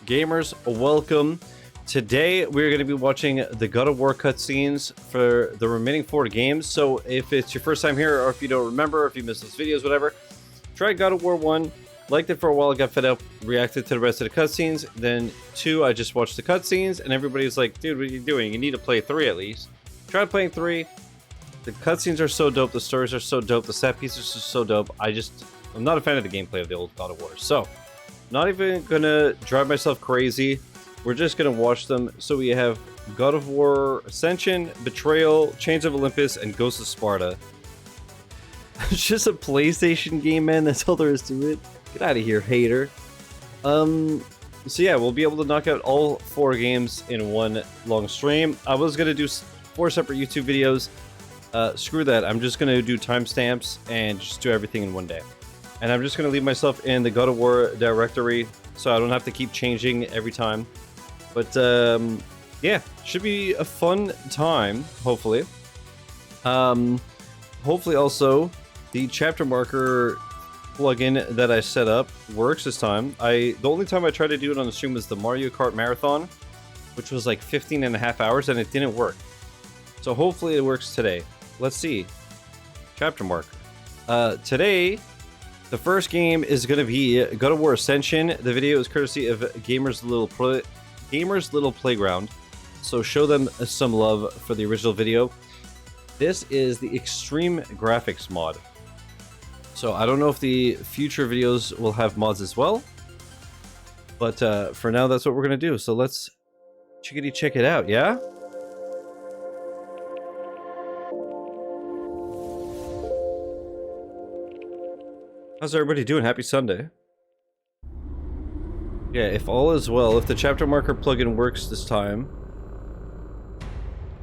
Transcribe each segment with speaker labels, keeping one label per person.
Speaker 1: Gamers, welcome. Today we're going to be watching the God of War cutscenes for the remaining 4 games. So if it's your first time here, or if you don't remember, if you missed those videos, whatever, try God of War 1, liked it for a while, got fed up, reacted to the rest of the cutscenes. Then 2, I just watched the cutscenes, and everybody's like, dude, what are you doing? You need to play 3 at least. Try playing 3. The cutscenes are so dope, the stories are so dope, the set pieces are so dope. I'm not a fan of the gameplay of the old God of War. So, not even gonna drive myself crazy. We're just gonna watch them. So we have God of War Ascension, Betrayal, Chains of Olympus, and Ghost of Sparta. It's just a PlayStation game, man. That's all there is to it. Get out of here, hater. So yeah, we'll be able to knock out all 4 games in one long stream. I was gonna do 4 separate YouTube videos. Screw that. I'm just gonna do timestamps and just do everything in one day. And I'm just gonna leave myself in the God of War directory, so I don't have to keep changing every time. But yeah, should be a fun time, hopefully. Hopefully also the chapter marker plugin that I set up works this time. The only time I tried to do it on the stream was the Mario Kart Marathon, which was like 15.5 hours, and it didn't work. So hopefully it works today. Let's see. Chapter marker. Today, the first game is going to be God of War Ascension. The video is courtesy of Gamer's Little Playground. So show them some love for the original video. This is the Extreme Graphics mod. So I don't know if the future videos will have mods as well. But for now, that's what we're going to do. So let's check it out, yeah? How's everybody doing? Happy Sunday. Yeah, if all is well, if the chapter marker plugin works this time,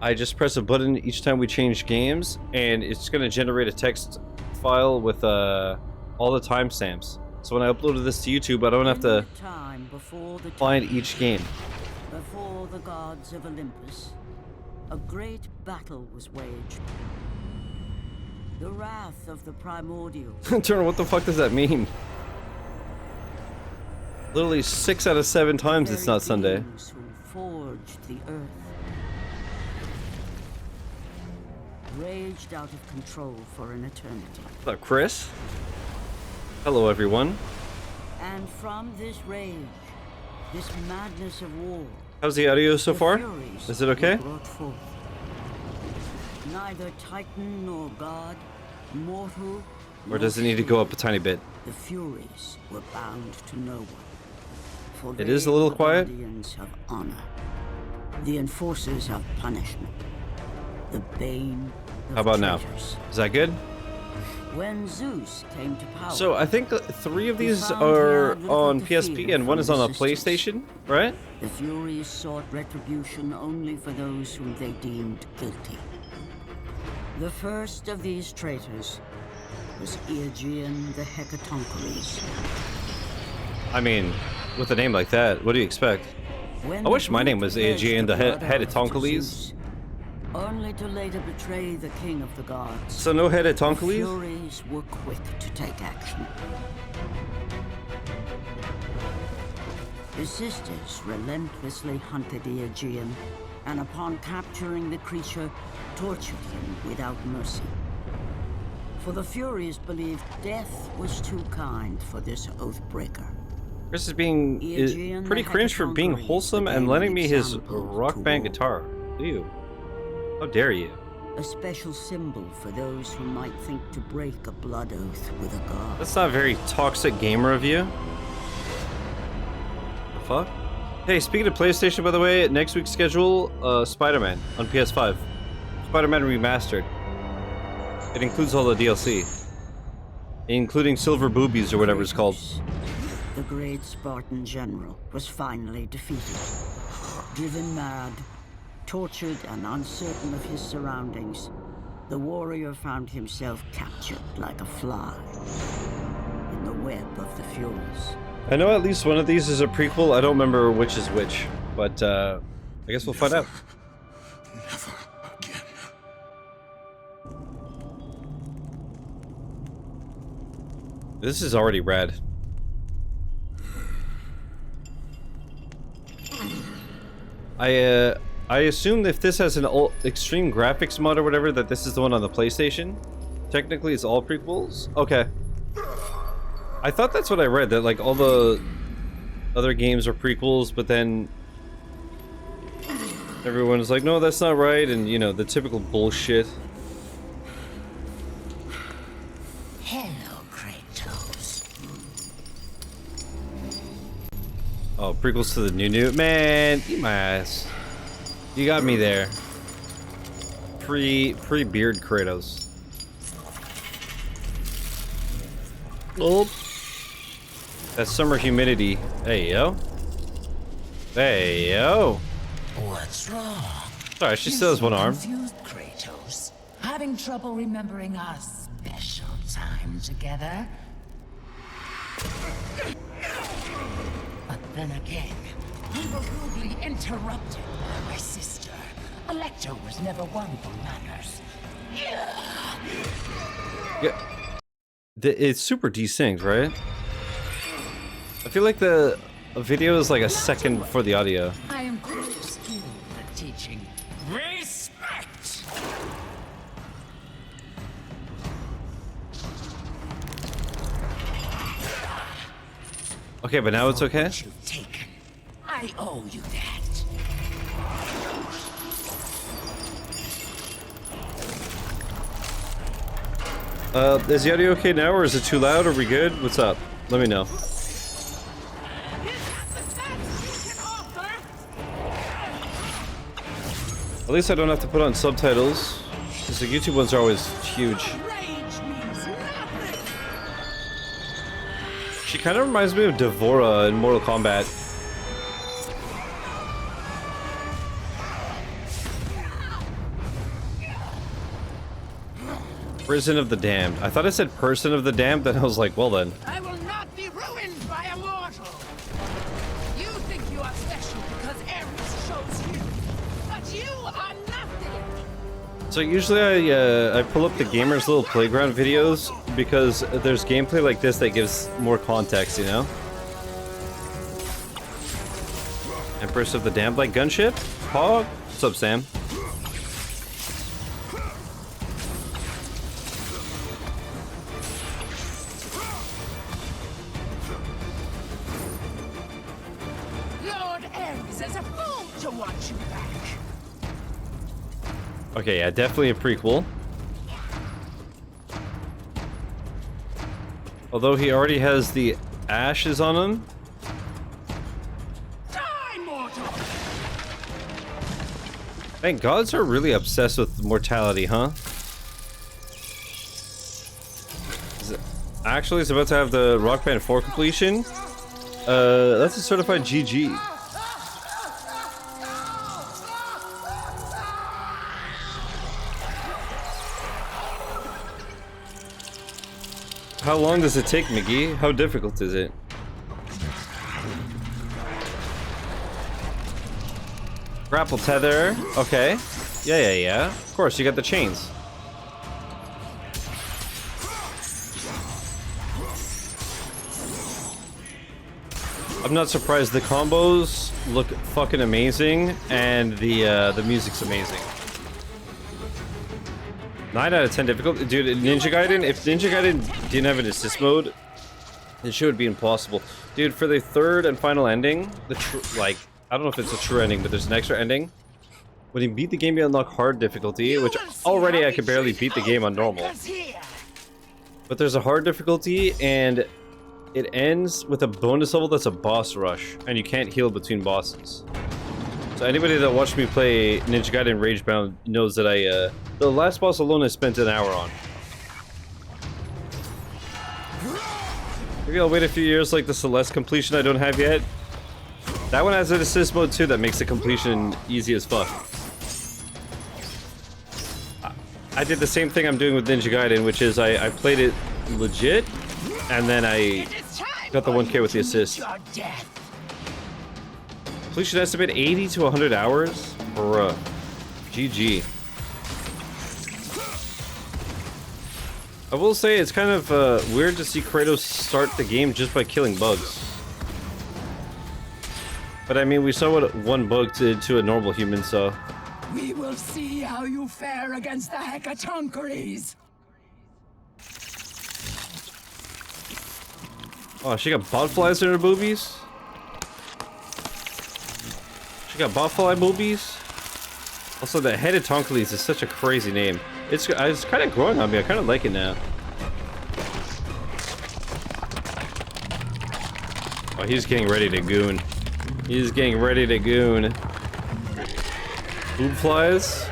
Speaker 1: I just press a button each time we change games, and it's going to generate a text file with all the timestamps. So when I uploaded this to YouTube, I don't have to find each game.
Speaker 2: Before the gods of Olympus, a great battle was waged. The wrath of the primordials.
Speaker 1: Turner, what the fuck does that mean? Literally 6 out of 7 times it's not Sunday.
Speaker 2: Who forged the earth raged out of control for an eternity.
Speaker 1: What's up, Chris? Hello, everyone.
Speaker 2: And from this rage, this madness of war,
Speaker 1: how's the audio so far? Is it okay?
Speaker 2: Neither Titan nor God, mortal,
Speaker 1: or does it need to go up a tiny bit?
Speaker 2: The Furies were bound to no one. For
Speaker 1: it is a little quiet.
Speaker 2: The guardians of honor, the enforcers of punishment, the bane of
Speaker 1: how about
Speaker 2: traitors.
Speaker 1: now? Is that good?
Speaker 2: When Zeus came to power,
Speaker 1: so I think 3 of these are on PSP and 1 is on a PlayStation, right?
Speaker 2: The Furies sought retribution only for those whom they deemed guilty. The first of these traitors was Aegean the Hecatoncheires.
Speaker 1: I mean, with a name like that, what do you expect? I wish my name was Aegean the Hecatoncheires.
Speaker 2: Only to later betray the king of the gods.
Speaker 1: So no Hecatoncheires?
Speaker 2: The Furies were quick to take action. The sisters relentlessly hunted Aegean, and upon capturing the creature, tortured him without mercy. For the Furies believed death was too kind for this oath-breaker.
Speaker 1: Chris is being pretty cringe for being wholesome and lending me his rock band guitar. Ew. How dare you?
Speaker 2: A special symbol for those who might think to break a blood oath with a god.
Speaker 1: That's not very toxic gamer of you. The fuck? Hey, speaking of PlayStation, by the way, next week's schedule, Spider-Man on PS5. Spider-Man Remastered. It includes all the DLC. Including Silver Boobies or whatever it's called.
Speaker 2: The great Spartan general was finally defeated. Driven mad, tortured and uncertain of his surroundings, the warrior found himself captured like a fly in the web of the Furies.
Speaker 1: I know at least one of these is a prequel. I don't remember which is which, but I guess we'll find out.
Speaker 3: Never again.
Speaker 1: This is already rad. I assume if this has an extreme graphics mod or whatever, that this is the one on the PlayStation. Technically, it's all prequels. Okay. I thought that's what I read, that like all the other games are prequels, but then everyone's like, no, that's not right, and you know, the typical bullshit.
Speaker 4: Hello, Kratos.
Speaker 1: Oh, prequels to the new. Man, eat my ass. You got me there. Pre-beard Kratos. Oh. That summer humidity. Hey, yo. Hey, yo.
Speaker 4: What's wrong?
Speaker 1: Sorry, she still has one arm.
Speaker 4: Confused, Kratos. Having trouble remembering our special time together? But then again, we were rudely interrupted by my sister. Electra was never one for manners.
Speaker 1: Yeah. It's super desynced, right? I feel like the video is like a second before the audio.
Speaker 4: I am quite skilled at teaching respect.
Speaker 1: Okay, but now it's okay?
Speaker 4: What you've taken, I owe you that.
Speaker 1: Is the audio okay now, or is it too loud? Are we good? What's up? Let me know. At least I don't have to put on subtitles, because the YouTube ones are always huge. She kind of reminds me of Devora in Mortal Kombat. Prison of the Damned. I thought I said Person of the Damned, then I was like, well then.
Speaker 5: I will not be ruined by a mortal. You think you are special because Ares chose you, but you are nothing.
Speaker 1: So usually I pull up the Gamers Little Playground videos because there's gameplay like this that gives more context, you know? Empress of the Damned, like gunship? Hog? What's up, Sam?
Speaker 5: Lord Ares is a fool to want you back.
Speaker 1: Okay, yeah, definitely a prequel. Although he already has the ashes on him.
Speaker 5: Die, mortal.
Speaker 1: Man, gods are really obsessed with mortality, huh? Actually, it's about to have the Rock Band 4 completion. That's a certified GG. How long does it take, Miggy? How difficult is it? Grapple tether. Okay. Yeah. Of course, you got the chains. I'm not surprised. The combos look fucking amazing, and the music's amazing. 9 out of 10 difficult. Dude, Ninja Gaiden, if Ninja Gaiden didn't have an assist mode, this shit would be impossible. Dude, for the third and final ending, like, I don't know if it's a true ending, but there's an extra ending. When you beat the game, you unlock hard difficulty, which already I could barely beat the game on normal. But there's a hard difficulty, and it ends with a bonus level that's a boss rush, and you can't heal between bosses. So anybody that watched me play Ninja Gaiden Ragebound knows that the last boss alone I spent an hour on. Maybe I'll wait a few years like the Celeste completion I don't have yet. That one has an assist mode too that makes the completion easy as fuck. I did the same thing I'm doing with Ninja Gaiden, which is I played it legit, and then I got the 1K with the assist. Completion estimate 80 to 100 hours? Bruh. GG. I will say it's kind of weird to see Kratos start the game just by killing bugs. But I mean, we saw what one book did to a normal human, so...
Speaker 5: We will see how you fare against the Hecatoncheires.
Speaker 1: Oh, she got botflies in her boobies? She got botfly boobies? Also, the Hecatoncheires is such a crazy name. It's kind of growing on me. I kind of like it now. Oh, he's getting ready to goon. He's getting ready to goon. Boob flies?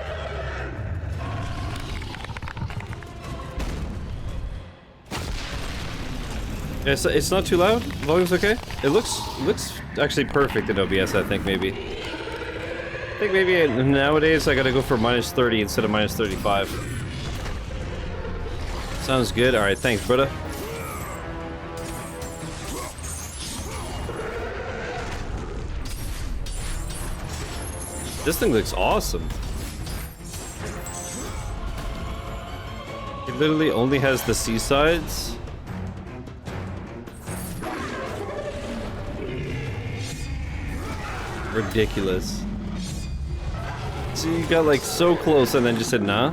Speaker 1: It's not too loud. Volume's okay. It looks actually perfect in OBS. I think maybe. I think maybe nowadays I gotta go for -30 instead of -35. Sounds good. All right, thanks, brother. This thing looks awesome. It literally only has the seasides. Ridiculous. So you got like so close and then just said nah.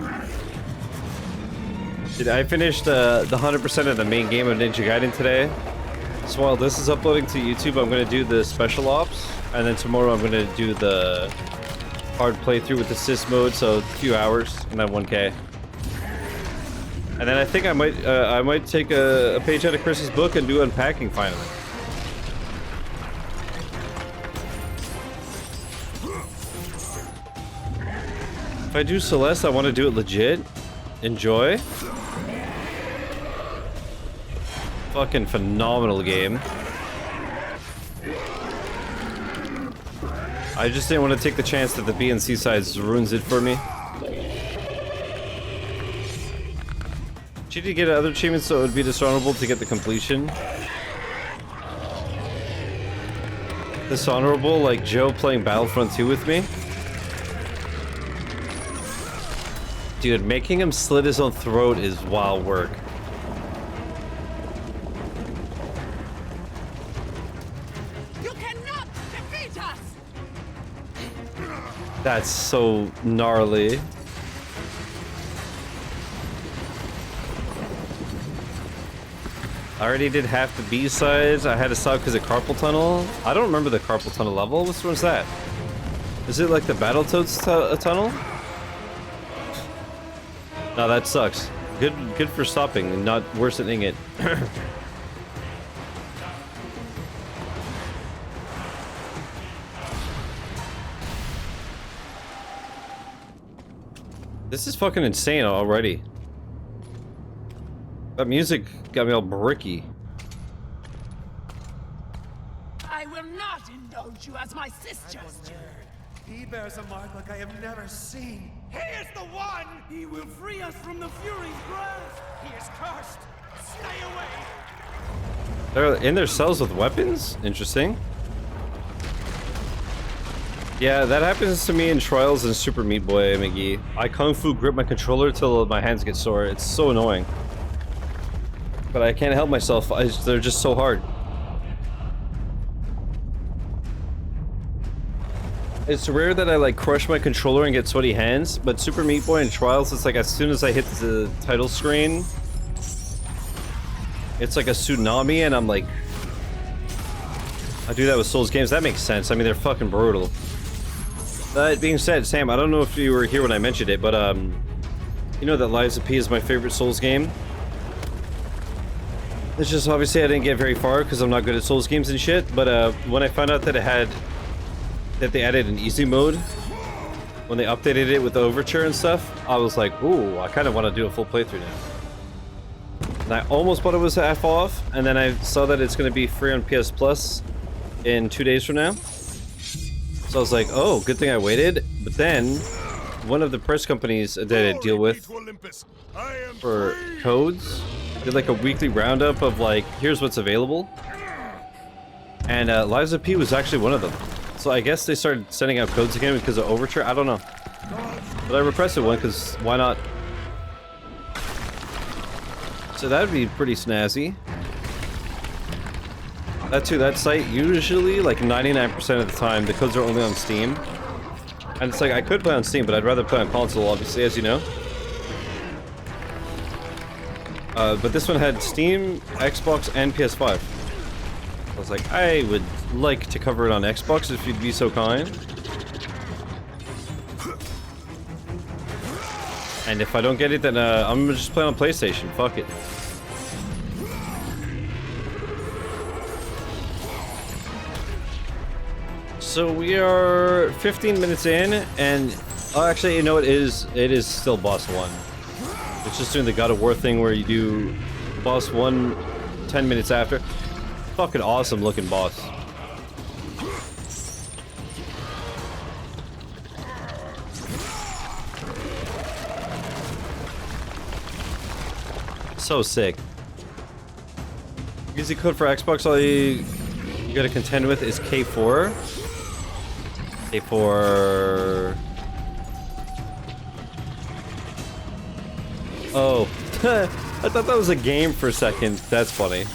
Speaker 1: Dude, I finished the 100% of the main game of Ninja Gaiden today. So while this is uploading to YouTube, I'm gonna do the special ops, and then tomorrow I'm gonna do the hard playthrough with assist mode, so a few hours and then 1K. And then I think I might take a page out of Chris's book and do unpacking finally. If I do Celeste, I want to do it legit. Enjoy. Fucking phenomenal game. I just didn't want to take the chance that the B and C sides ruins it for me. She did get other achievements, so it would be dishonorable to get the completion. Dishonorable, like Joe playing Battlefront 2 with me. Dude, making him slit his own throat is wild work.
Speaker 5: You cannot defeat us!
Speaker 1: That's so gnarly. I already did half the B-sides. I had to stop because of Carpal Tunnel. I don't remember the Carpal Tunnel level. Which one's that? Is it like the Battletoads tunnel? No, that sucks. Good for stopping and not worsening it. This is fucking insane already. That music got me all bricky.
Speaker 5: I will not indulge you as my sister.
Speaker 6: He bears a mark like I have never seen.
Speaker 5: He is the one! He will free us from the Fury's grasp!
Speaker 6: He is cursed. Stay away.
Speaker 1: They're in their cells with weapons? Interesting. Yeah, that happens to me in Trials and Super Meat Boy, McGee. I kung fu grip my controller till my hands get sore. It's so annoying. But I can't help myself. They're just so hard. It's rare that I like crush my controller and get sweaty hands, but Super Meat Boy and Trials, it's like as soon as I hit the title screen, it's like a tsunami, and I'm like, I do that with Souls games. That makes sense. I mean, they're fucking brutal. That being said, Sam, I don't know if you were here when I mentioned it, but you know that Lies of P is my favorite Souls game. It's just obviously I didn't get very far because I'm not good at Souls games and shit, but when I found out that they added an easy mode, when they updated it with the Overture and stuff, I was like, ooh, I kind of want to do a full playthrough now. And I almost thought it was half off, and then I saw that it's going to be free on PS Plus in 2 days from now. So I was like, oh, good thing I waited. But then, one of the press companies that I deal with for codes did like a weekly roundup of like, here's what's available. And Lies of P was actually one of them. So I guess they started sending out codes again because of Overture. I don't know. But I requested one because why not? So that would be pretty snazzy. that site, usually like 99% of the time, the codes are only on Steam. And it's like, I could play on Steam, but I'd rather play on console, obviously, as you know. But this one had Steam, Xbox, and PS5. I was like, I would like to cover it on Xbox if you'd be so kind. And if I don't get it, then I'm gonna just play on PlayStation. Fuck it. So we are 15 minutes in, and actually, you know, it is still boss 1. It's just doing the God of War thing where you do boss 1 10 minutes after. Fucking awesome looking boss. So sick. Easy code for Xbox, all you gotta contend with is K4. K4. Oh. I thought that was a game for a second. That's funny.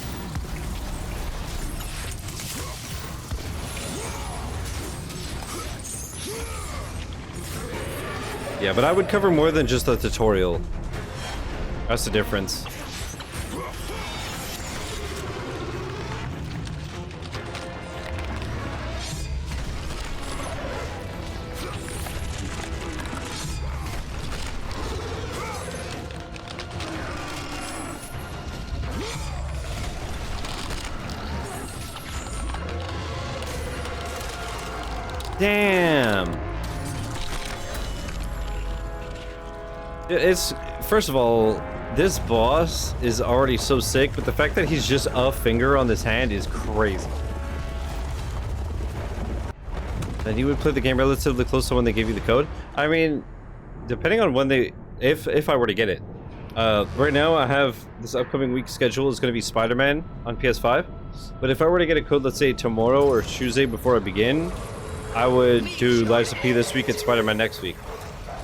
Speaker 1: Yeah, but I would cover more than just the tutorial. That's the difference. Damn. It's, first of all, this boss is already so sick, but the fact that he's just a finger on this hand is crazy. And you would play the game relatively close to when they gave you the code? I mean, depending on when they, if I were to get it. Right now I have this upcoming week schedule is going to be Spider-Man on PS5. But if I were to get a code, let's say tomorrow or Tuesday before I begin, I would do Lies of P this week and Spider-Man next week.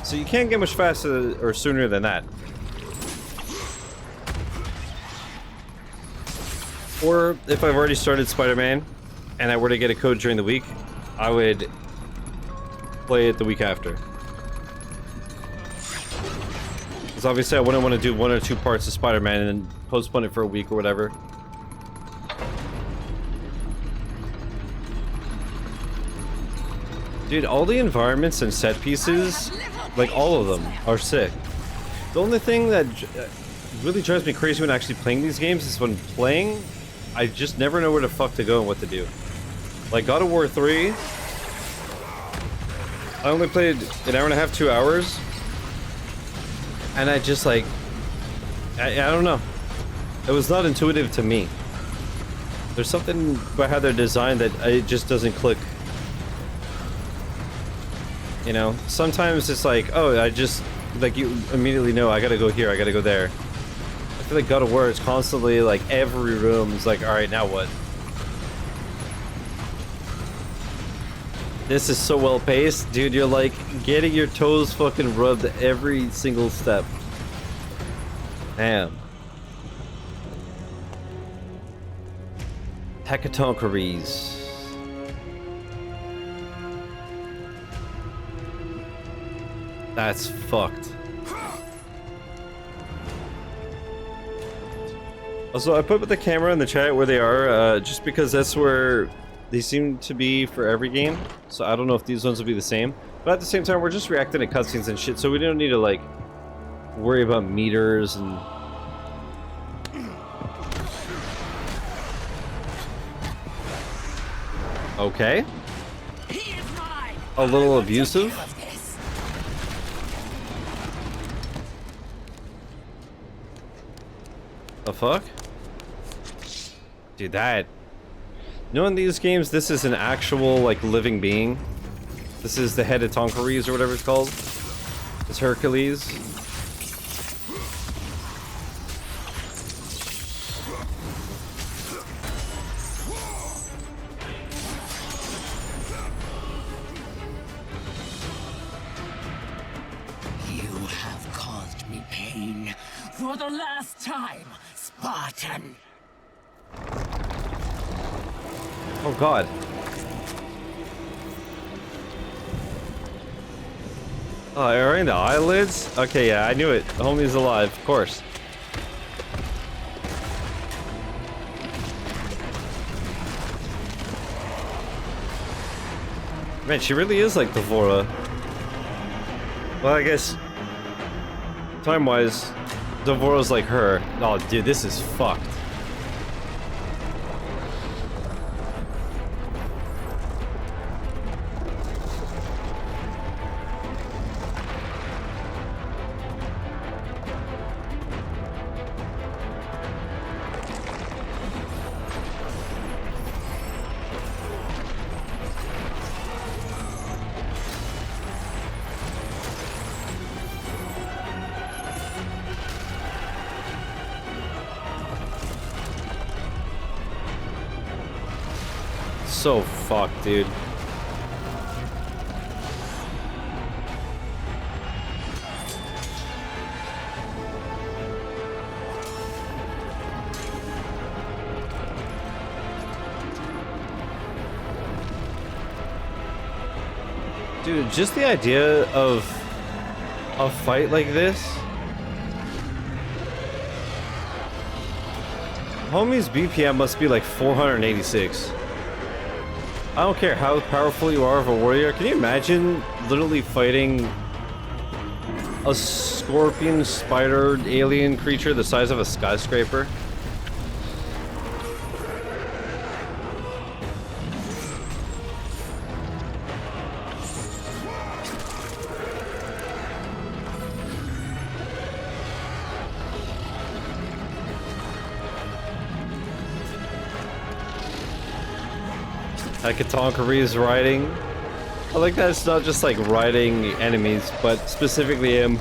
Speaker 1: So you can't get much faster or sooner than that. Or if I've already started Spider-Man and I were to get a code during the week, I would play it the week after. Because obviously I wouldn't want to do 1 or 2 parts of Spider-Man and then postpone it for a week or whatever. Dude, all the environments and set pieces, like all of them, are sick. The only thing that really drives me crazy when actually playing these games is when playing, I just never know where the fuck to go and what to do. Like God of War 3, I only played an hour and a half, 2 hours, and I just like, I don't know. It was not intuitive to me. There's something about how they're designed that it just doesn't click. You know, sometimes it's like, oh, I just, like, you immediately know, I gotta go here, I gotta go there. I feel like God of War is constantly, like, every room is like, alright, now what? This is so well paced, dude, you're like, getting your toes fucking rubbed every single step. Damn. Hecatoncheires. That's fucked. Also, I put the camera in the chat where they are, just because that's where they seem to be for every game. So I don't know if these ones will be the same. But at the same time, we're just reacting to cutscenes and shit, so we don't need to, like, worry about meters and... Okay. A little abusive. The fuck? Dude, that... You know, in these games, this is an actual, like, living being. This is the head of Tonkeries, or whatever it's called. It's Hercules.
Speaker 4: You have caused me pain for the last time, Spartan.
Speaker 1: Oh god. Oh, are in the eyelids? Okay, yeah, I knew it. The homie's alive, of course. Man, she really is like Devora. Well, I guess time-wise, Devora's like her. Oh, dude, this is fucked. So fucked, dude. Dude, just the idea of a fight like this. Homie's BPM must be like 486. I don't care how powerful you are of a warrior. Can you imagine literally fighting a scorpion, spider, alien creature the size of a skyscraper? Katankaree's riding. I like that it's not just like riding enemies, but specifically him.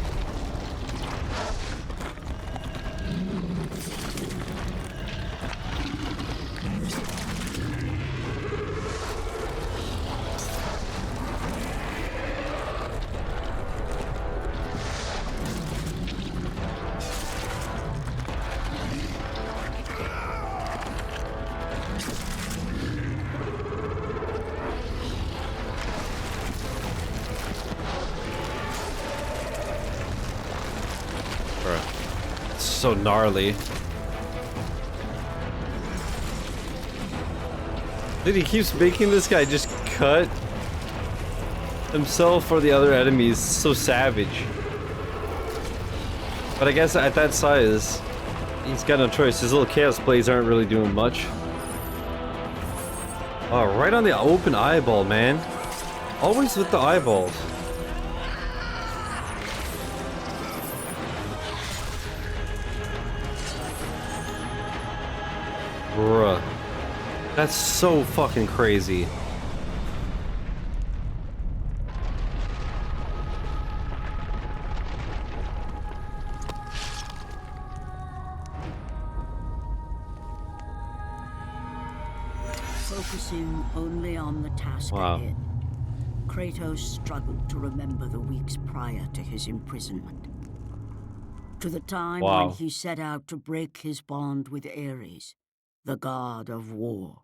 Speaker 1: So gnarly. Dude, he keeps making this guy just cut himself or the other enemies. So savage. But I guess at that size, he's got no choice. His little chaos blades aren't really doing much. Oh, right on the open eyeball, man. Always with the eyeballs. Bruh. That's so fucking crazy.
Speaker 2: Focusing only on the task ahead, Kratos struggled to remember the weeks prior to his imprisonment. To the time when he set out to break his bond with Ares, the god of war.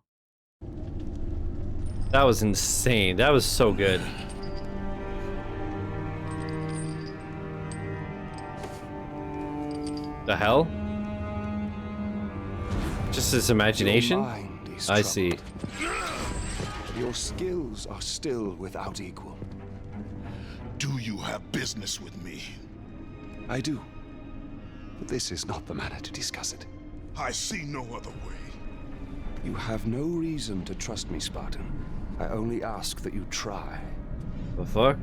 Speaker 1: That was insane. That was so good. The hell? Just his imagination? I see.
Speaker 3: Your skills are still without equal.
Speaker 7: Do you have business with me?
Speaker 3: I do. But this is not the manner to discuss it.
Speaker 7: I see no other way.
Speaker 3: You have no reason to trust me, Spartan. I only ask that you try.
Speaker 1: The fuck?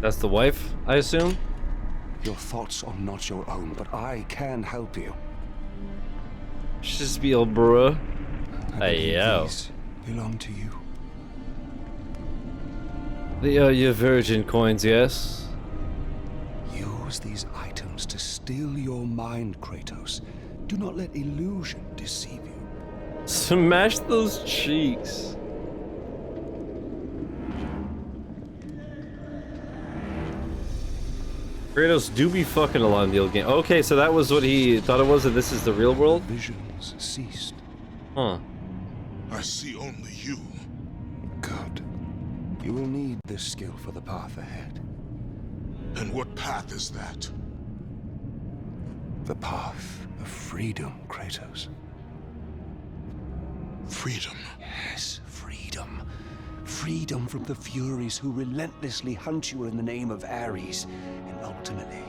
Speaker 1: That's the wife, I assume?
Speaker 3: Your thoughts are not your own, but I can help you.
Speaker 1: Shizzy, bruh. Hey, yo.
Speaker 3: These belong to you.
Speaker 1: They are your virgin coins, yes?
Speaker 3: Use these items to still your mind, Kratos. Do not let illusion deceive you.
Speaker 1: Smash those cheeks. Kratos do be fucking a lot in the old game. Okay, so that was what he thought it was, and this is the real world?
Speaker 3: Vision battles ceased.
Speaker 1: Huh.
Speaker 7: I see only you.
Speaker 3: Good. You will need this skill for the path ahead.
Speaker 7: And what path is that?
Speaker 3: The path of freedom, Kratos.
Speaker 7: Freedom.
Speaker 3: Yes, freedom. Freedom from the Furies who relentlessly hunt you in the name of Ares. And ultimately,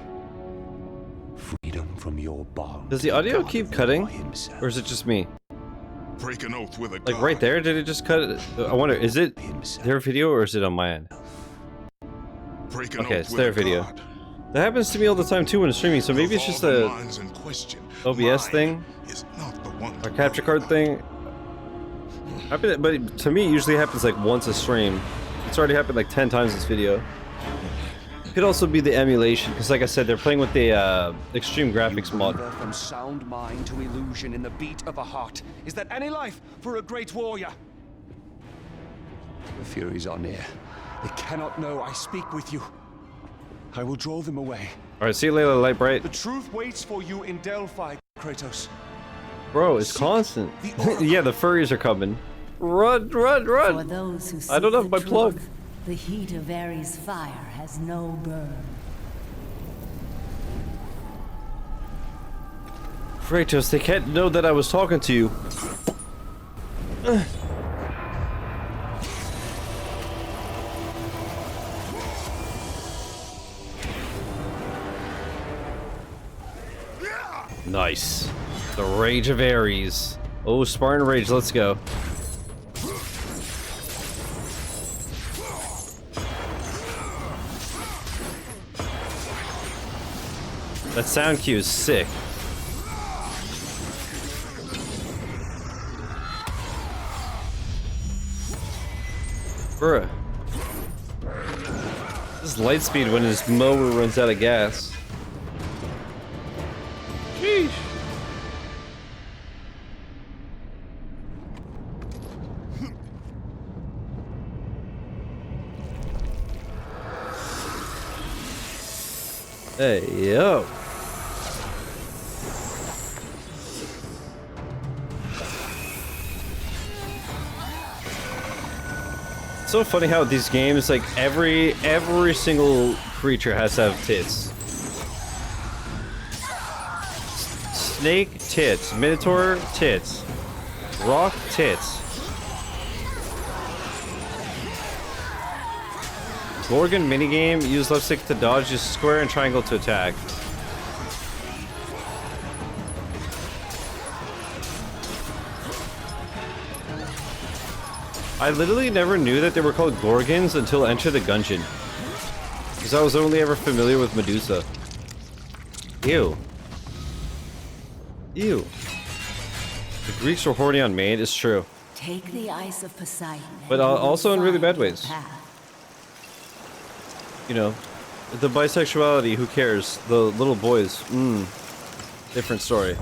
Speaker 3: freedom from your bond.
Speaker 1: Does the audio
Speaker 3: God
Speaker 1: keep
Speaker 3: of
Speaker 1: cutting?
Speaker 3: War himself.
Speaker 1: Or is it just me?
Speaker 7: Break an oath with a
Speaker 1: Like
Speaker 7: god.
Speaker 1: right there? Did it just cut it? I wonder, is it their video or is it on my end?
Speaker 7: Break an
Speaker 1: Okay,
Speaker 7: oath
Speaker 1: it's
Speaker 7: with
Speaker 1: their
Speaker 7: a
Speaker 1: video.
Speaker 7: god.
Speaker 1: That happens to me all the time too when streaming, so maybe
Speaker 7: Of
Speaker 1: it's just
Speaker 7: all the
Speaker 1: a
Speaker 7: minds in question,
Speaker 1: OBS
Speaker 7: mine
Speaker 1: thing
Speaker 7: is not the one
Speaker 1: or
Speaker 7: to
Speaker 1: capture
Speaker 7: worry
Speaker 1: card thing. But to me, it usually happens like once a stream. It's already happened like 10 times this video. Could also be the emulation, because like I said, they're playing with the extreme graphics mod.
Speaker 3: Waver from sound mind to illusion in the beat of a heart. Is that any life for a great warrior? The Furies are near. They cannot know I speak with you. I will draw them away.
Speaker 1: All right, see you later, Light Bright.
Speaker 3: The truth waits for you in Delphi, Kratos.
Speaker 1: Bro, it's constant. Yeah, the furries are coming. Run, run,
Speaker 8: For
Speaker 1: run!
Speaker 8: those who seek
Speaker 1: I don't have
Speaker 8: the
Speaker 1: my
Speaker 8: truth,
Speaker 1: plug.
Speaker 8: The heat of Ares' fire has no burn.
Speaker 1: Kratos, they can't know that I was talking to you. Nice. The Rage of Ares. Oh, Spartan Rage, let's go. That sound cue is sick. Bruh. This is light speed when his mower runs out of gas. Sheesh. Hey, yo. It's so funny how these games, like every single creature has to have tits. Snake tits, Minotaur tits, Rock tits, Gorgon minigame, use left stick to dodge, use square and triangle to attack. I literally never knew that they were called Gorgons until Enter the Gungeon. Because I was only ever familiar with Medusa. Ew. Ew. The Greeks were horny on maid, it's true.
Speaker 8: Take the ice of Poseidon.
Speaker 1: But
Speaker 8: and you will
Speaker 1: also in really bad
Speaker 8: find your
Speaker 1: ways.
Speaker 8: path.
Speaker 1: You know, the bisexuality, who cares? The little boys, different story.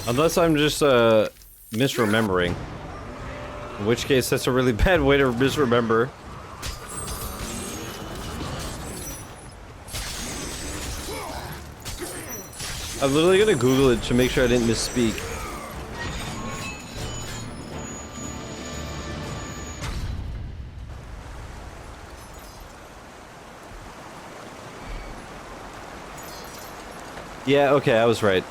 Speaker 1: Unless I'm just, misremembering. In which case, that's a really bad way to misremember. I'm literally gonna Google it to make sure I didn't misspeak. Yeah, okay, I was right.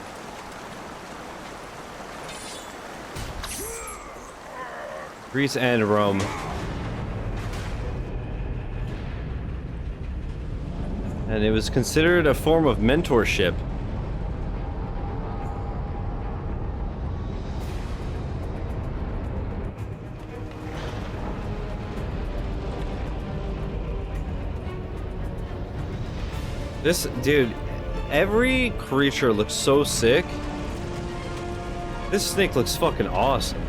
Speaker 1: Greece and Rome. And it was considered a form of mentorship. This, dude, every creature looks so sick. This snake looks fucking awesome.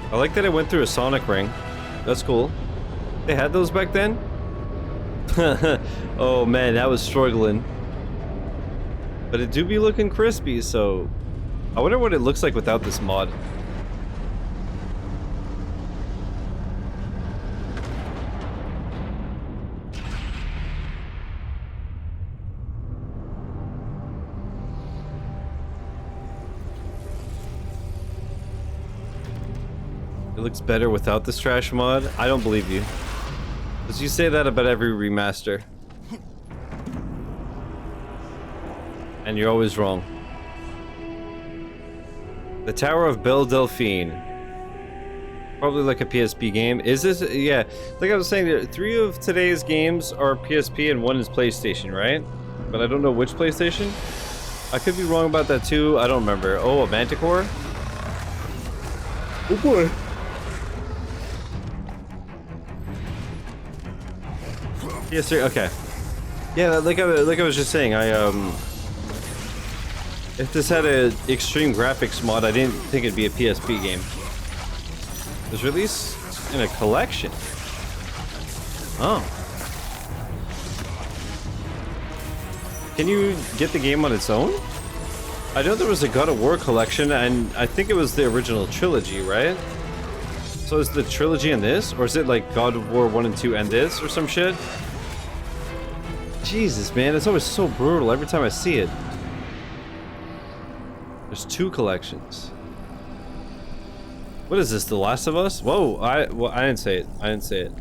Speaker 1: I like that it went through a sonic ring. That's cool. They had those back then? Oh man, that was struggling. But it do be looking crispy, so I wonder what it looks like without this mod. It looks better without this trash mod? I don't believe you. Because you say that about every remaster. And you're always wrong. The Tower of Belle Delphine. Probably like a PSP game. Is this? Yeah. Like I was saying, 3 of today's games are PSP and 1 is PlayStation, right? But I don't know which PlayStation. I could be wrong about that too. I don't remember. Oh, a Manticore? Oh boy. Yes, sir. Okay. Yeah, like I was just saying, if this had an extreme graphics mod, I didn't think it'd be a PSP game. It was released in a collection. Oh. Can you get the game on its own? I know there was a God of War collection, and I think it was the original trilogy, right? So is the trilogy in this? Or is it like God of War 1 and 2 and this, or some shit? Jesus, man, it's always so brutal every time I see it. There's 2 collections. What is this, The Last of Us? Whoa, I didn't say it. I didn't say it.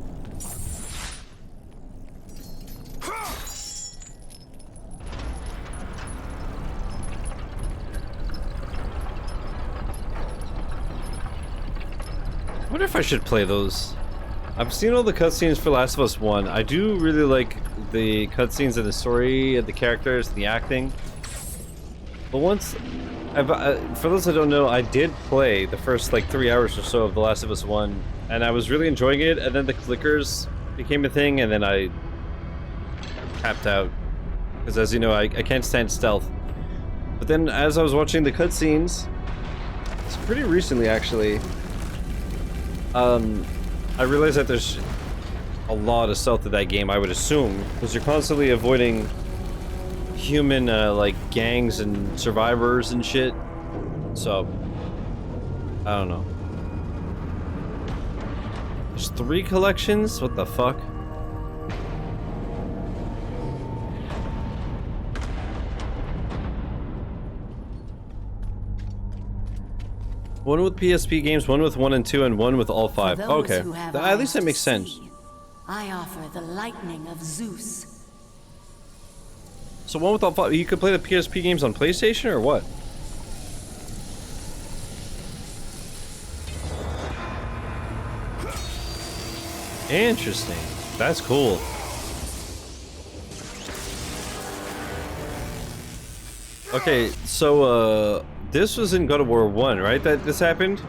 Speaker 1: I wonder if I should play those. I've seen all the cutscenes for Last of Us 1. I do really like the cutscenes and the story and the characters and the acting. But once... for those that don't know, I did play the first like 3 hours or so of The Last of Us 1, and I was really enjoying it, and then the clickers became a thing, and then I tapped out. Because as you know, I can't stand stealth. But then as I was watching the cutscenes, it's pretty recently actually, I realized that there's a lot of stealth in that game, I would assume, because you're constantly avoiding human like gangs and survivors and shit. So I don't know. There's 3 collections? What the fuck? One with PSP games, 1 with 1 and 2, and 1 with all 5. Okay. At least that makes sense.
Speaker 8: I offer the lightning of Zeus.
Speaker 1: So 1 with all 5, you could play the PSP games on PlayStation or what? Interesting. That's cool. Okay, so this was in God of War 1, right? That this happened?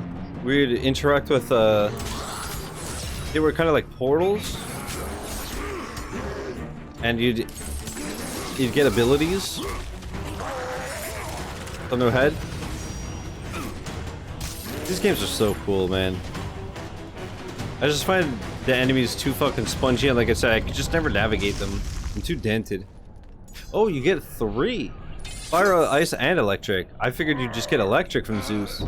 Speaker 1: We'd interact with they were kind of like portals. And you'd get abilities on their head. These games are so cool, man. I just find the enemies too fucking spongy, and like I said, I could just never navigate them. I'm too dented. Oh, you get 3. Fire, ice, and electric. I figured you'd just get electric from Zeus.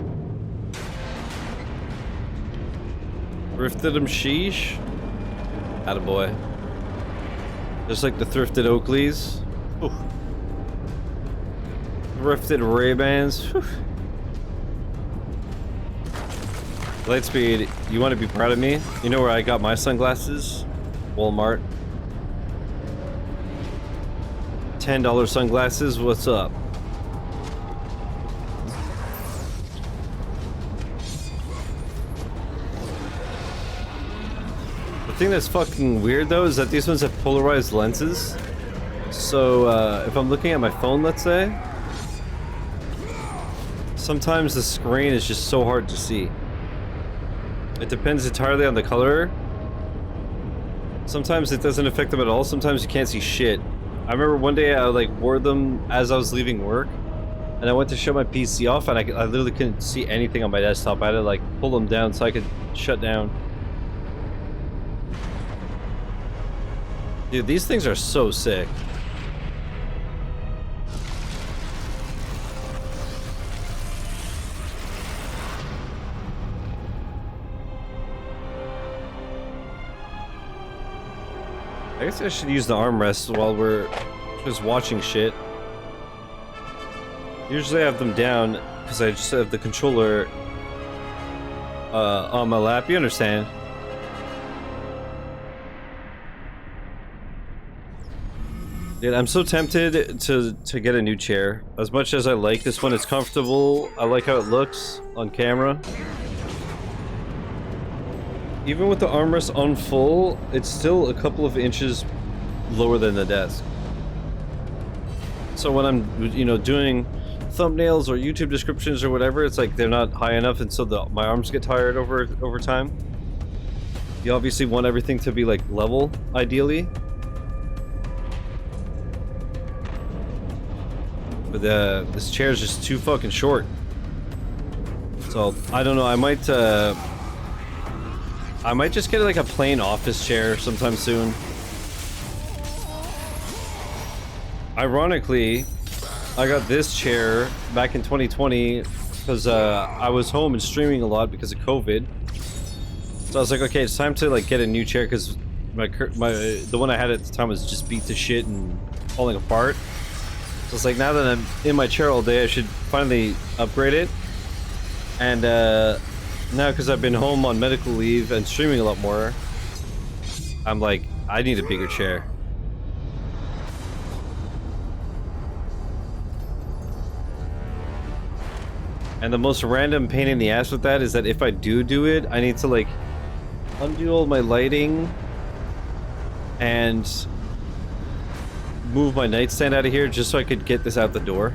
Speaker 1: Thrifted him, sheesh. Attaboy. Just like the thrifted Oakleys. Oof. Thrifted Ray-Bans. Lightspeed, you want to be proud of me? You know where I got my sunglasses? Walmart. $10 sunglasses, what's up? The thing that's fucking weird though is that these ones have polarized lenses. So if I'm looking at my phone, let's say, sometimes the screen is just so hard to see. It depends entirely on the color. Sometimes it doesn't affect them at all. Sometimes you can't see shit. I remember one day I like wore them as I was leaving work, and I went to shut my PC off, and I literally couldn't see anything on my desktop. I had to like pull them down so I could shut down. Dude, these things are so sick. I guess I should use the armrests while we're just watching shit. Usually I have them down because I just have the controller on my lap. You understand? Dude, I'm so tempted to get a new chair. As much as I like this one, it's comfortable. I like how it looks on camera. Even with the armrest on full, it's still a couple of inches lower than the desk. So when I'm, you know, doing thumbnails or YouTube descriptions or whatever, it's like they're not high enough, and so my arms get tired over time. You obviously want everything to be like level, ideally. But this chair is just too fucking short. So I don't know. I might just get like a plain office chair sometime soon. Ironically, I got this chair back in 2020 because I was home and streaming a lot because of COVID. So I was like, okay, it's time to like get a new chair because the one I had at the time was just beat to shit and falling apart. So it's like, now that I'm in my chair all day, I should finally upgrade it. And now, because I've been home on medical leave and streaming a lot more, I'm like, I need a bigger chair. And the most random pain in the ass with that is that if I do it, I need to like undo all my lighting and move my nightstand out of here just so I could get this out the door.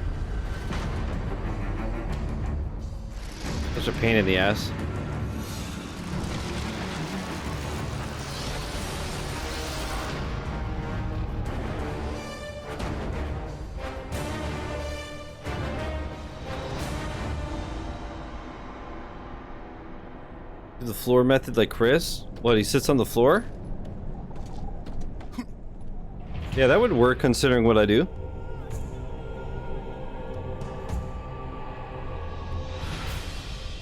Speaker 1: Such a pain in the ass. The floor method like Chris? What, he sits on the floor? Yeah, that would work considering what I do.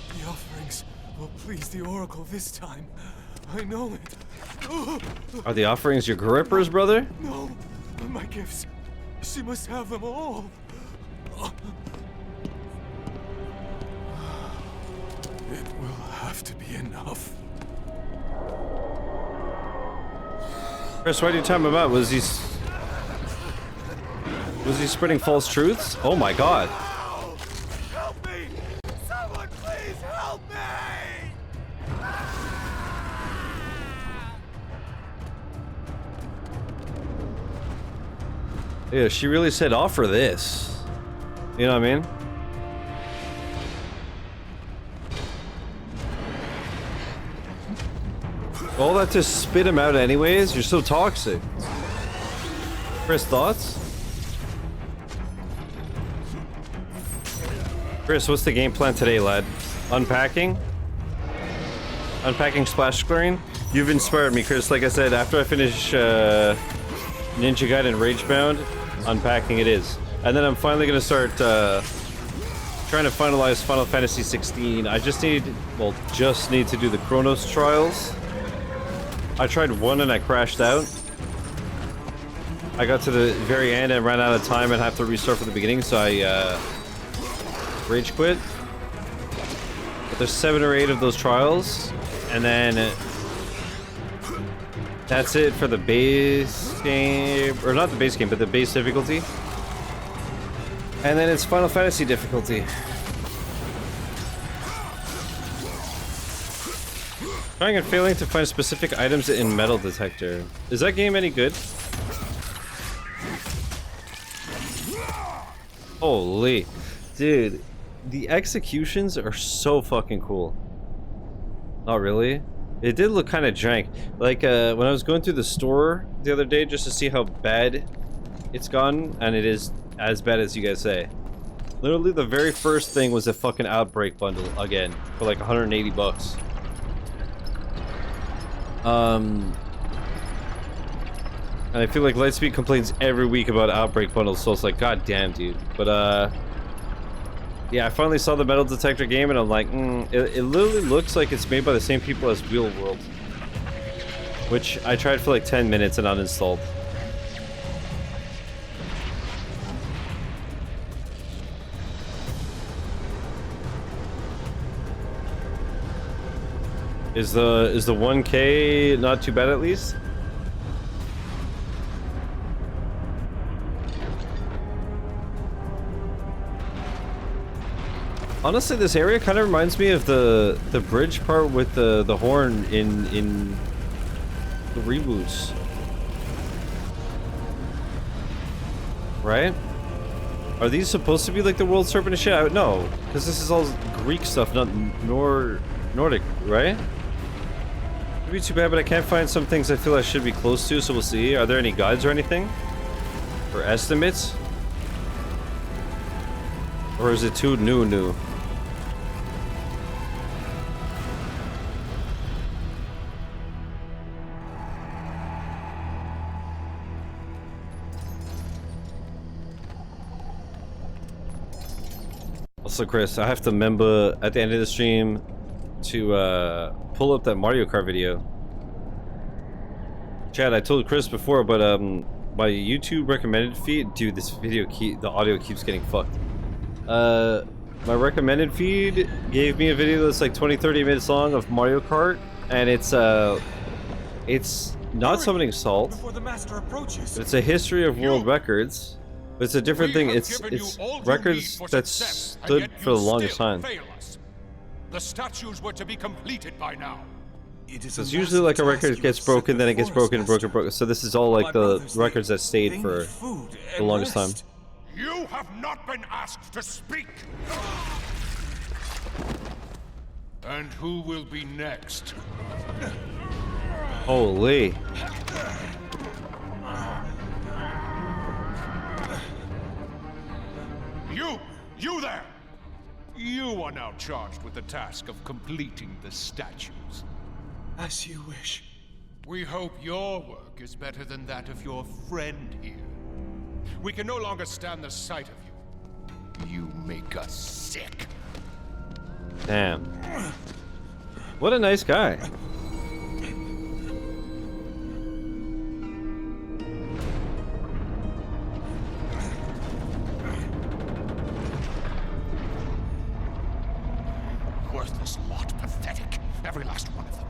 Speaker 6: The offerings will please the Oracle this time. I know it.
Speaker 1: Are the offerings your grippers, brother?
Speaker 6: No, my gifts. She must have them all. It will have to be enough.
Speaker 1: Chris, what are you talking about? Was he spreading false truths? Oh my god.
Speaker 6: Help me! Someone please help me!
Speaker 1: Yeah, she really said offer this. You know what I mean? All that to spit him out anyways? You're so toxic. Chris, thoughts? Chris, what's the game plan today, lad? Unpacking? Unpacking splash screen? You've inspired me, Chris. Like I said, after I finish Ninja Gaiden Ragebound, unpacking it is. And then I'm finally gonna start trying to finalize Final Fantasy 16. I just need to do the Kratos trials. I tried one and I crashed out. I got to the very end and ran out of time and have to restart from the beginning, so I rage quit. But there's 7 or 8 of those trials, and then that's it for the base game, or not the base game, but the base difficulty. And then it's Final Fantasy difficulty. Trying and failing to find specific items in metal detector. Is that game any good? Holy. Dude, the executions are so fucking cool. Not really. It did look kind of jank. Like, when I was going through the store the other day just to see how bad it's gotten, and it is as bad as you guys say. Literally, the very first thing was a fucking Outbreak bundle again for like 180 bucks. And I feel like Lightspeed complains every week about Outbreak bundles, so it's like, god damn, dude. But, yeah, I finally saw the metal detector game, and I'm like, it literally looks like it's made by the same people as Wheel World. Which I tried for like 10 minutes and uninstalled. Is the 1K not too bad at least? Honestly, this area kind of reminds me of the bridge part with the horn in the reboots. Right? Are these supposed to be like the world serpent and shit? No, because this is all Greek stuff, not Nordic, right? It'd be too bad, but I can't find some things I feel I should be close to, so we'll see. Are there any guides or anything? Or estimates? Or is it too new? Also, Chris, I have to remember at the end of the stream to pull up that Mario Kart video. Chad, I told Chris before, but my YouTube recommended feed, dude, this video the audio keeps getting fucked. My recommended feed gave me a video that's like 20-30 minutes long of Mario Kart, and it's not summoning salt, but it's a history of world records. But it's a different thing. It's records that stood for the longest time.
Speaker 3: The statues were to be completed by now.
Speaker 1: It's usually like a record gets broken, then it gets broken. So this is all like the records that stayed for the longest time.
Speaker 3: You have not been asked to speak. And who will be next?
Speaker 1: Holy.
Speaker 3: You there! You are now charged with the task of completing the statues.
Speaker 6: As you wish.
Speaker 3: We hope your work is better than that of your friend here. We can no longer stand the sight of you. You make us sick.
Speaker 1: Damn. What a nice guy.
Speaker 3: Worthless lot, pathetic. Every last one of them.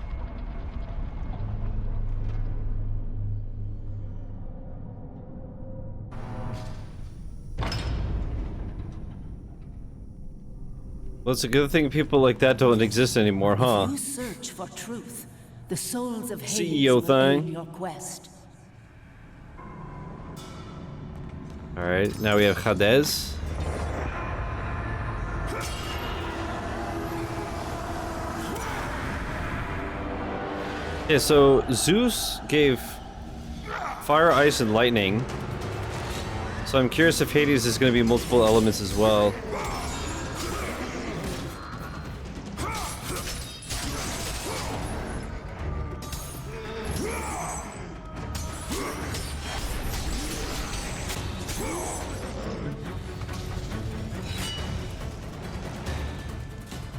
Speaker 1: Well, it's a good thing people like that don't exist anymore, huh?
Speaker 8: You search for truth. The souls of Hades
Speaker 1: CEO
Speaker 8: will
Speaker 1: thing.
Speaker 8: aid your quest.
Speaker 1: All right, now we have Hades. Yeah, so Zeus gave fire, ice, and lightning. So I'm curious if Hades is going to be multiple elements as well.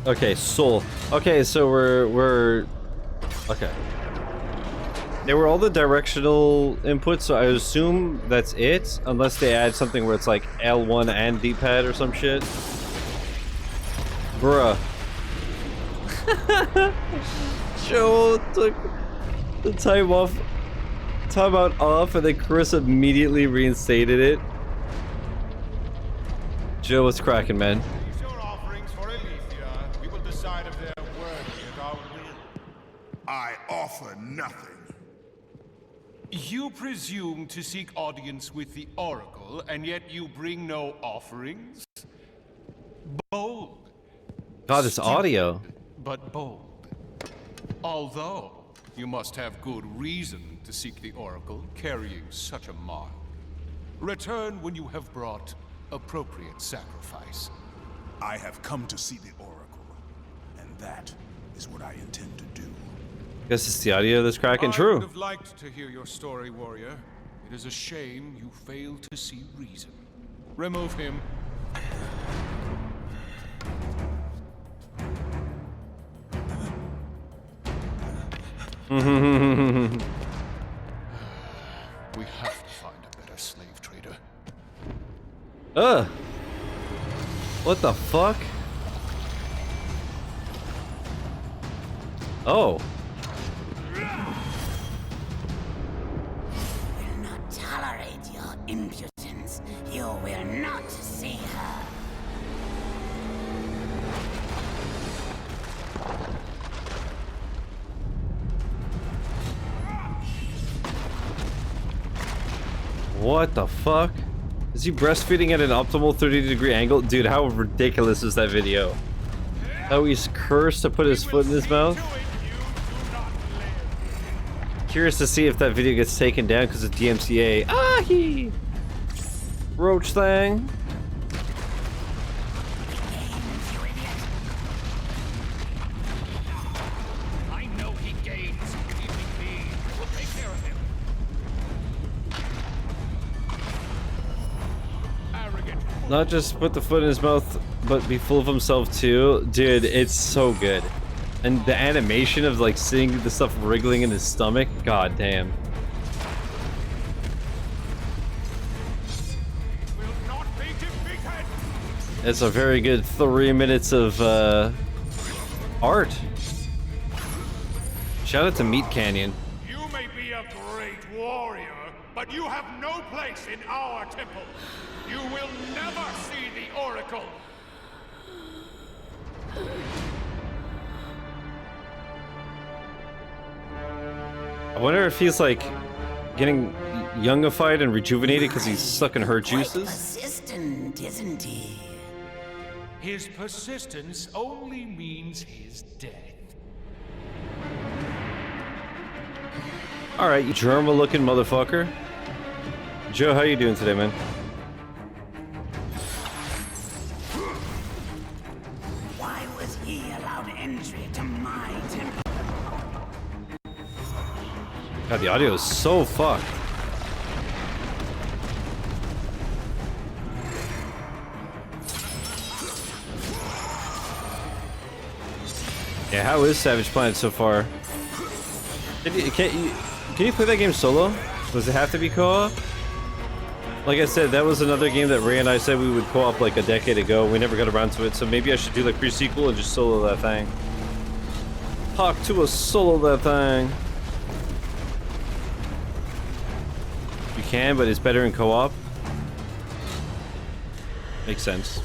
Speaker 1: Okay, soul. Okay, so we're okay. They were all the directional inputs, so I assume that's it, unless they add something where it's like L1 and D-pad or some shit. Bruh. Joe took the timeout off, and then Chris immediately reinstated it. Joe, what's cracking, man?
Speaker 7: I offer nothing.
Speaker 3: You presume to seek audience with the Oracle, and yet you bring no offerings? Bold.
Speaker 1: God, this audio.
Speaker 3: But bold. Although, you must have good reason to seek the Oracle, carrying such a mark. Return when you have brought appropriate sacrifice.
Speaker 7: I have come to see the Oracle, and that is what I intend to do.
Speaker 1: Guess it's the audio that's cracking.
Speaker 3: I
Speaker 1: True.
Speaker 3: would have liked to hear your story, warrior. It is a shame you fail to see reason. Remove him. We have to find a better slave trader.
Speaker 1: What the fuck? Oh.
Speaker 4: Will not tolerate your impudence. You will not see her.
Speaker 1: What the fuck? Is he breastfeeding at an optimal 30-degree angle? Dude, how ridiculous is that video? How he's cursed to put his foot in his mouth? Curious to see if that video gets taken down because of DMCA. Ah-hee! Roach thing.
Speaker 3: I know he gains. Leave me be. We'll take care of him. Arrogant.
Speaker 1: Not just put the foot in his mouth, but be full of himself too. Dude, it's so good. And the animation of like seeing the stuff wriggling in his stomach, god damn.
Speaker 3: Will not make him big head.
Speaker 1: It's a very good 3 minutes of art. Shout out to Meat Canyon.
Speaker 3: You may be a great warrior, but you have no place in our temple. You will never see the Oracle.
Speaker 1: I wonder if he's like getting youngified and rejuvenated because he's sucking her juices.
Speaker 4: Persistent, isn't he?
Speaker 3: His persistence only means his death.
Speaker 1: All right, you Germa-looking motherfucker. Joe, how you doing today, man?
Speaker 4: Why was he allowed entry to my temple?
Speaker 1: God, the audio is so fucked. Yeah, how is Savage Planet so far? Can you play that game solo? Does it have to be co-op? Like I said, that was another game that Ray and I said we would co-op like a decade ago. We never got around to it, so maybe I should do like pre-sequel and just solo that thing. Hawk to a solo that thing. You can, but it's better in co-op. Makes sense.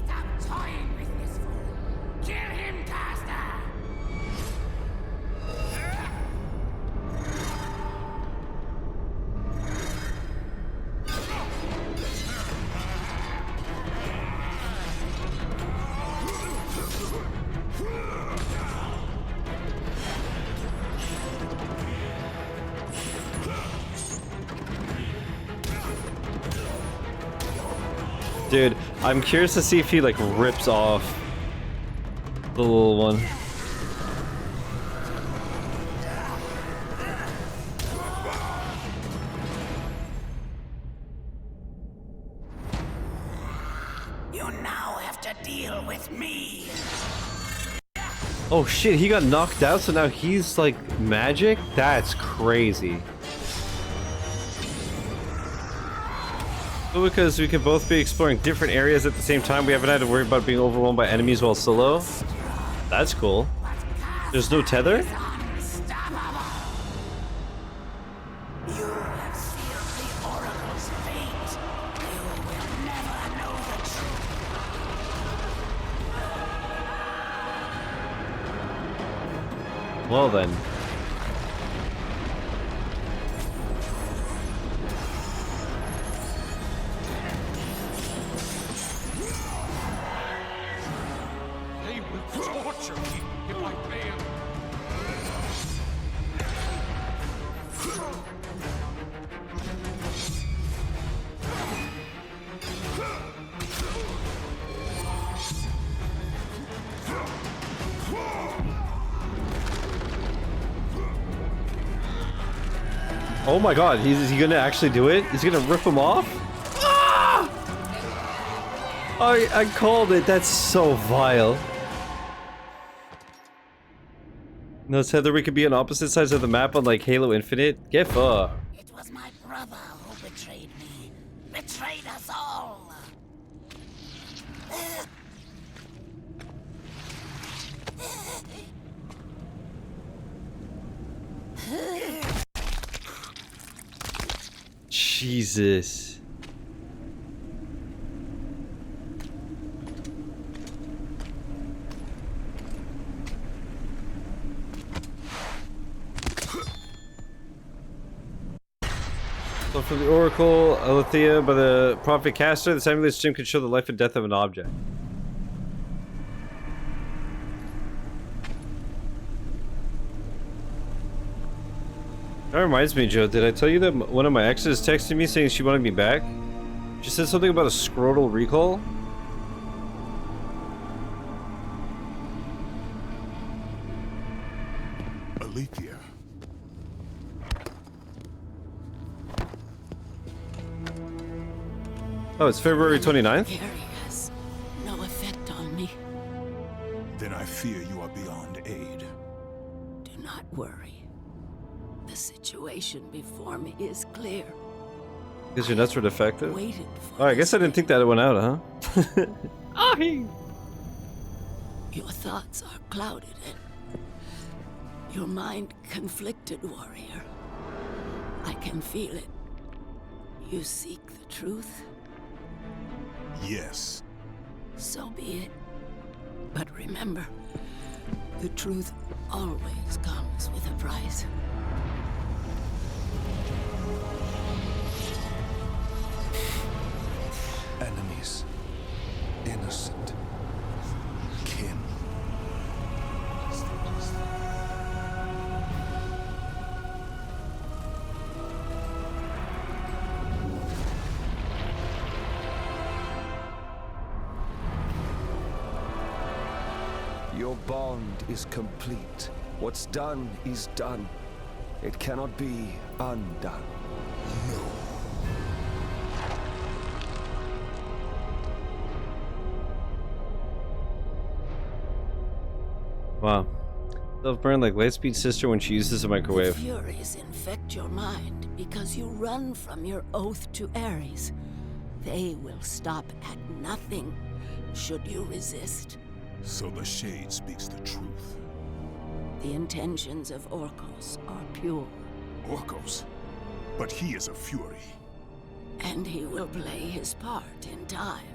Speaker 4: Stop toying with this fool. Kill him, Caster.
Speaker 1: Dude, I'm curious to see if he like rips off the little one.
Speaker 4: You now have to deal with me.
Speaker 1: Oh shit, he got knocked out, so now he's like magic? That's crazy. But because we can both be exploring different areas at the same time, we haven't had to worry about being overwhelmed by enemies while solo. That's cool. There's no tether?
Speaker 4: You have sealed the Oracle's fate. You will never know the truth.
Speaker 1: Well then.
Speaker 3: They will torture me if I fail.
Speaker 1: Oh my god, is he gonna actually do it? He's gonna rip him off? Ah! I called it. That's so vile. No, it's Heather, we could be on opposite sides of the map on like Halo Infinite. Get fucked.
Speaker 4: It was my brother who betrayed me. Betrayed us all.
Speaker 1: Jesus. So from the Oracle, Alethea by the Prophet Caster, the simulated stream can show the life and death of an object. That reminds me, Joe, did I tell you that one of my exes texted me saying she wanted me back? She said something about a scrotal recall?
Speaker 7: Alethea.
Speaker 1: Oh, it's February 29th?
Speaker 4: Gary has no effect on me.
Speaker 7: Then I fear you are beyond aid.
Speaker 4: Do not worry. The situation before me is clear.
Speaker 1: Because your nuts were defective?
Speaker 4: Waited for
Speaker 1: Oh, I guess I didn't think that it went out, huh?
Speaker 4: Your thoughts are clouded and your mind conflicted, warrior. I can feel it. You seek the truth?
Speaker 7: Yes.
Speaker 4: So be it. But remember, the truth always comes with a price.
Speaker 6: Enemies. Innocent. Kin. Your bond is complete. What's done is done. It cannot be undone.
Speaker 7: No.
Speaker 1: Wow. They'll burn like Lightspeed's sister when she uses a microwave.
Speaker 4: The Furies infect your mind because you run from your oath to Ares. They will stop at nothing should you resist.
Speaker 7: So the Shade speaks the truth.
Speaker 4: The intentions of Orcos are pure.
Speaker 7: Orcos? But he is a Fury.
Speaker 4: And he will play his part in time.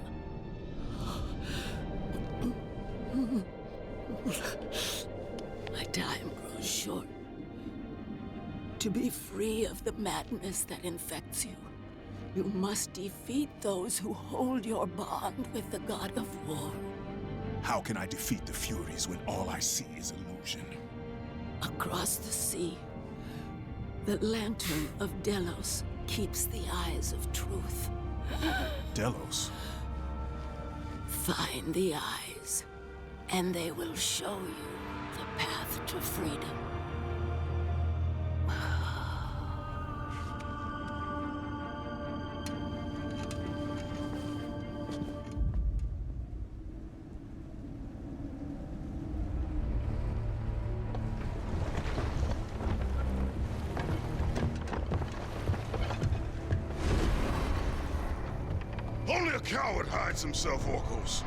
Speaker 4: My time grows short. To be free of the madness that infects you, you must defeat those who hold your bond with the god of war.
Speaker 7: How can I defeat the Furies when all I see is illusion?
Speaker 4: Across the sea, the lantern of Delos keeps the eyes of truth.
Speaker 7: Delos?
Speaker 4: Find the eyes, and they will show you the path to freedom.
Speaker 9: Only a coward hides himself, Orcos.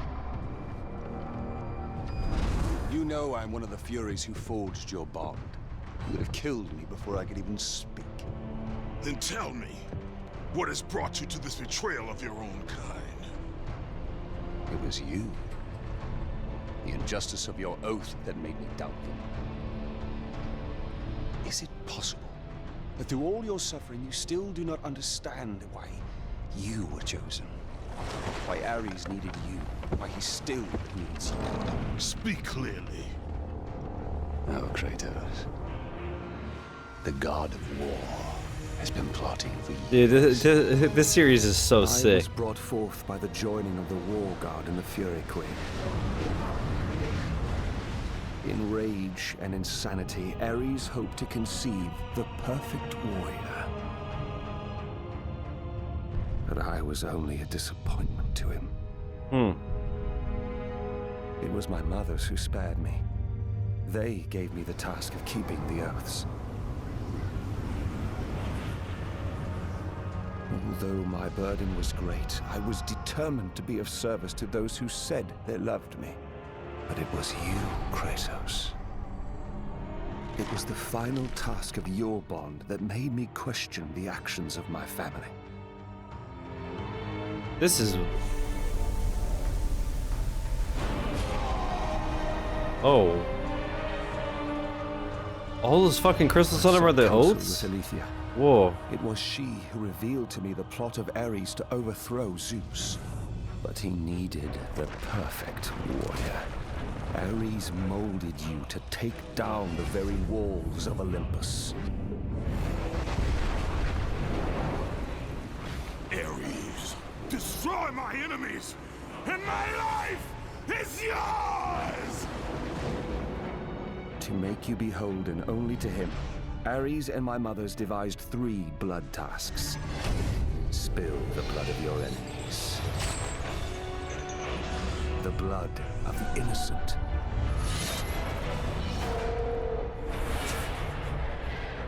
Speaker 6: You know I'm one of the Furies who forged your bond. You would have killed me before I could even speak.
Speaker 9: Then tell me, what has brought you to this betrayal of your own kind?
Speaker 6: It was you. The injustice of your oath that made me doubt them. Is it possible that through all your suffering you still do not understand why you were chosen? Why Ares needed you, why he still needs you.
Speaker 9: Speak clearly.
Speaker 6: Oh, Kratos. The god of war has been plotting for years.
Speaker 1: Dude, this series is so
Speaker 10: I
Speaker 1: sick.
Speaker 10: was brought forth by the joining of the War God and the Fury Queen. In rage and insanity, Ares hoped to conceive the perfect warrior. but I was only a disappointment to him. It was my mothers who spared me. They gave me the task of keeping the oaths. Although my burden was great, I was determined to be of service to those who said they loved me. But it was you, Kratos. It was the final task of your bond that made me question the actions of my family.
Speaker 1: This is... Oh. All those fucking crystals on him are the oaths? Whoa.
Speaker 10: It was she who revealed to me the plot of Ares to overthrow Zeus. But he needed the perfect warrior. Ares molded you to take down the very walls of Olympus.
Speaker 9: Ares, destroy my enemies, and my life is yours!
Speaker 10: To make you beholden only to him, Ares and my mothers devised 3 blood tasks. Spill the blood of your enemies. The blood of the innocent.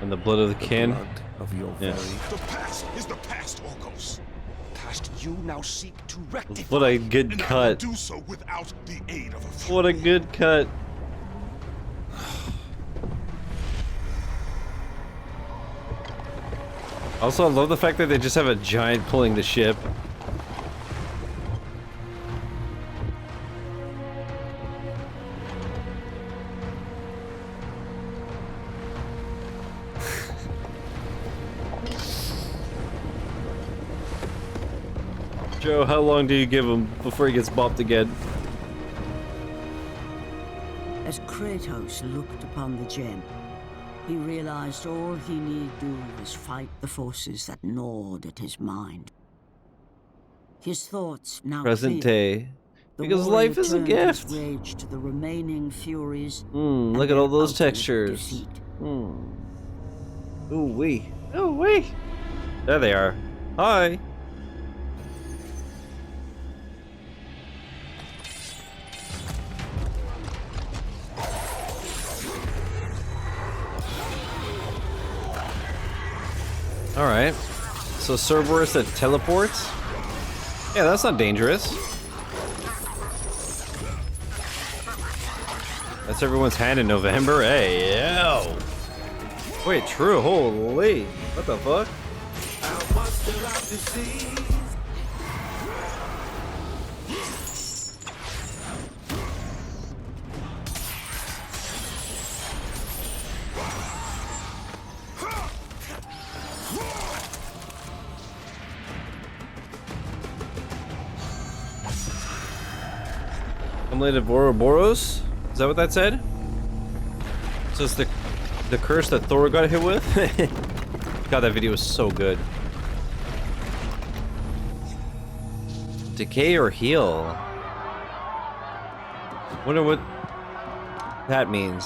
Speaker 1: And the blood of the kin.
Speaker 10: Blood of your very...
Speaker 9: The past is the past, Orcos.
Speaker 6: Past you now seek to rectify.
Speaker 1: What a good
Speaker 9: And I
Speaker 1: cut.
Speaker 9: will do so without the aid of a few.
Speaker 1: What a good cut. Also, I love the fact that they just have a giant pulling the ship. Joe, how long do you give him before he gets bopped again?
Speaker 2: As Kratos looked upon the gem, he realized all he need do was fight the forces that gnawed at his mind. His thoughts now
Speaker 1: Present
Speaker 2: clear.
Speaker 1: day.
Speaker 2: The
Speaker 1: Because
Speaker 2: warrior
Speaker 1: life is a
Speaker 2: turned his
Speaker 1: gift.
Speaker 2: rage to the remaining furies.
Speaker 1: Look at all those textures. Ooh wee. Oh wee. There they are. Hi. Alright. So Cerberus that teleports? Yeah, that's not dangerous. That's everyone's hand in November. Hey, yo! Wait, true, holy. What the fuck? Emulated Ouroboros? Is that what that said? So it's the curse that Thor got hit with? God, that video was so good. Decay or heal? Wonder what that means.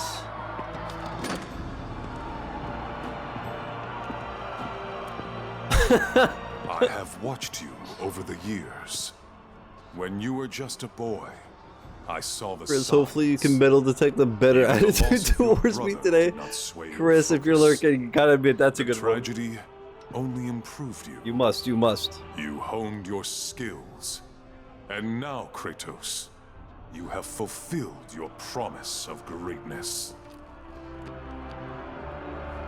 Speaker 7: I have watched you over the years. When you were just a boy, I saw the
Speaker 1: Chris,
Speaker 7: signs.
Speaker 1: hopefully you can metal detect the better
Speaker 7: The
Speaker 1: attitude
Speaker 7: impulse of your
Speaker 1: towards me
Speaker 7: brother
Speaker 1: today.
Speaker 7: did not sway your
Speaker 1: Chris, if you're
Speaker 7: focus.
Speaker 1: lurking, you gotta admit that's a
Speaker 7: The
Speaker 1: good one.
Speaker 7: tragedy only improved you.
Speaker 1: You must, you must.
Speaker 7: You honed your skills. And now, Kratos, you have fulfilled your promise of greatness.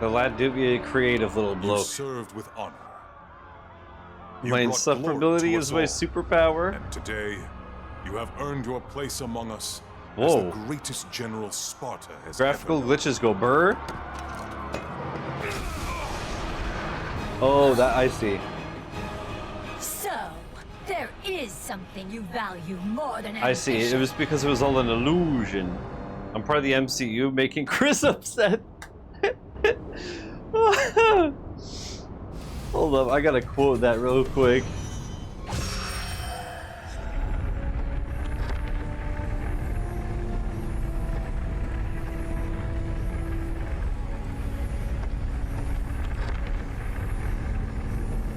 Speaker 1: The lad do be a creative little
Speaker 7: You
Speaker 1: bloke.
Speaker 7: served with honor. You
Speaker 1: My
Speaker 7: brought glory
Speaker 1: insufferability
Speaker 7: to
Speaker 1: is
Speaker 7: us
Speaker 1: my
Speaker 7: all.
Speaker 1: superpower.
Speaker 7: And today, you have earned your place among us as
Speaker 1: Whoa.
Speaker 7: the greatest general Sparta has
Speaker 1: Graphical
Speaker 7: ever known.
Speaker 1: glitches go burr. Oh, that I see.
Speaker 8: So, there is something you value more than
Speaker 1: I see. It was because it was all an illusion. I'm part of the MCU, making Chris upset. Hold up, I gotta quote that real quick.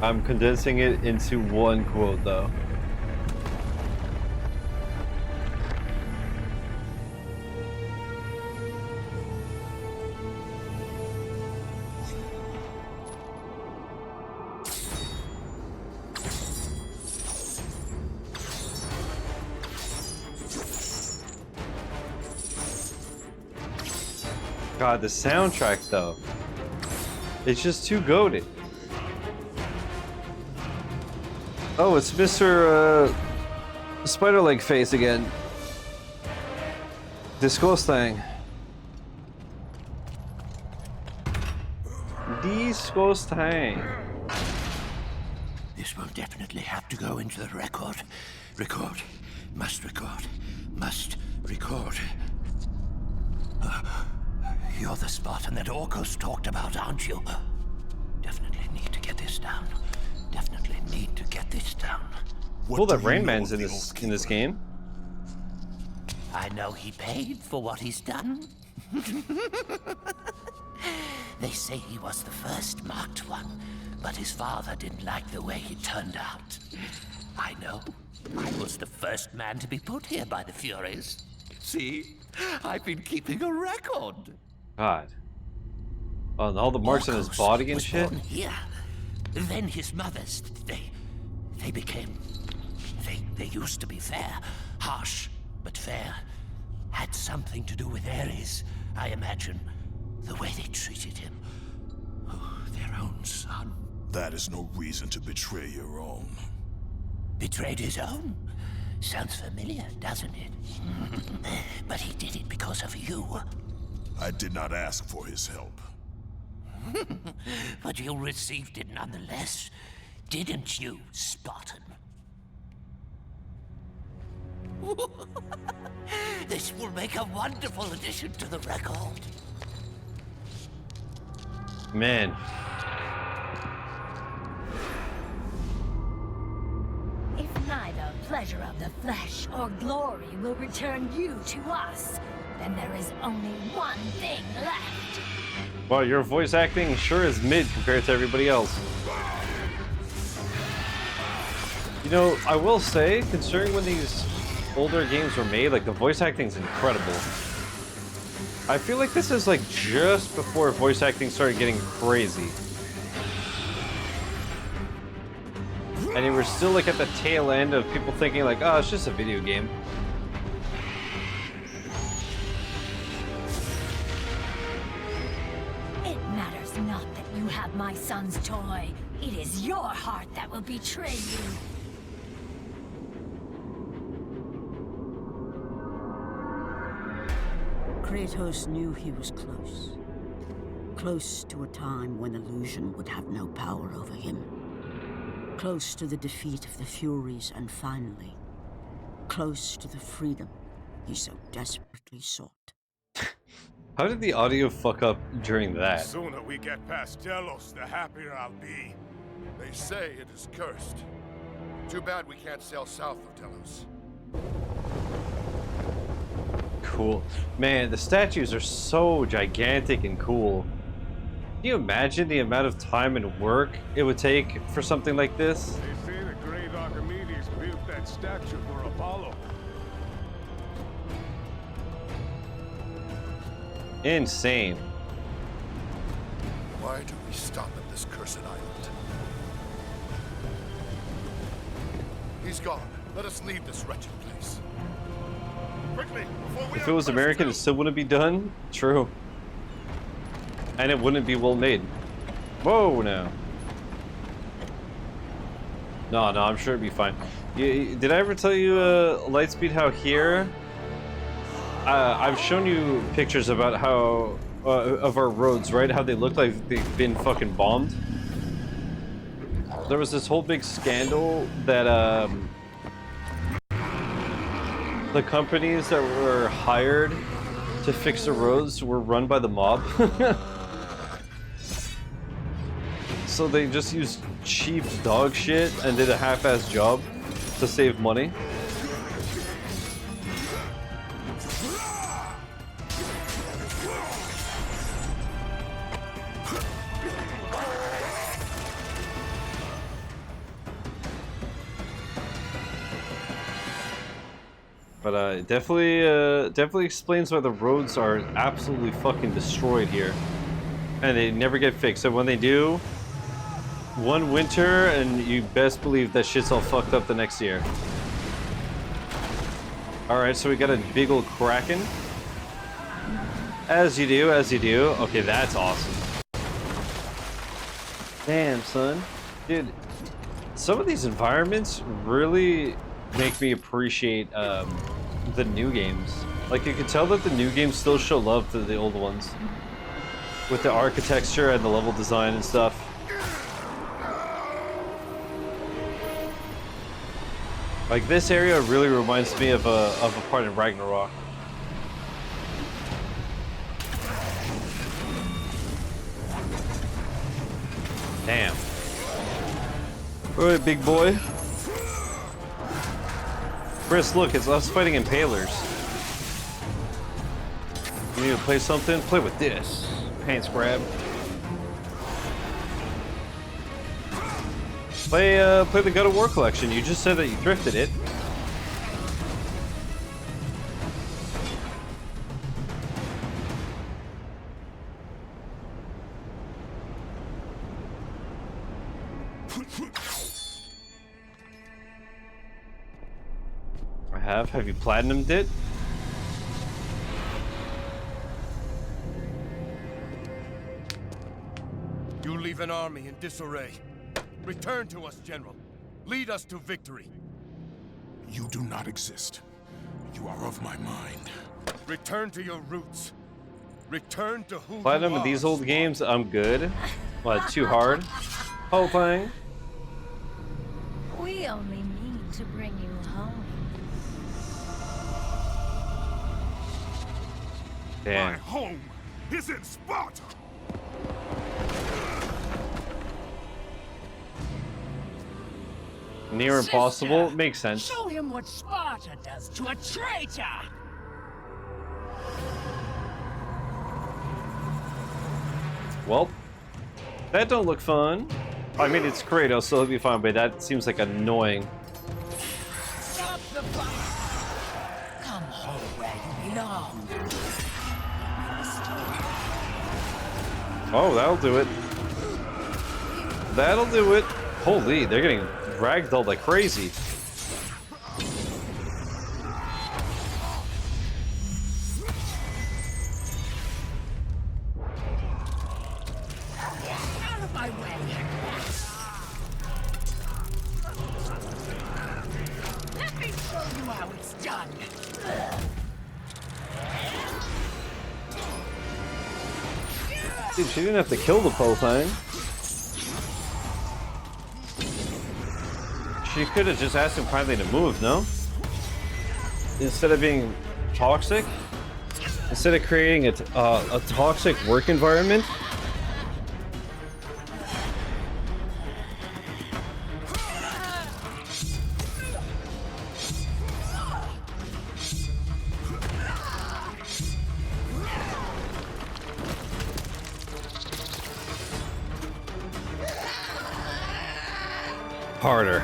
Speaker 1: I'm condensing it into one quote, though. God, the soundtrack, though. It's just too goated. Oh, it's Mr. Spider-Leg Face again. Disgusting. Disgusting.
Speaker 11: This will definitely have to go into the record. Record. Must record. Must record. You're the Spartan that Orcos talked about, aren't you? Definitely need to get this down. Definitely need to get this down.
Speaker 1: Cool that Rain Man's in this game.
Speaker 11: I know he paid for what he's done. They say he was the first marked one, but his father didn't like the way he turned out. I know. I was the first man to be put here by the Furies. See? I've been keeping a record.
Speaker 1: God. Oh, and all the marks on his body and shit?
Speaker 11: Born here. Then his mothers, they became... They used to be fair. Harsh, but fair. Had something to do with Ares, I imagine. The way they treated him. Oh, their own son.
Speaker 9: That is no reason to betray your own.
Speaker 11: Betrayed his own? Sounds familiar, doesn't it? But he did it because of you.
Speaker 9: I did not ask for his help.
Speaker 11: But you received it nonetheless, didn't you, Spartan? This will make a wonderful addition to the record.
Speaker 1: Man.
Speaker 8: If neither pleasure of the flesh or glory will return you to us, then there is only one thing left.
Speaker 1: Wow, your voice acting sure is mid compared to everybody else. You know, I will say, considering when these older games were made, like the voice acting's incredible. I feel like this is like just before voice acting started getting crazy. And we're still like at the tail end of people thinking like, oh, it's just a video game.
Speaker 8: It matters not that you have my son's toy. It is your heart that will betray you.
Speaker 2: Kratos knew he was close. Close to a time when illusion would have no power over him. Close to the defeat of the Furies, and finally, close to the freedom he so desperately sought.
Speaker 1: How did the audio fuck up during
Speaker 9: The
Speaker 1: that?
Speaker 9: sooner we get past Delos, the happier I'll be.
Speaker 12: They say it is cursed. Too bad we can't sail south of Delos.
Speaker 1: Cool. Man, the statues are so gigantic and cool. Can you imagine the amount of time and work it would take for something like this?
Speaker 9: They say the great Archimedes built that statue for Apollo.
Speaker 1: Insane.
Speaker 12: Why do we stop at this cursed island? He's gone. Let us leave this wretched place. Quickly, before we
Speaker 1: If it was American, it still wouldn't be done? True. And it wouldn't be well made. Whoa, no. No, I'm sure it'd be fine. Did I ever tell you, Lightspeed, how here... I've shown you pictures about how... of our roads, right? How they look like they've been fucking bombed. There was this whole big scandal that, the companies that were hired to fix the roads were run by the mob. So they just used cheap dog shit and did a half-ass job to save money. But definitely explains why the roads are absolutely fucking destroyed here. And they never get fixed. And when they do, one winter and you best believe that shit's all fucked up the next year. Alright, so we got a big old kraken. As you do, as you do. Okay, that's awesome. Damn, son. Dude, some of these environments really make me appreciate the new games. Like, you can tell that the new games still show love to the old ones. With the architecture and the level design and stuff. Like, this area really reminds me of a part in Ragnarok. Damn. Alright, big boy. Chris, look, it's us fighting impalers. You need to play something? Play with this. Pants grab. Play the God of War collection. You just said that you thrifted it. I have. Have you platinumed it?
Speaker 13: You leave an army in disarray. Return to us, General. Lead us to victory.
Speaker 9: You do not exist. You are of my mind.
Speaker 13: Return to your roots. Return to who
Speaker 1: Platinum
Speaker 13: you
Speaker 1: of
Speaker 13: are.
Speaker 1: these old games, I'm good. What, too hard? Whole thing.
Speaker 8: We only mean to bring you home.
Speaker 1: Damn.
Speaker 9: My home is in Sparta.
Speaker 1: Near impossible?
Speaker 5: Sister,
Speaker 1: Makes sense.
Speaker 5: Show him what Sparta does to a traitor!
Speaker 1: Well, that don't look fun. I mean, it's Kratos, so he'll be fine, but that seems like annoying.
Speaker 5: Stop the fight! Come home where you belong.
Speaker 1: Oh, that'll do it. That'll do it. Holy, they're getting ragdolled like crazy.
Speaker 5: Out of my way! Let me show you how it's done!
Speaker 1: Dude, she didn't have to kill the po thing. She could have just asked him kindly to move, no? Instead of being toxic? Instead of creating a toxic work environment?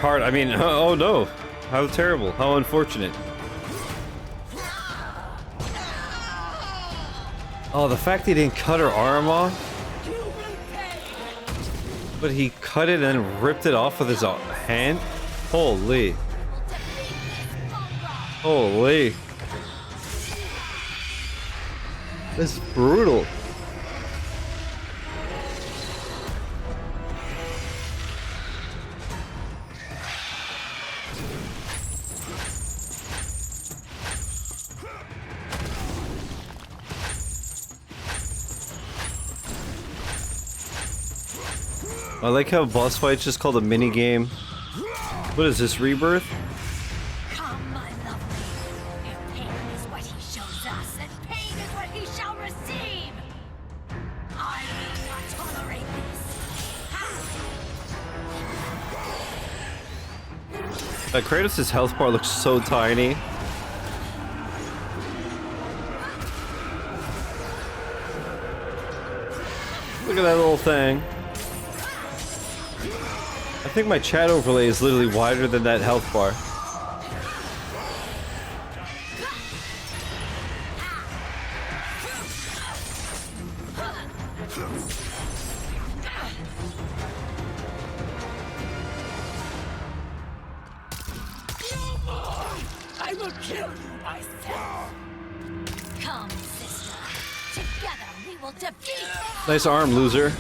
Speaker 1: Hard. I mean, oh no. How terrible. How unfortunate. Oh, the fact he didn't cut her arm off. But he cut it and ripped it off with his hand? Holy. Holy. This is brutal. I like how boss fight's just called a mini game. What is this, Rebirth?
Speaker 8: Come, my lovely. If pain is what he shows us, then pain is what he shall receive. I will not tolerate this.
Speaker 1: Kratos' health bar looks so tiny. Look at that little thing. I think my chat overlay is literally wider than that health bar.
Speaker 4: will kill you myself.
Speaker 8: Come, sister. Together we will defeat.
Speaker 1: Nice arm, loser.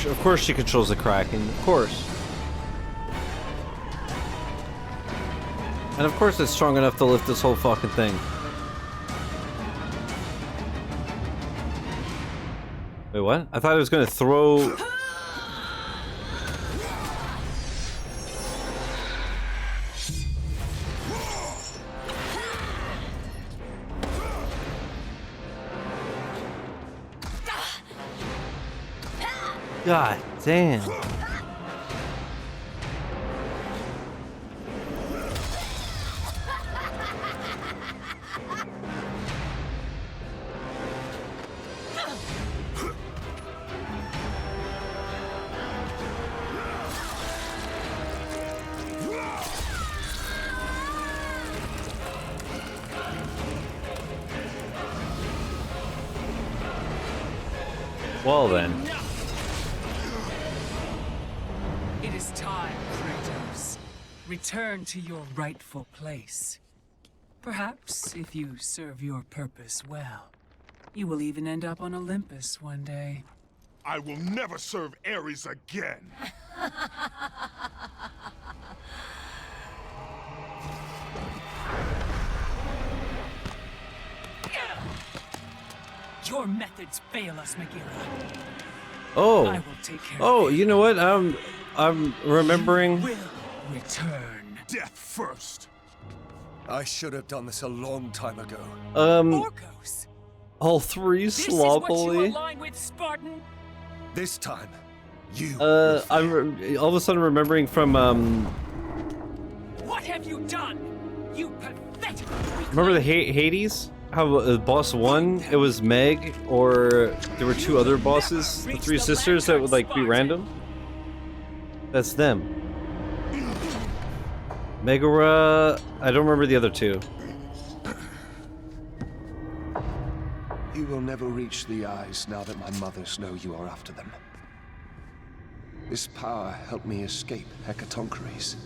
Speaker 1: Of course she controls the Kraken, of course. And of course it's strong enough to lift this whole fucking thing. Wait, what? I thought it was gonna throw... God damn. Well then.
Speaker 14: It is time, Kratos. Return to your rightful place. Perhaps, if you serve your purpose well, you will even end up on Olympus one day.
Speaker 9: I will never serve Ares again.
Speaker 14: Your methods fail us, Megara.
Speaker 1: Oh.
Speaker 14: I will take care
Speaker 1: Oh,
Speaker 14: of
Speaker 1: you know what? I'm remembering.
Speaker 14: You will return.
Speaker 9: Death first.
Speaker 10: I should have done this a long time ago.
Speaker 14: Orcos.
Speaker 1: All three sloppily.
Speaker 14: This is what you align with, Spartan?
Speaker 10: This time, you.
Speaker 1: I'm all of a sudden remembering from
Speaker 14: What have you done? You pathetic.
Speaker 1: Remember the Hades? How boss one, it was Meg, or there were two other bosses, the three sisters that would like be random. That's them. Megara, I don't remember the other two.
Speaker 10: You will never reach the eyes now that my mothers know you are after them. This power helped me escape Hecatoncheires.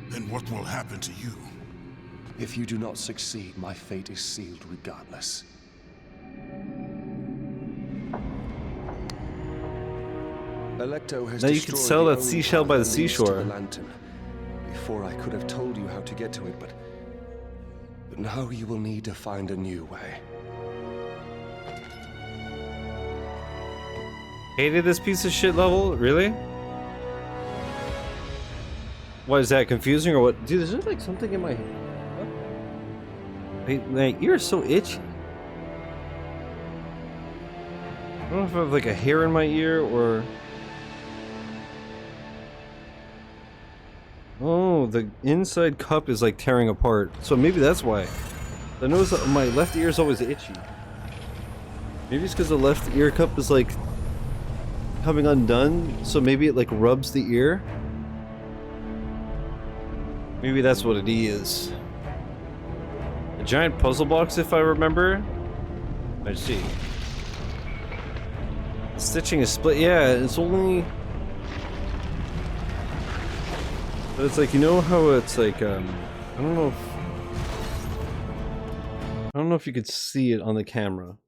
Speaker 9: Then what will happen to you?
Speaker 10: If you do not succeed, my fate is sealed regardless. Alecto has
Speaker 1: now you can sell that seashell by the seashore.
Speaker 10: Lantern. Before I could have told you how to get to it, but now you will need to find a new way.
Speaker 1: Hated this piece of shit level? Really? What, is that confusing or what? Dude, is there like something in my head? My ear is so itchy. I don't know if I have like a hair in my ear or... Oh, the inside cup is like tearing apart. So maybe that's why. I notice that my left ear is always itchy. Maybe it's because the left ear cup is like coming undone, so maybe it like rubs the ear. Maybe that's what it is. A giant puzzle box, if I remember. Let's see. Stitching is split. Yeah, it's only. But it's like, you know how it's like I don't know if you could see it on the camera.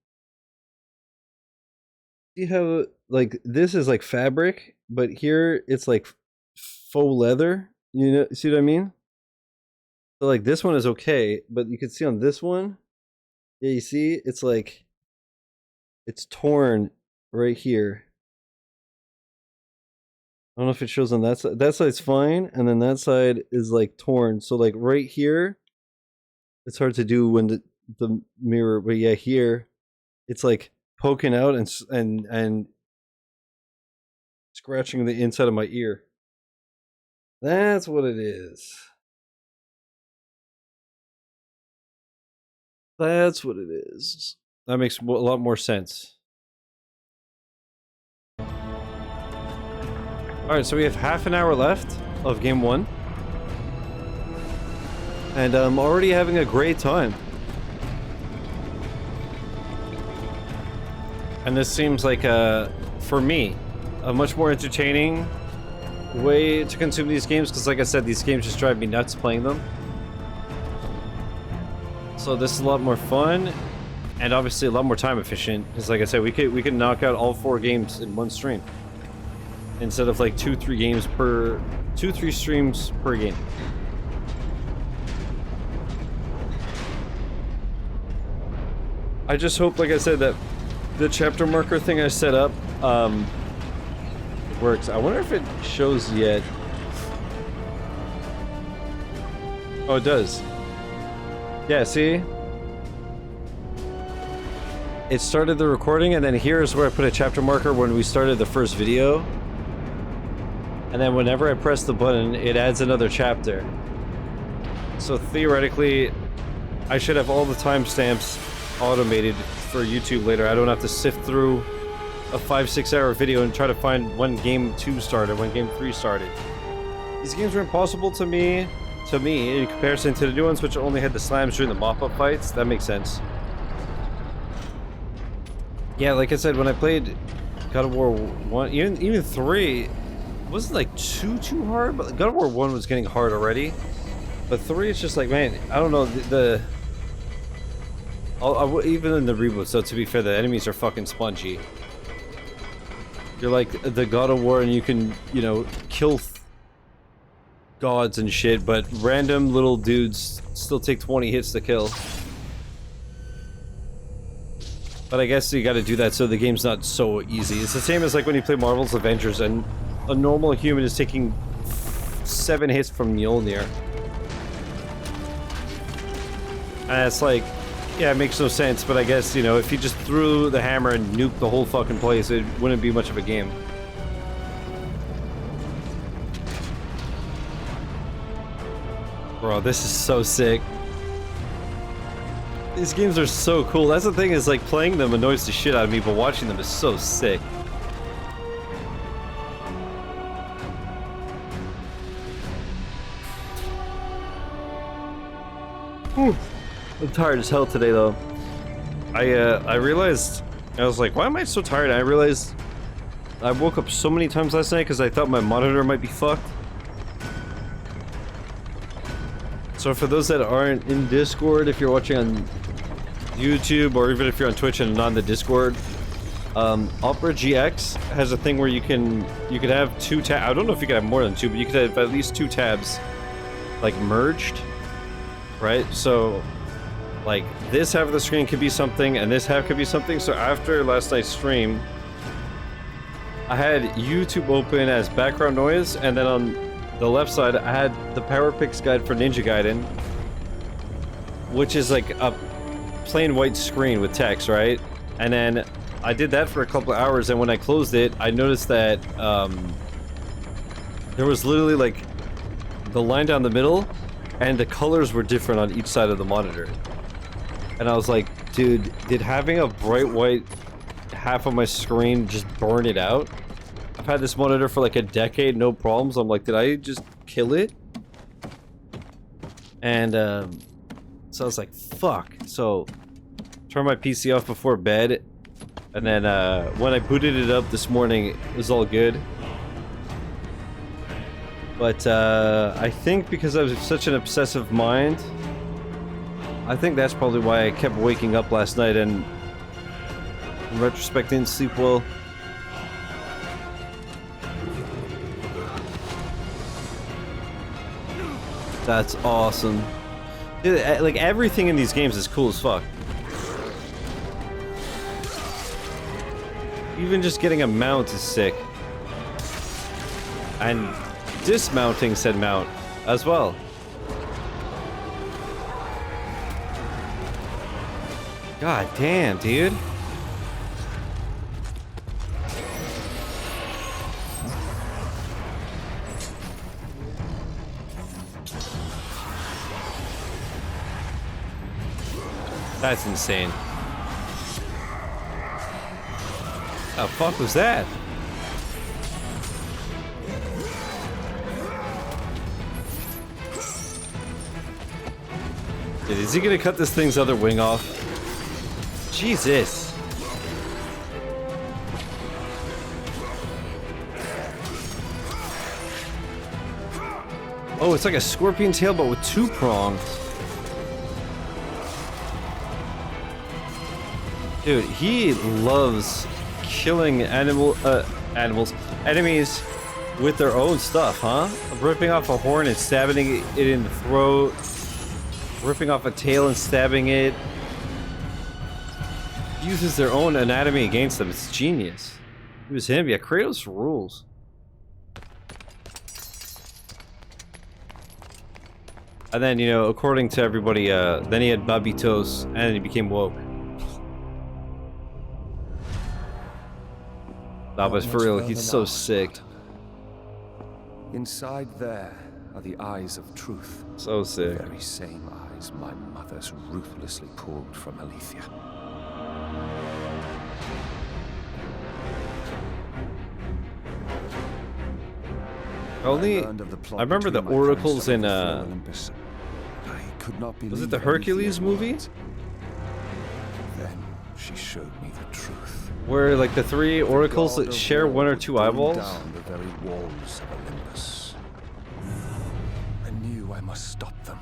Speaker 1: See how like this is like fabric, but here it's like faux leather. You know, see what I mean? So like this one is okay, but you can see on this one, yeah, you see it's like it's torn right here. I don't know if it shows on that side. That side's fine, and then that side is like torn. So like right here, it's hard to do when the mirror, but yeah, here it's like poking out and scratching the inside of my ear. That's what it is. That's what it is. That makes a lot more sense. Alright, so we have half an hour left of game 1. And I'm already having a great time. And this seems like, for me, a much more entertaining way to consume these games, because like I said, these games just drive me nuts playing them. So this is a lot more fun, and obviously a lot more time efficient, because like I said, we could knock out all 4 games in one stream, instead of like 2-3 streams per game. I just hope, like I said, that the chapter marker thing I set up works. I wonder if it shows yet. Oh, it does. Yeah, see? It started the recording, and then here's where I put a chapter marker when we started the first video. And then whenever I press the button, it adds another chapter. So theoretically, I should have all the timestamps automated for YouTube later. I don't have to sift through a 5-6 hour video and try to find when game 2 started, when game 3 started. These games were impossible to me in comparison to the new ones, which only had the slams during the mop-up fights. That makes sense. Yeah, like I said, when I played God of War 1, even 3, it wasn't like too hard, but God of War 1 was getting hard already. But 3, it's just like, man, I don't know, even in the reboot, so to be fair, the enemies are fucking spongy. You're like the God of War, and you can, you know, kill gods and shit, but random little dudes still take 20 hits to kill. But I guess you gotta do that so the game's not so easy. It's the same as like when you play Marvel's Avengers and a normal human is taking 7 hits from Mjolnir. And it's like, yeah, it makes no sense, but I guess, you know, if you just threw the hammer and nuked the whole fucking place, it wouldn't be much of a game. Bro, this is so sick. These games are so cool. That's the thing, is like playing them annoys the shit out of me, but watching them is so sick. Whew. I'm tired as hell today, though. I realized, I was like, why am I so tired? I realized I woke up so many times last night because I thought my monitor might be fucked. So for those that aren't in Discord, if you're watching on YouTube, or even if you're on Twitch and not in the Discord, Opera GX has a thing where you could have 2 tabs. I don't know if you could have more than 2, but you could have at least 2 tabs, like, merged, right? So like this half of the screen could be something and this half could be something. So after last night's stream, I had YouTube open as background noise, and then on the left side I had the Power Picks guide for Ninja Gaiden, which is like a plain white screen with text, right? And then I did that for a couple of hours, and when I closed it, I noticed that there was literally like the line down the middle, and the colors were different on each side of the monitor. And I was like, dude, did having a bright white half of my screen just burn it out? I've had this monitor for like a decade, no problems. I'm like, did I just kill it? And so I was like, fuck. So turned my PC off before bed, and then when I booted it up this morning, it was all good. But I think because I was such an obsessive mind, I think that's probably why I kept waking up last night, and in retrospect didn't sleep well. That's awesome. Dude, like everything in these games is cool as fuck. Even just getting a mount is sick. And dismounting said mount as well. God damn, dude. That's insane. The fuck was that? Dude, is he gonna cut this thing's other wing off? Jesus. Oh, it's like a scorpion tail, but with 2 prongs. Dude, he loves killing enemies with their own stuff, huh? Ripping off a horn and stabbing it in the throat. Ripping off a tail and stabbing it. Uses their own anatomy against them. It's genius. It was him. Yeah, Kratos rules. And then, you know, according to everybody, then he had Babitos, and then he became woke. Nah, but for real, he's so sick.
Speaker 10: Inside there are the eyes of truth.
Speaker 1: So sick.
Speaker 10: The very same eyes my mother's ruthlessly pulled from Alethea.
Speaker 1: Only, I remember the oracles in,
Speaker 10: Olympus. I could not believe
Speaker 1: was it the Hercules movie?
Speaker 10: Then she showed me the truth.
Speaker 1: Where, like, the 3 oracles that share 1 or 2 eyeballs?
Speaker 10: Down the very walls of Olympus. I knew I must stop them.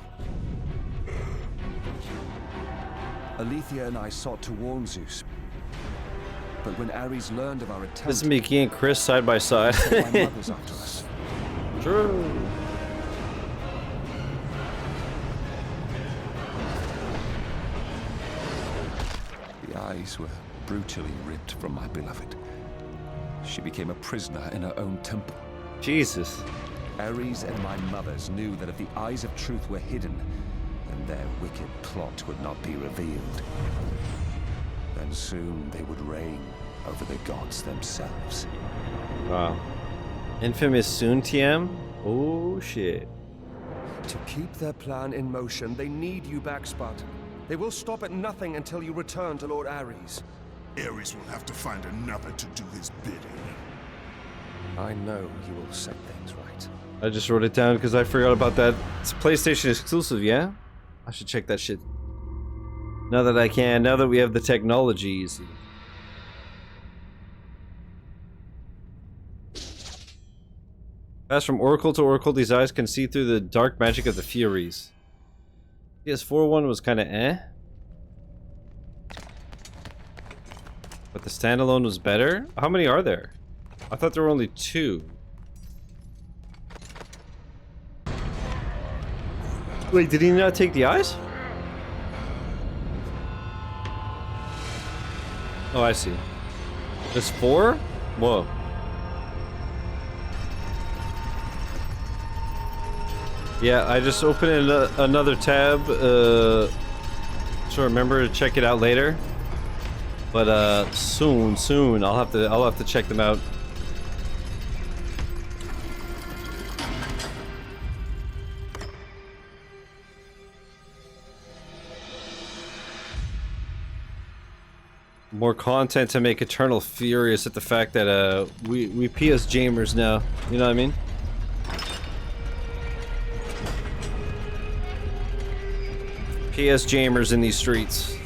Speaker 10: Alethea and I sought to warn Zeus. But when Ares learned of our attempt...
Speaker 1: This is Mickey and Chris side by side.
Speaker 10: my mother's after us.
Speaker 1: True.
Speaker 10: The eyes were brutally ripped from my beloved. She became a prisoner in her own temple.
Speaker 1: Jesus.
Speaker 10: Ares and my mothers knew that if the eyes of truth were hidden, then their wicked plot would not be revealed. Then soon they would reign over the gods themselves.
Speaker 1: Wow. Infamous soon TM? Oh shit.
Speaker 10: To keep their plan in motion, they need you back, Spartan. They will stop at nothing until you return to Lord Ares.
Speaker 9: Ares will have to find another to do his bidding.
Speaker 10: I know you will set things right.
Speaker 1: I just wrote it down because I forgot about that. It's PlayStation exclusive, yeah? I should check that shit. Now that I can, now that we have the technologies. Pass from oracle to oracle, these eyes can see through the dark magic of the Furies. PS4 one was kinda eh. But the standalone was better? How many are there? I thought there were only 2. Wait, did he not take the eyes? Oh, I see. There's 4? Whoa. Yeah, I just opened another tab, so remember to check it out later. But soon I'll have to check them out. More content to make Eternal furious at the fact that we PS Jamers now. You know what I mean? PS Jamers in these streets.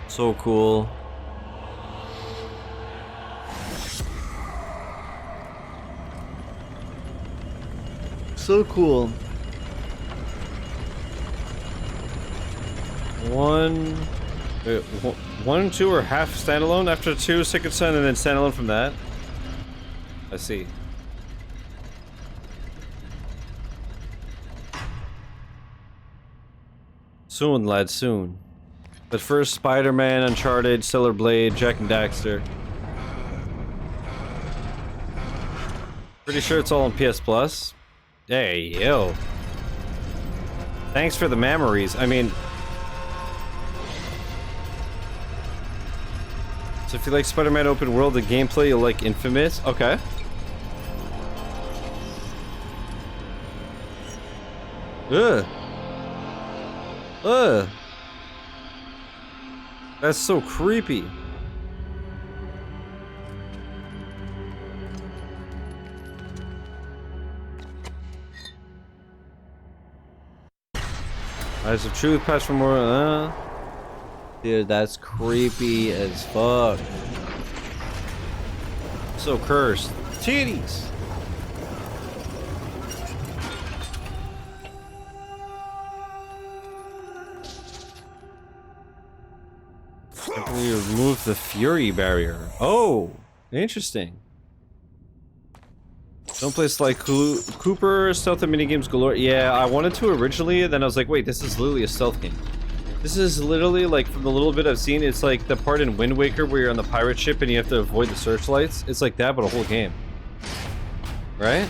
Speaker 1: So cool. So cool. 1, 2 or half standalone after 2 Second Son and then standalone from that. I see. Soon, lad, soon. But first, Spider-Man, Uncharted, Stellar Blade, Jack and Daxter. Pretty sure it's all on PS Plus. Hey, yo. Thanks for the memories. I mean... So if you like Spider-Man open world, the gameplay, you'll like Infamous. Okay. Ugh. Ugh. That's so creepy. Eyes of Truth, patch for more. Dude, that's creepy as fuck. So cursed. Titties. We remove the Fury barrier. Oh, interesting. Don't play Sly Cooper, stealth and minigames galore. Yeah, I wanted to originally, and then I was like, wait, this is literally a stealth game. This is literally, like, from the little bit I've seen, it's like the part in Wind Waker where you're on the pirate ship and you have to avoid the searchlights. It's like that, but a whole game. Right?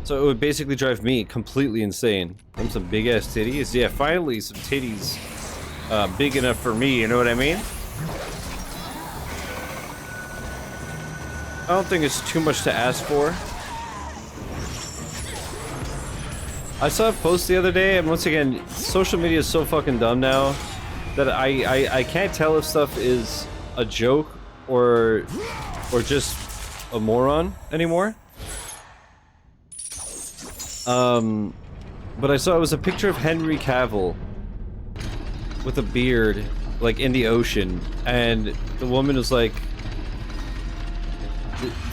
Speaker 1: So it would basically drive me completely insane. From some big-ass titties. Yeah, finally some titties big enough for me, you know what I mean? I don't think it's too much to ask for. I saw a post the other day, and once again, social media is so fucking dumb now that I can't tell if stuff is a joke or just a moron anymore. But I saw it was a picture of Henry Cavill with a beard, like in the ocean, and the woman was like,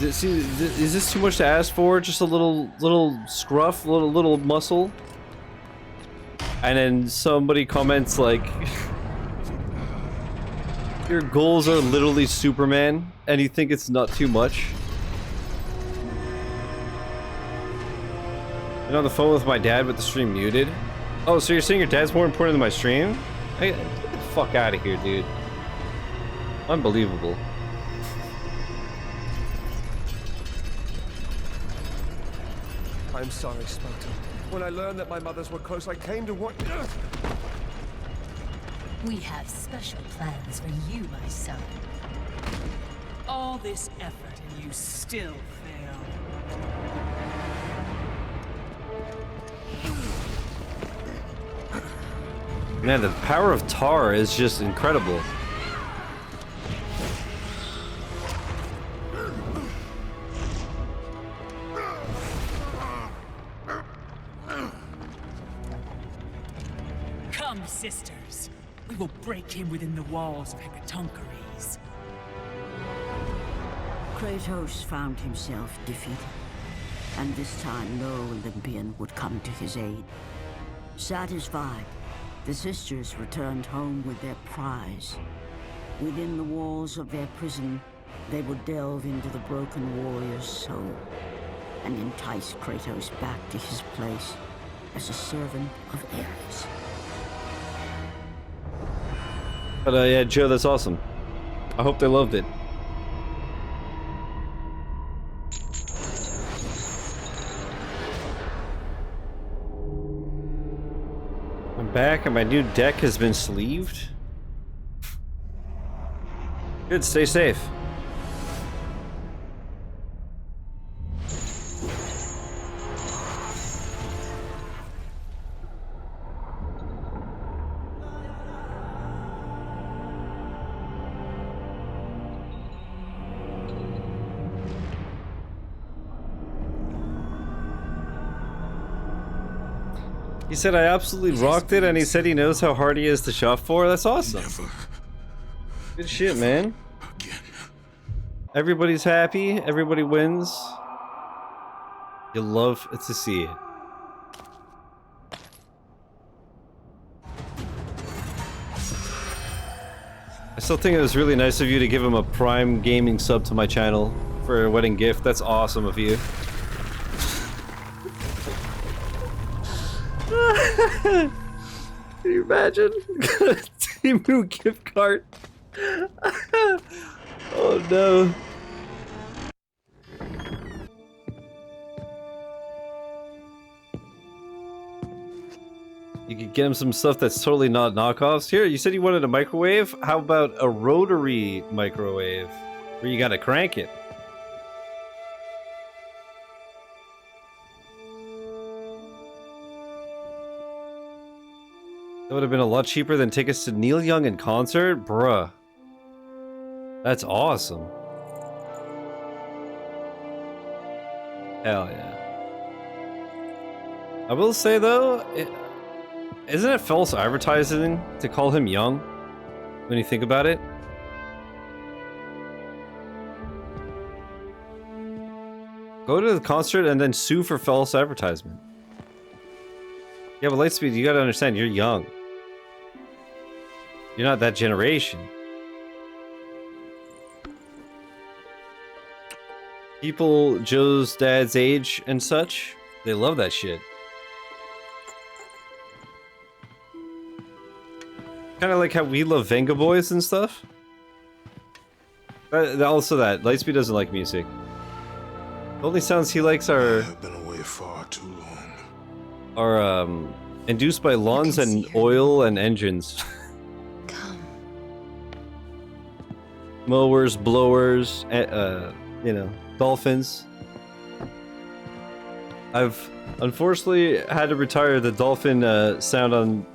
Speaker 1: is this too much to ask for? Just a little scruff, little muscle? And then somebody comments like, your goals are literally Superman, and you think it's not too much? I'm on the phone with my dad with the stream muted. Oh, so you're saying your dad's more important than my stream? Get the fuck out of here, dude. Unbelievable.
Speaker 10: I'm sorry, Sparta. When I learned that my mothers were close, I came to what...
Speaker 8: We have special plans for you, my son.
Speaker 14: All this effort and you still fail.
Speaker 1: Man, the power of tar is just incredible.
Speaker 14: Come, sisters. We will break him within the walls of Hecatoncheires.
Speaker 2: Kratos found himself defeated, and this time no Olympian would come to his aid. Satisfied, the sisters returned home with their prize. Within the walls of their prison, they would delve into the broken warrior's soul and entice Kratos back to his place as a servant of Ares.
Speaker 1: But yeah, Joe, that's awesome. I hope they loved it. I'm back and my new deck has been sleeved. Good, stay safe. He said I absolutely rocked it, and he said he knows how hard he is to shop for. That's awesome. Good shit, man. Everybody's happy. Everybody wins. You love to see it. I still think it was really nice of you to give him a Prime Gaming sub to my channel for a wedding gift. That's awesome of you. Can you imagine? Timu gift card. Oh no. You could get him some stuff that's totally not knockoffs. Here, you said you wanted a microwave? How about a rotary microwave? Where you gotta crank it. That would have been a lot cheaper than tickets to Neil Young in concert? Bruh. That's awesome. Hell yeah. I will say though, isn't it false advertising to call him young? When you think about it? Go to the concert and then sue for false advertisement. Yeah, but Lightspeed, you gotta understand, you're young. You're not that generation. People Joe's dad's age and such, they love that shit. Kind of like how we love Venga Boys and stuff. Also that, Lightspeed doesn't like music. The only sounds he likes are...
Speaker 9: I've been away far too long.
Speaker 1: Are, induced by lawns and oil and engines.
Speaker 15: Come.
Speaker 1: Mowers, blowers, you know, dolphins. I've unfortunately had to retire the dolphin sound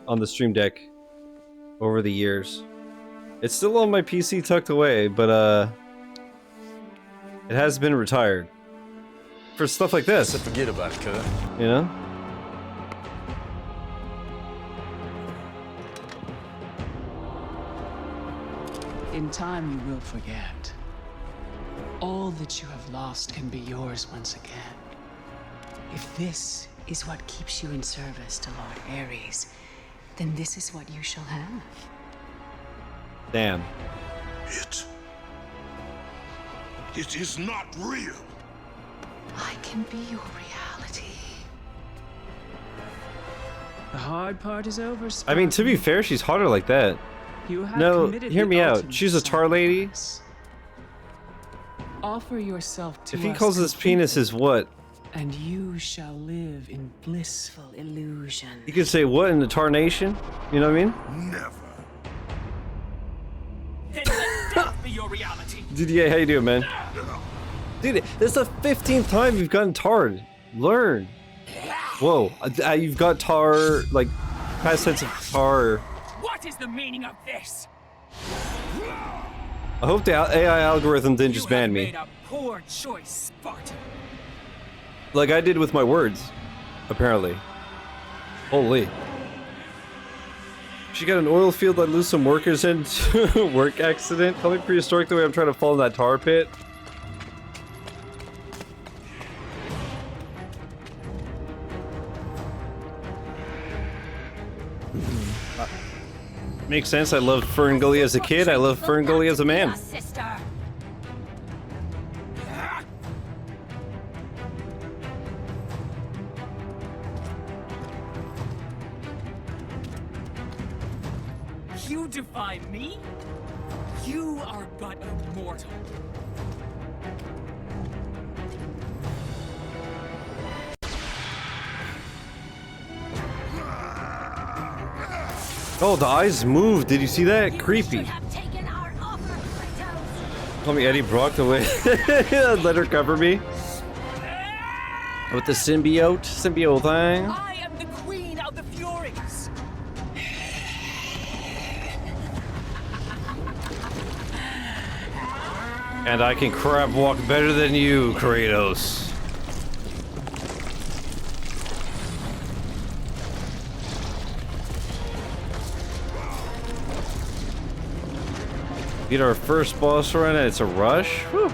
Speaker 1: on the stream deck over the years. It's still on my PC tucked away, but it has been retired for stuff like this.
Speaker 6: So forget about it, cuz.
Speaker 1: You know?
Speaker 14: In time, you will forget. All that you have lost can be yours once again.
Speaker 15: If this is what keeps you in service to Lord Ares, then this is what you shall have.
Speaker 1: Damn.
Speaker 9: It is not real.
Speaker 15: I can be your reality.
Speaker 14: The hard part is over, Sparta.
Speaker 1: I mean, to be fair, she's hotter like that.
Speaker 14: You have
Speaker 1: No,
Speaker 14: committed
Speaker 1: hear
Speaker 14: the
Speaker 1: me out.
Speaker 14: ultimate
Speaker 1: She's a tar lady.
Speaker 14: sacrifice. Offer yourself to
Speaker 1: If he
Speaker 14: us
Speaker 1: calls his penis his what?
Speaker 14: and you shall live in blissful illusion.
Speaker 1: You could say what in the tar nation? You know what I mean?
Speaker 9: Never.
Speaker 11: Then let death be your reality.
Speaker 1: Dude, yeah, how you doing, man? Dude, this is the 15th time you've gotten tarred. Learn. Whoa, you've got tar, like, past tense of tar.
Speaker 11: What is the meaning of this?
Speaker 1: I hope the AI algorithm didn't just ban
Speaker 11: You
Speaker 1: me.
Speaker 11: made a poor choice, Spartan.
Speaker 1: Like I did with my words, apparently. Holy. She got an oil field that lose some workers into work accident. Call me prehistoric the way I'm trying to fall in that tar pit. Makes sense. I loved Ferngully as a kid. I love Ferngully as a man.
Speaker 8: Sister.
Speaker 11: You defy me? You are but a mortal.
Speaker 1: Oh, the eyes moved. Did you see that? Creepy. Call me Eddie Brock the way. Let her cover me. With the symbiote thing.
Speaker 11: I am the queen of the Furies.
Speaker 1: And I can crab walk better than you, Kratos. Beat our first boss run and it's a rush. Whew.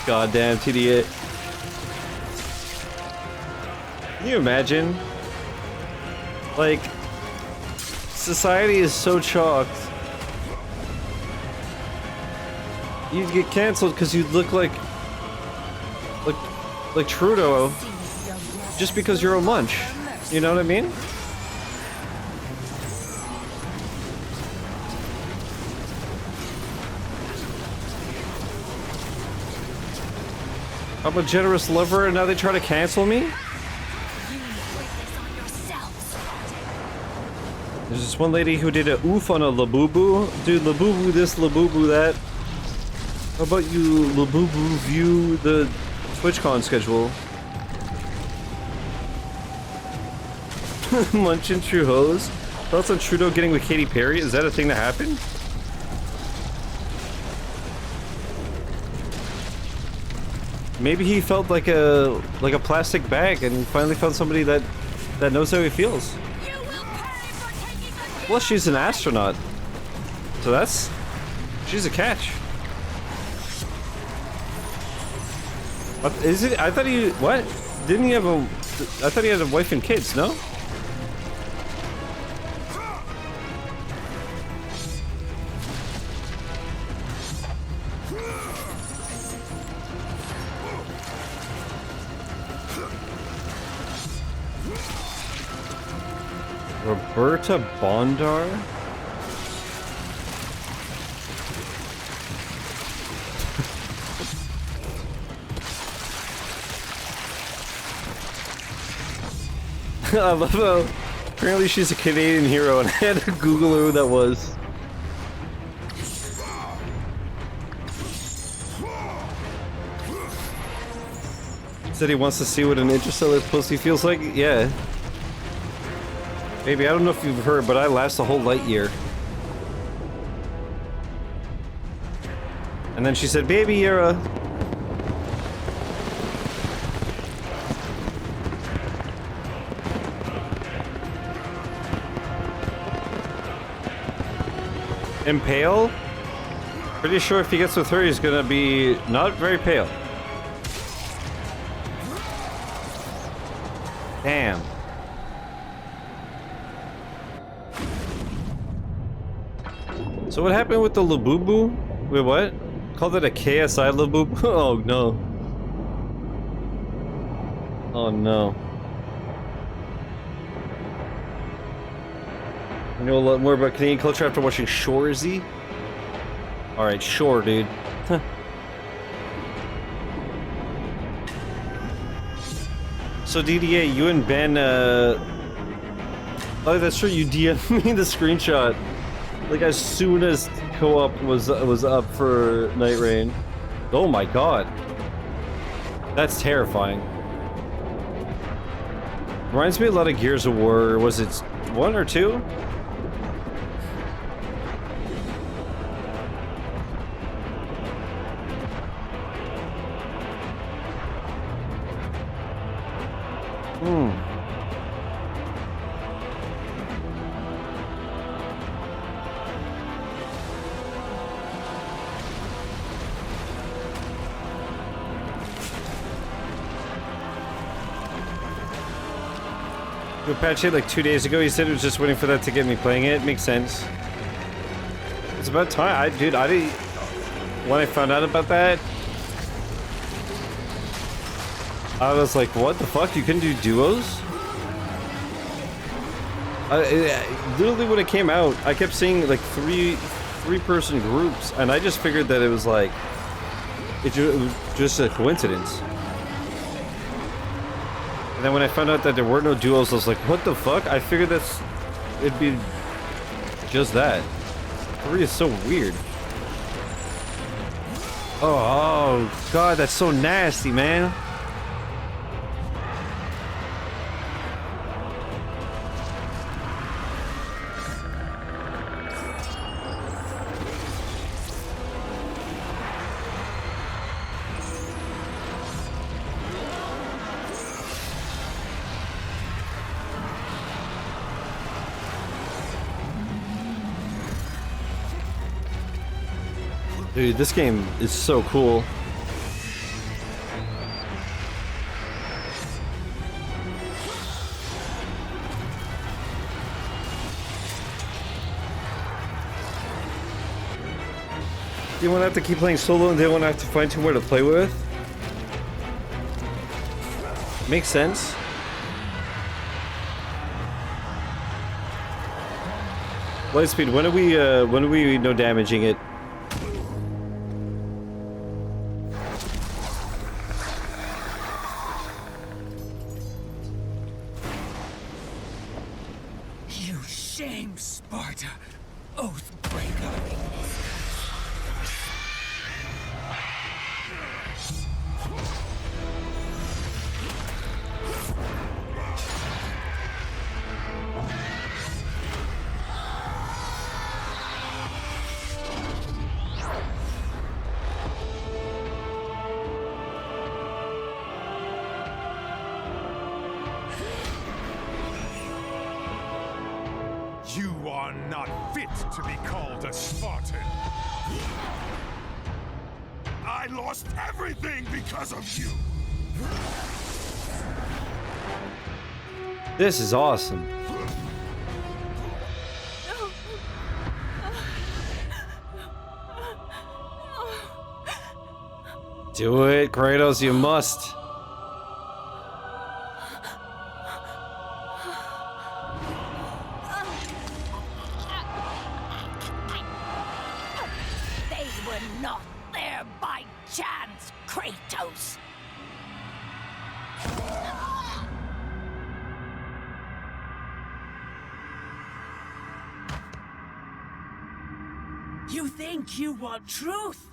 Speaker 1: Goddamn TDA. Can you imagine? Like, society is so chalked. You'd get canceled because you'd look like like Trudeau, just because you're a munch. You know what I mean? I'm a generous lover and now they try to cancel me? There's this one lady who did a oof on a Labubu. Dude, Labubu this, Labubu that. How about you, Labubu, view the TwitchCon schedule? Munchin' True Hose. Thoughts on Trudeau getting with Katy Perry? Is that a thing that happened? Maybe he felt like a plastic bag and finally found somebody that knows how he feels. Well, she's an astronaut, so she's a catch. Is it? I thought he what? Didn't he have a? I thought he had a wife and kids. No. Roberta Bondar? I love how apparently she's a Canadian hero and I had to Google who that was. Said he wants to see what an interstellar pussy feels like? Yeah. Baby, I don't know if you've heard, but I last a whole light year. And then she said, baby, you're a... Impale? Pretty sure if he gets with her, he's gonna be not very pale. Damn. So what happened with the Labubu? Wait, what? Called it a KSI Labubu? Oh no. Oh no. You know a lot more about Canadian culture after watching Shorzy? Alright, sure, dude. Huh. So DDA, you and Ben, oh, that's true, you DM'd me the screenshot. Like as soon as co-op was up for Night Rain. Oh my god. That's terrifying. Reminds me a lot of Gears of War. Was it 1 or 2? We patched it like 2 days ago. He said he was just waiting for that to get me playing it. Makes sense. It's about time. Dude, I didn't... When I found out about that, I was like, what the fuck? You can do duos? Literally when it came out, I kept seeing like three-person groups, and I just figured that it was like... It was just a coincidence. And then when I found out that there were no duos, I was like, what the fuck? I figured it'd be just that. 3 is so weird. Oh god, that's so nasty, man. Dude, this game is so cool. You won't have to keep playing solo and they won't have to find somewhere to play with. Makes sense. Lightspeed, when are we no damaging it?
Speaker 14: You shame Sparta, Oathbreaker.
Speaker 9: You are not fit to be called a Spartan. I lost everything because of you.
Speaker 1: This is awesome. Do it, Kratos, you must.
Speaker 8: They were not there by chance, Kratos.
Speaker 14: You think you want truth,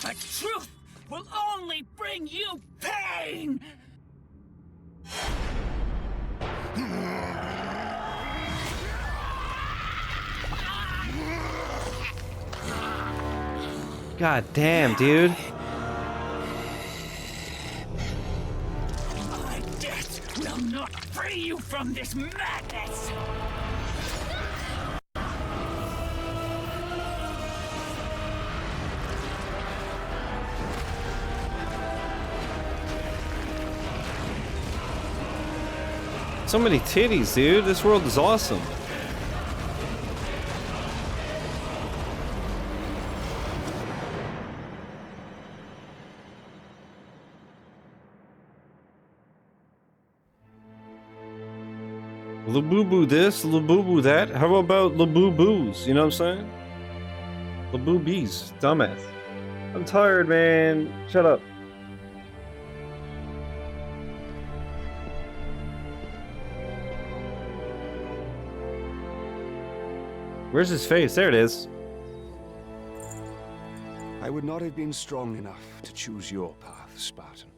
Speaker 14: but truth will only bring you pain!
Speaker 1: God damn, dude.
Speaker 14: My death will not free you from this madness!
Speaker 1: So many titties, dude. This world is awesome. Laboo-boo this, laboo-boo that. How about laboo-boos? You know what I'm saying? Laboo-bees. Dumbass. I'm tired, man. Shut up. Where's his face? There it is.
Speaker 6: I would not have been strong enough to choose your path, Spartan.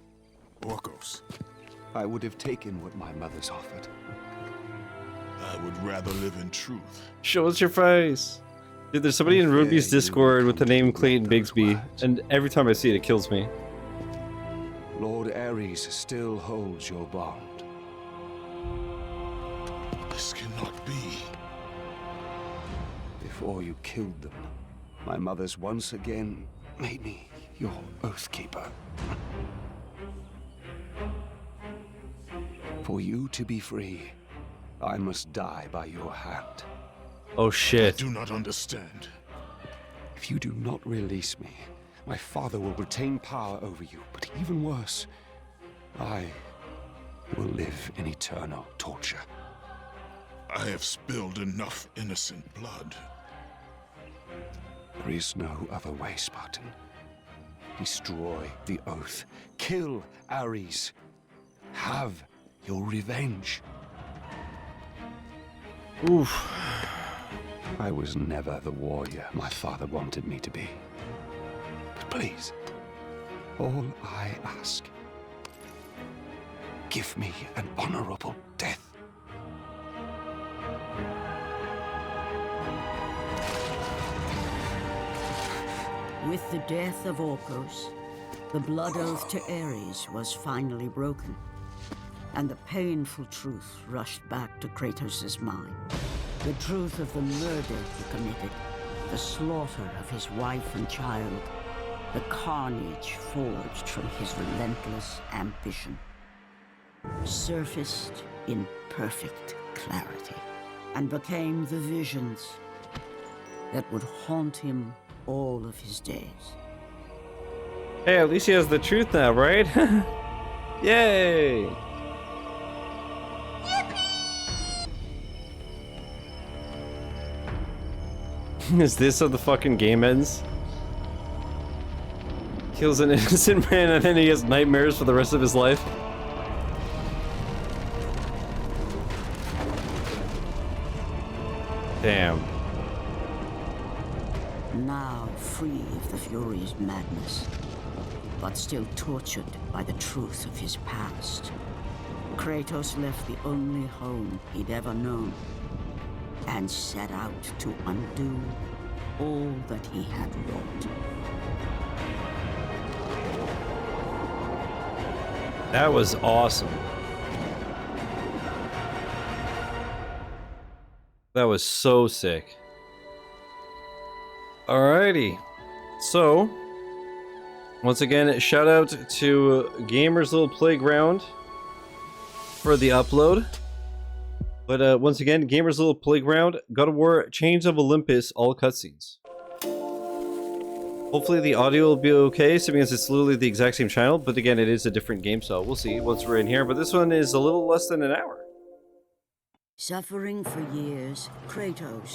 Speaker 9: Orcos.
Speaker 6: I would have taken what my mother's offered.
Speaker 9: I would rather live in truth.
Speaker 1: Show us your face. Dude, there's somebody in Ruby's Discord with the name Clayton Bigsby, and every time I see it, it kills me.
Speaker 6: Lord Ares still holds your bond.
Speaker 9: This cannot be.
Speaker 6: Before you killed them, my mother's once again made me your Oathkeeper. For you to be free, I must die by your hand.
Speaker 1: Oh shit.
Speaker 9: I do not understand.
Speaker 6: If you do not release me, my father will retain power over you, but even worse, I will live in eternal torture.
Speaker 9: I have spilled enough innocent blood.
Speaker 6: There is no other way, Spartan. Destroy the Oath. Kill Ares. Have your revenge.
Speaker 1: Oof.
Speaker 6: I was never the warrior my father wanted me to be. But please, all I ask, give me an honorable death.
Speaker 2: With the death of Orcos, the blood oath to Ares was finally broken, and the painful truth rushed back to Kratos' mind. The truth of the murder he committed, the slaughter of his wife and child, the carnage forged from his relentless ambition, surfaced in perfect clarity, and became the visions that would haunt him all of his days.
Speaker 1: Hey, at least he has the truth now, right? Yay! Is this how the fucking game ends? Kills an innocent man and then he has nightmares for the rest of his life. Damn.
Speaker 2: Now free of the Fury's madness, but still tortured by the truth of his past, Kratos left the only home he'd ever known and set out to undo all that he had wrought.
Speaker 1: That was awesome. That was so sick. Alrighty. So, once again, shout out to Gamer's Little Playground for the upload. But once again, Gamer's Little Playground, God of War, Chains of Olympus, all cutscenes. Hopefully the audio will be okay, so because it's literally the exact same channel, but again, it is a different game, so we'll see once we're in here. But this one is a little less than an hour.
Speaker 2: Suffering for years, Kratos,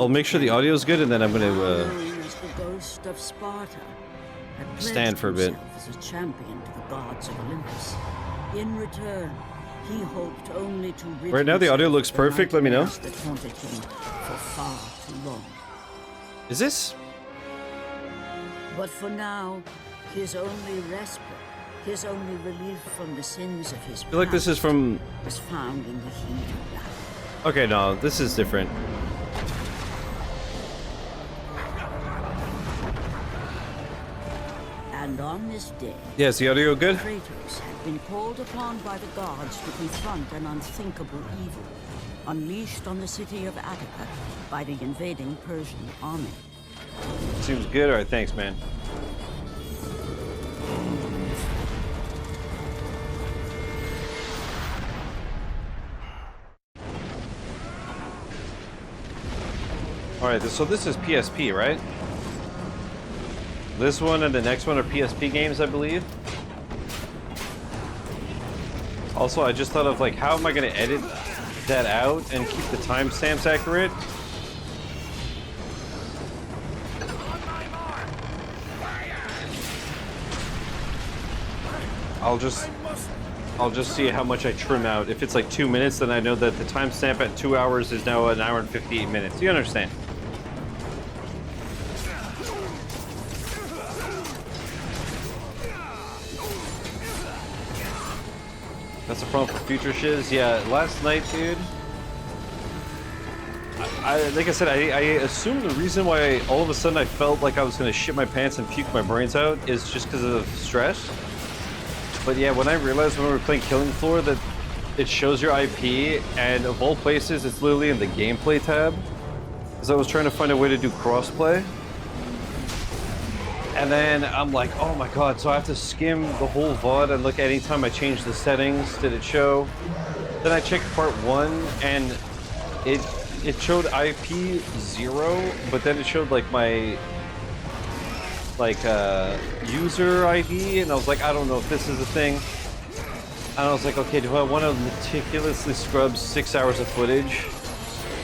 Speaker 1: I'll make sure the audio is good, and then I'm going to
Speaker 2: the ghost of Sparta, had
Speaker 1: stand for a bit.
Speaker 2: As a champion to the gods of Olympus. In return, he hoped only to rid
Speaker 1: right now the audio looks perfect. Let me know.
Speaker 2: That haunted him for far too long.
Speaker 1: Is this?
Speaker 2: But for now, his only respite, his only relief from the sins of his
Speaker 1: I feel like this is from...
Speaker 2: was found in the heat of battle.
Speaker 1: Okay, no, this is different.
Speaker 2: And on this day,
Speaker 1: yeah, is the audio good?
Speaker 2: Kratos had been called upon by the gods to confront an unthinkable evil, unleashed on the city of Attica by the invading Persian army.
Speaker 1: Seems good. Alright, thanks, man. Alright, so this is PSP, right? This one and the next one are PSP games, I believe. Also, I just thought of, like, how am I going to edit that out and keep the timestamps accurate? I'll just see how much I trim out. If it's like 2 minutes, then I know that the timestamp at 2 hours is now 1 hour and 58 minutes. You understand? That's a problem for future shiz. Yeah, last night, dude. Like I said, I assume the reason why all of a sudden I felt like I was gonna shit my pants and puke my brains out is just because of stress. But yeah, when I realized when we were playing Killing Floor that it shows your IP, and of all places, it's literally in the gameplay tab, because I was trying to find a way to do crossplay. And then I'm like, oh my god, so I have to skim the whole VOD and look anytime I change the settings, did it show? Then I checked part 1 and it showed IP 0, but then it showed like my user ID, and I was like, I don't know if this is a thing. And I was like, okay, do I want to meticulously scrub 6 hours of footage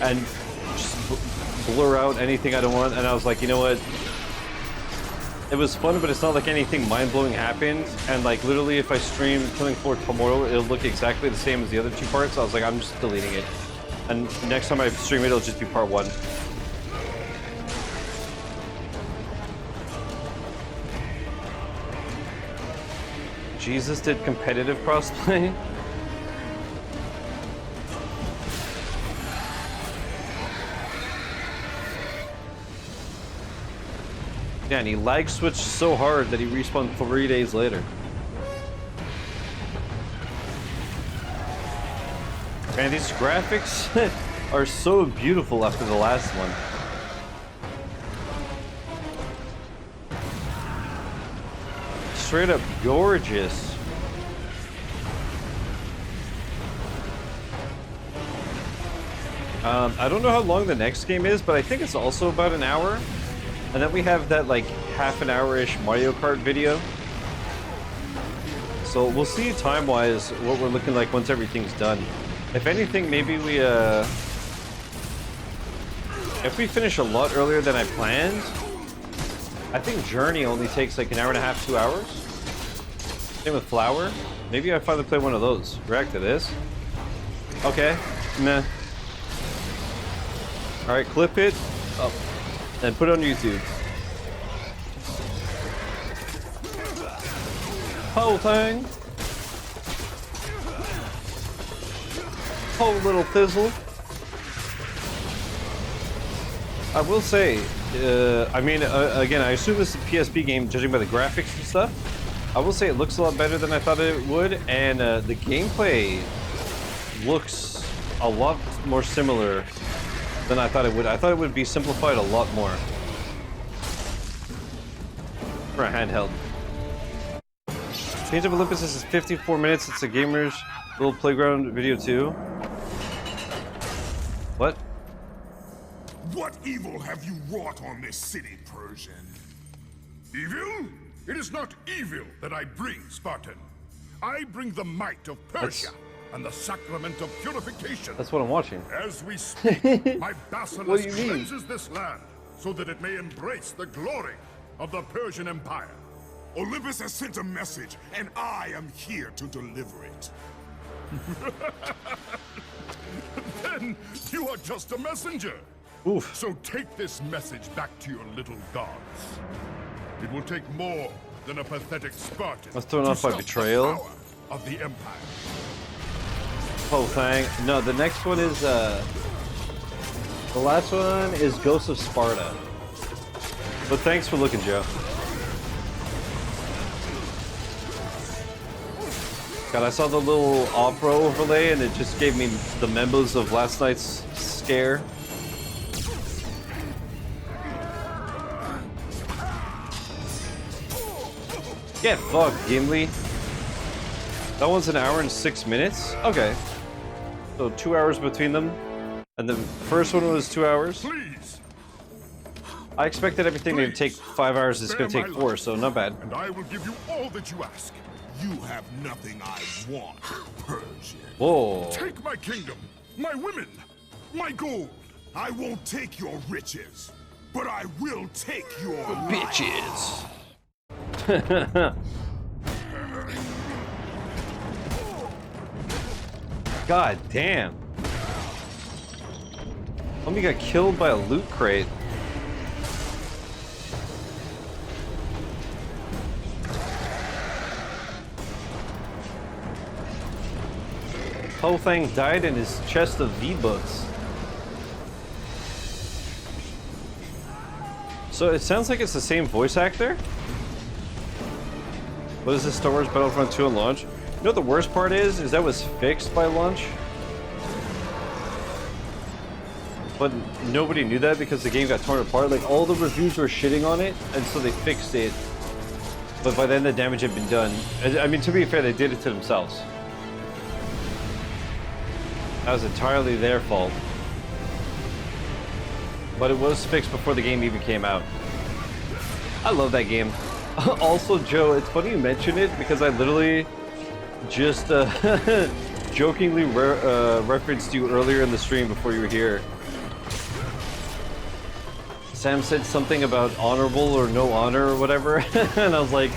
Speaker 1: and just blur out anything I don't want? And I was like, you know what? It was fun, but it's not like anything mind-blowing happened. And like literally, if I stream Killing Floor tomorrow, it'll look exactly the same as the other 2 parts. So I was like, I'm just deleting it. And next time I stream it, it'll just be part 1. Jesus did competitive crossplay. Yeah, and he lag switched so hard that he respawned 3 days later. Man, these graphics are so beautiful after the last one. Straight up gorgeous. I don't know how long the next game is, but I think it's also about an hour. And then we have that like half an hour-ish Mario Kart video. So we'll see time-wise what we're looking like once everything's done. If anything, maybe we If we finish a lot earlier than I planned, I think Journey only takes like an hour and a half, 2 hours. Same with Flower. Maybe I finally play one of those. React to this. Okay. Nah. Alright, clip it up and put it on YouTube. Whole thing. Whole little fizzle. I will say, I mean, again, I assume this is a PSP game, judging by the graphics and stuff. I will say it looks a lot better than I thought it would, and the gameplay looks a lot more similar than I thought it would. I thought it would be simplified a lot more for a handheld. Change of Olympus is 54 minutes. It's a gamer's little playground video too. What?
Speaker 9: What evil have you wrought on this city, Persian? Evil? It is not evil that I bring, Spartan. I bring the might of Persia and the sacrament of purification.
Speaker 1: That's what I'm watching.
Speaker 9: As we speak, my basilisk
Speaker 1: What do you mean?
Speaker 9: cleanses this land so that it may embrace the glory of the Persian Empire. Olympus has sent a message, and I am here to deliver it. Then you are just a messenger.
Speaker 1: Oof.
Speaker 9: So take this message back to your little gods. It will take more than a pathetic Spartan.
Speaker 1: I was thrown off by betrayal.
Speaker 9: Power of the Empire.
Speaker 1: Oh, thing. No, the next one is the last one is Ghosts of Sparta. But thanks for looking, Joe. God, I saw the little opera overlay and it just gave me the members of last night's scare. Get fucked, Gimli. That one's an hour and 6 minutes? Okay. So 2 hours between them. And the first one was 2 hours.
Speaker 9: Please.
Speaker 1: I expected everything to take 5 hours. It's going to take 4, so not bad.
Speaker 9: And I will give you all that you ask. You have nothing I want, Persian.
Speaker 1: Whoa.
Speaker 9: Take my kingdom, my women, my gold. I won't take your riches, but I will take your
Speaker 1: bitches. God damn. Homie got killed by a loot crate. Whole thing died in his chest of V-Books. So it sounds like it's the same voice actor. What is this, Star Wars Battlefront 2 on launch? You know what the worst part is that was fixed by launch. But nobody knew that because the game got torn apart. Like, all the reviews were shitting on it, and so they fixed it. But by then the damage had been done. I mean, to be fair, they did it to themselves. That was entirely their fault. But it was fixed before the game even came out. I love that game. Also, Joe, it's funny you mention it because I literally just jokingly referenced you earlier in the stream before you were here. Sam said something about honorable or no honor or whatever, and I was like,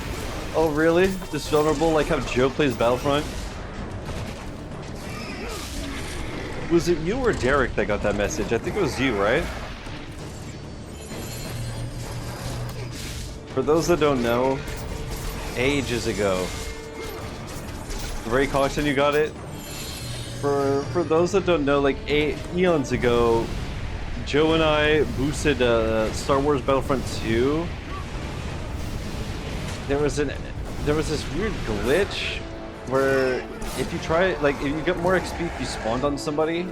Speaker 1: oh really? Dishonorable, like how Joe plays Battlefront? Was it you or Derek that got that message? I think it was you, right? For those that don't know, ages ago. Ray Coxon, you got it? For those that don't know, like eons ago, Joe and I boosted Star Wars Battlefront 2. There was this weird glitch where if you try, like, if you get more XP if you spawned on somebody,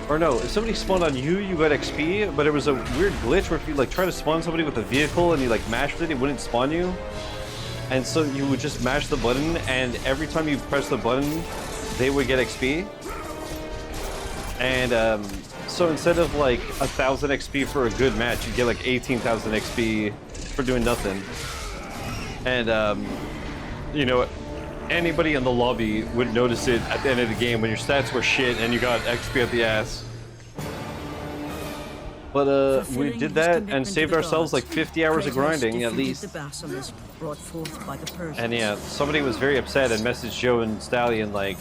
Speaker 1: or no, if somebody spawned on you, you got XP, but it was a weird glitch where if you like try to spawn somebody with a vehicle and you like mashed it, it wouldn't spawn you. And so you would just mash the button, and every time you press the button, they would get XP. And so instead of like 1,000 XP for a good match, you get like 18,000 XP for doing nothing. And you know, anybody in the lobby would notice it at the end of the game when your stats were shit and you got XP at the ass. But we did that and saved ourselves like 50 hours of grinding at least.
Speaker 2: The basilisk brought forth by the Persians.
Speaker 1: And yeah, somebody was very upset and messaged Joe and Stallion like,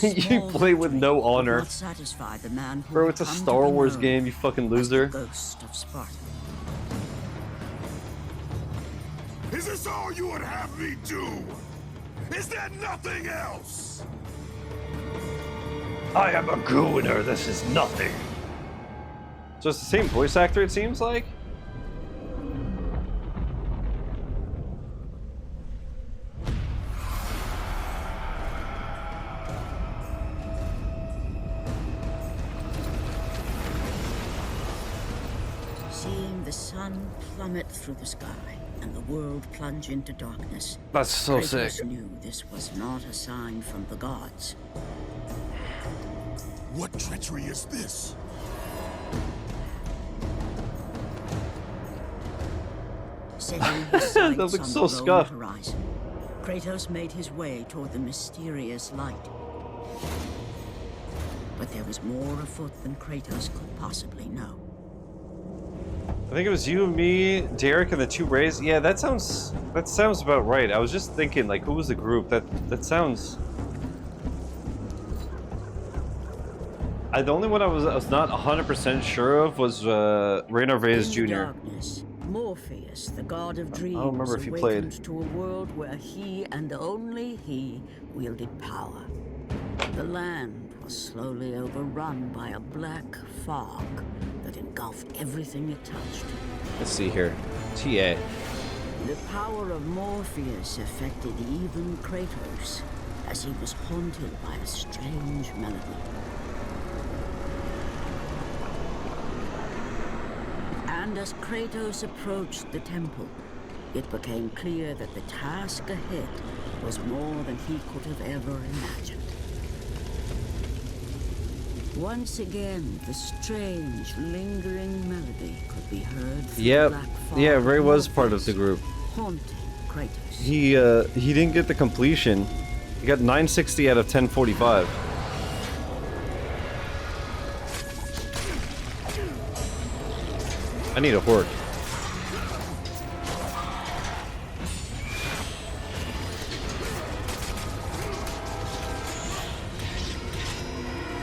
Speaker 1: you play with no honor. Bro, it's a Star Wars game, you fucking loser.
Speaker 2: Ghost of Sparta.
Speaker 9: Is this all you would have me do? Is there nothing else?
Speaker 1: I am a gooner, this is nothing. So it's the same voice actor, it seems like?
Speaker 2: Seeing the sun plummet through the sky and the world plunge into darkness.
Speaker 1: That's so
Speaker 2: Kratos
Speaker 1: sick.
Speaker 2: knew this was not a sign from the gods.
Speaker 9: What treachery is this?
Speaker 2: Setting his sights
Speaker 1: That looks
Speaker 2: on
Speaker 1: so
Speaker 2: the
Speaker 1: scuffed.
Speaker 2: glowing horizon, Kratos made his way toward the mysterious light. But there was more afoot than Kratos could possibly know.
Speaker 1: I think it was you, me, Derek, and the two Rays. Yeah, that sounds about right. I was just thinking, like, who was the group? That sounds. The only one I was not 100% sure of was Raynor Reyes Jr.
Speaker 2: Darkness, Morpheus, the god of dreams,
Speaker 1: I don't remember if you played.
Speaker 2: awakened to a world where he and only he wielded power. The land was slowly overrun by a black fog that engulfed everything it touched.
Speaker 1: Let's see here. TA.
Speaker 2: The power of Morpheus affected even Kratos, as he was haunted by a strange melody. And as Kratos approached the temple, it became clear that the task ahead was more than he could have ever imagined. Once again, the strange, lingering melody could be heard through the black fog.
Speaker 1: Yeah, Ray was part of the group.
Speaker 2: Haunting Kratos.
Speaker 1: He didn't get the completion. He got 960 out of 1045. I need a horde.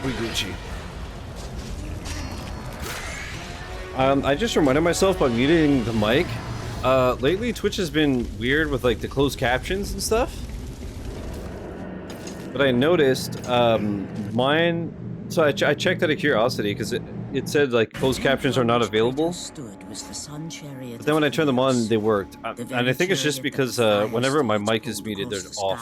Speaker 1: We Gucci. I just reminded myself by muting the mic. Lately Twitch has been weird with like the closed captions and stuff. But I noticed mine. So I checked out of curiosity because it said like closed captions are not available. But then when I turned them on, they worked. And I think it's just because whenever my mic is muted, they're off.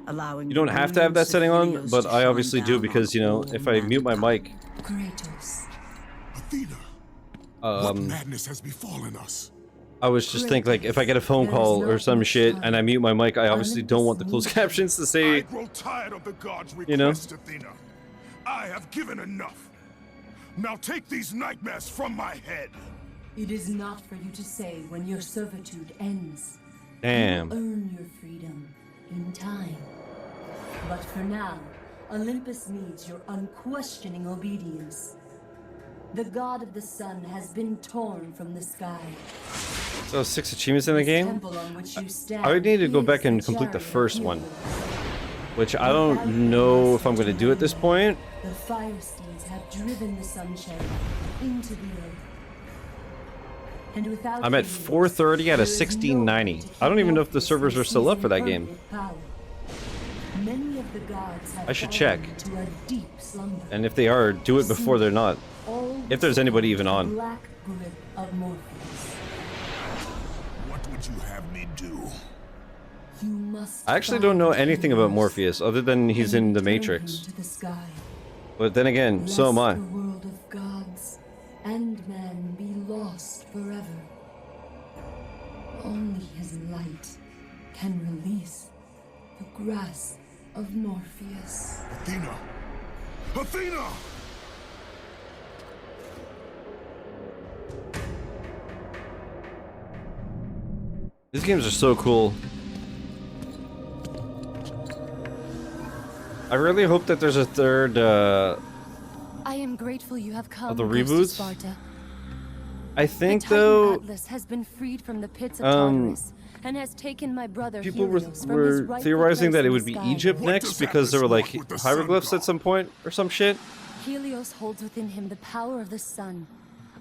Speaker 1: You don't have to have that setting on, but I obviously do because, you know, if I mute my mic,
Speaker 9: Athena, what madness has befallen us?
Speaker 1: I was just think like if I get a phone call or some shit and I mute my mic, I obviously don't want the closed captions to say,
Speaker 9: I grow tired of the gods' request,
Speaker 1: you know.
Speaker 9: Athena. I have given enough. Now take these nightmares from my head.
Speaker 16: It is not for you to say when your servitude ends.
Speaker 1: Damn.
Speaker 16: You earn your freedom in time. But for now, Olympus needs your unquestioning obedience. The god of the sun has been torn from the sky.
Speaker 1: So 6 achievements in the game? I would need to go back and complete the first one. Which I don't know if I'm going to do at this point.
Speaker 16: The fire steeds have driven the sunshine into the earth. And without
Speaker 1: I'm at 430 out of 1690. I don't even know if the servers are still up for that game.
Speaker 16: Many of the gods have
Speaker 1: I should check.
Speaker 16: fallen into a deep slumber.
Speaker 1: And if they are, do it before they're not. If there's anybody even on.
Speaker 16: Black grip of Morpheus.
Speaker 9: What would you have me do?
Speaker 16: You must
Speaker 1: I actually don't know anything about Morpheus other than he's in the Matrix.
Speaker 16: to the sky.
Speaker 1: But then again, so am I.
Speaker 16: Lest the world of gods and man be lost forever. Only his light can release the grasp of Morpheus.
Speaker 9: Athena! Athena!
Speaker 1: These games are so cool. I really hope that there's a third
Speaker 17: I am grateful you have come.
Speaker 1: The
Speaker 17: Ghost of
Speaker 1: reboots?
Speaker 17: Sparta.
Speaker 1: I think
Speaker 17: the Titan
Speaker 1: though
Speaker 17: Atlas has been freed from the pits of Tartarus and has taken my brother
Speaker 1: people
Speaker 17: Helios from his
Speaker 1: were
Speaker 17: rightful
Speaker 1: theorizing
Speaker 17: place
Speaker 1: that it
Speaker 17: in
Speaker 1: would
Speaker 17: the
Speaker 1: be
Speaker 17: sky.
Speaker 1: Egypt next because there were like hieroglyphs at some point or some shit.
Speaker 17: Helios holds within him the power of the sun,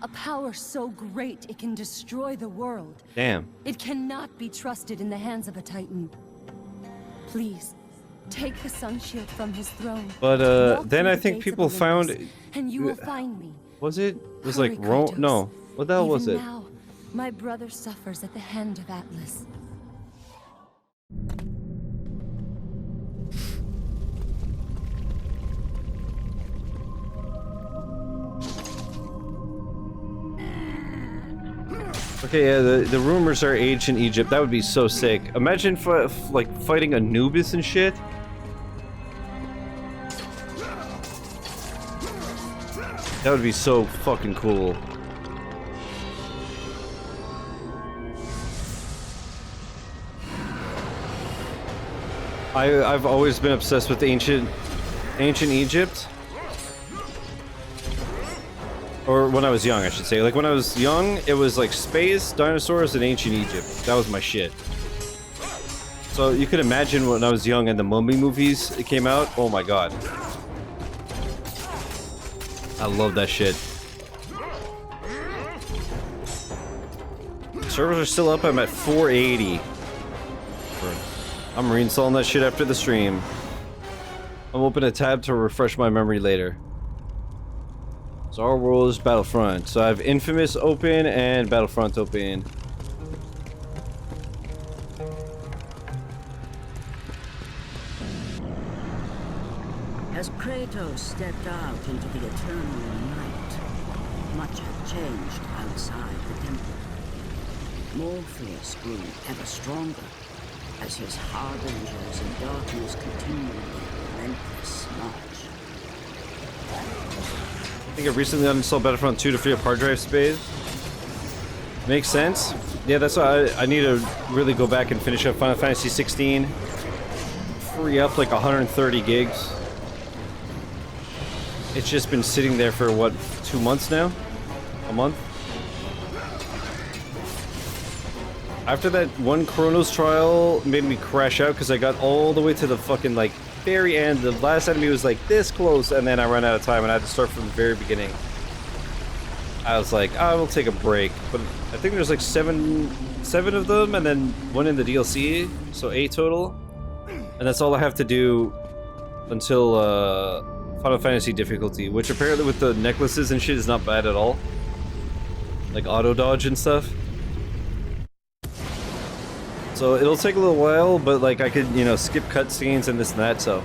Speaker 17: a power so great it can destroy the world.
Speaker 1: Damn.
Speaker 17: It cannot be trusted in the hands of a Titan. Please, take the sun shield from his throne.
Speaker 1: But
Speaker 17: Walk
Speaker 1: then
Speaker 17: through
Speaker 1: I
Speaker 17: the
Speaker 1: think
Speaker 17: gates
Speaker 1: people
Speaker 17: of
Speaker 1: found
Speaker 17: Olympus, and you will find me.
Speaker 1: Was it? It was
Speaker 17: Hurry,
Speaker 1: like Rome?
Speaker 17: Kratos.
Speaker 1: No. What the hell was
Speaker 17: Even
Speaker 1: it?
Speaker 17: now, my brother suffers at the hand of Atlas.
Speaker 1: Okay, yeah, the rumors are ancient Egypt. That would be so sick. Imagine like fighting Anubis and shit. That would be so fucking cool. I've always been obsessed with ancient Egypt. Or when I was young, I should say. Like when I was young, it was like space, dinosaurs, and ancient Egypt. That was my shit. So you could imagine when I was young and the Mummy movies came out. Oh my god. I love that shit. Servers are still up. I'm at 480. I'm reinstalling that shit after the stream. I'm open a tab to refresh my memory later. Star Wars Battlefront. So I have Infamous open and Battlefront open.
Speaker 2: As Kratos stepped out into the eternal night, much had changed outside the temple. Morpheus grew ever stronger as his harbingers in darkness continued their relentless march.
Speaker 1: I think I recently uninstalled Battlefront 2 to free up hard drive space. Makes sense. Yeah, that's why I need to really go back and finish up Final Fantasy 16. Free up like 130 gigs. It's just been sitting there for what, 2 months now? A month? After that one Kronos trial made me crash out because I got all the way to the fucking like very end. The last enemy was like this close and then I ran out of time and I had to start from the very beginning. I was like, I will take a break. But I think there's like seven of them and then one in the DLC, so 8 total. And that's all I have to do until Final Fantasy difficulty, which apparently with the necklaces and shit is not bad at all. Like auto dodge and stuff. So it'll take a little while, but like I could, you know, skip cutscenes and this and that, so.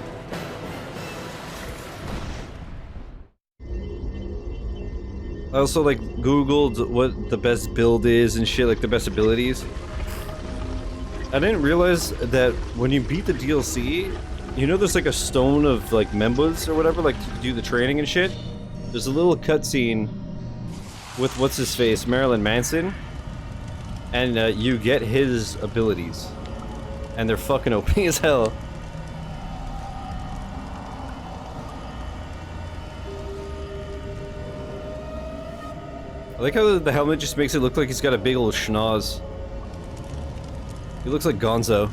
Speaker 1: I also like Googled what the best build is and shit, like the best abilities. I didn't realize that when you beat the DLC, you know there's like a stone of like members or whatever, like to do the training and shit? There's a little cutscene with what's his face, Marilyn Manson. And you get his abilities. And they're fucking OP as hell. I like how the helmet just makes it look like he's got a big old schnoz. He looks like Gonzo.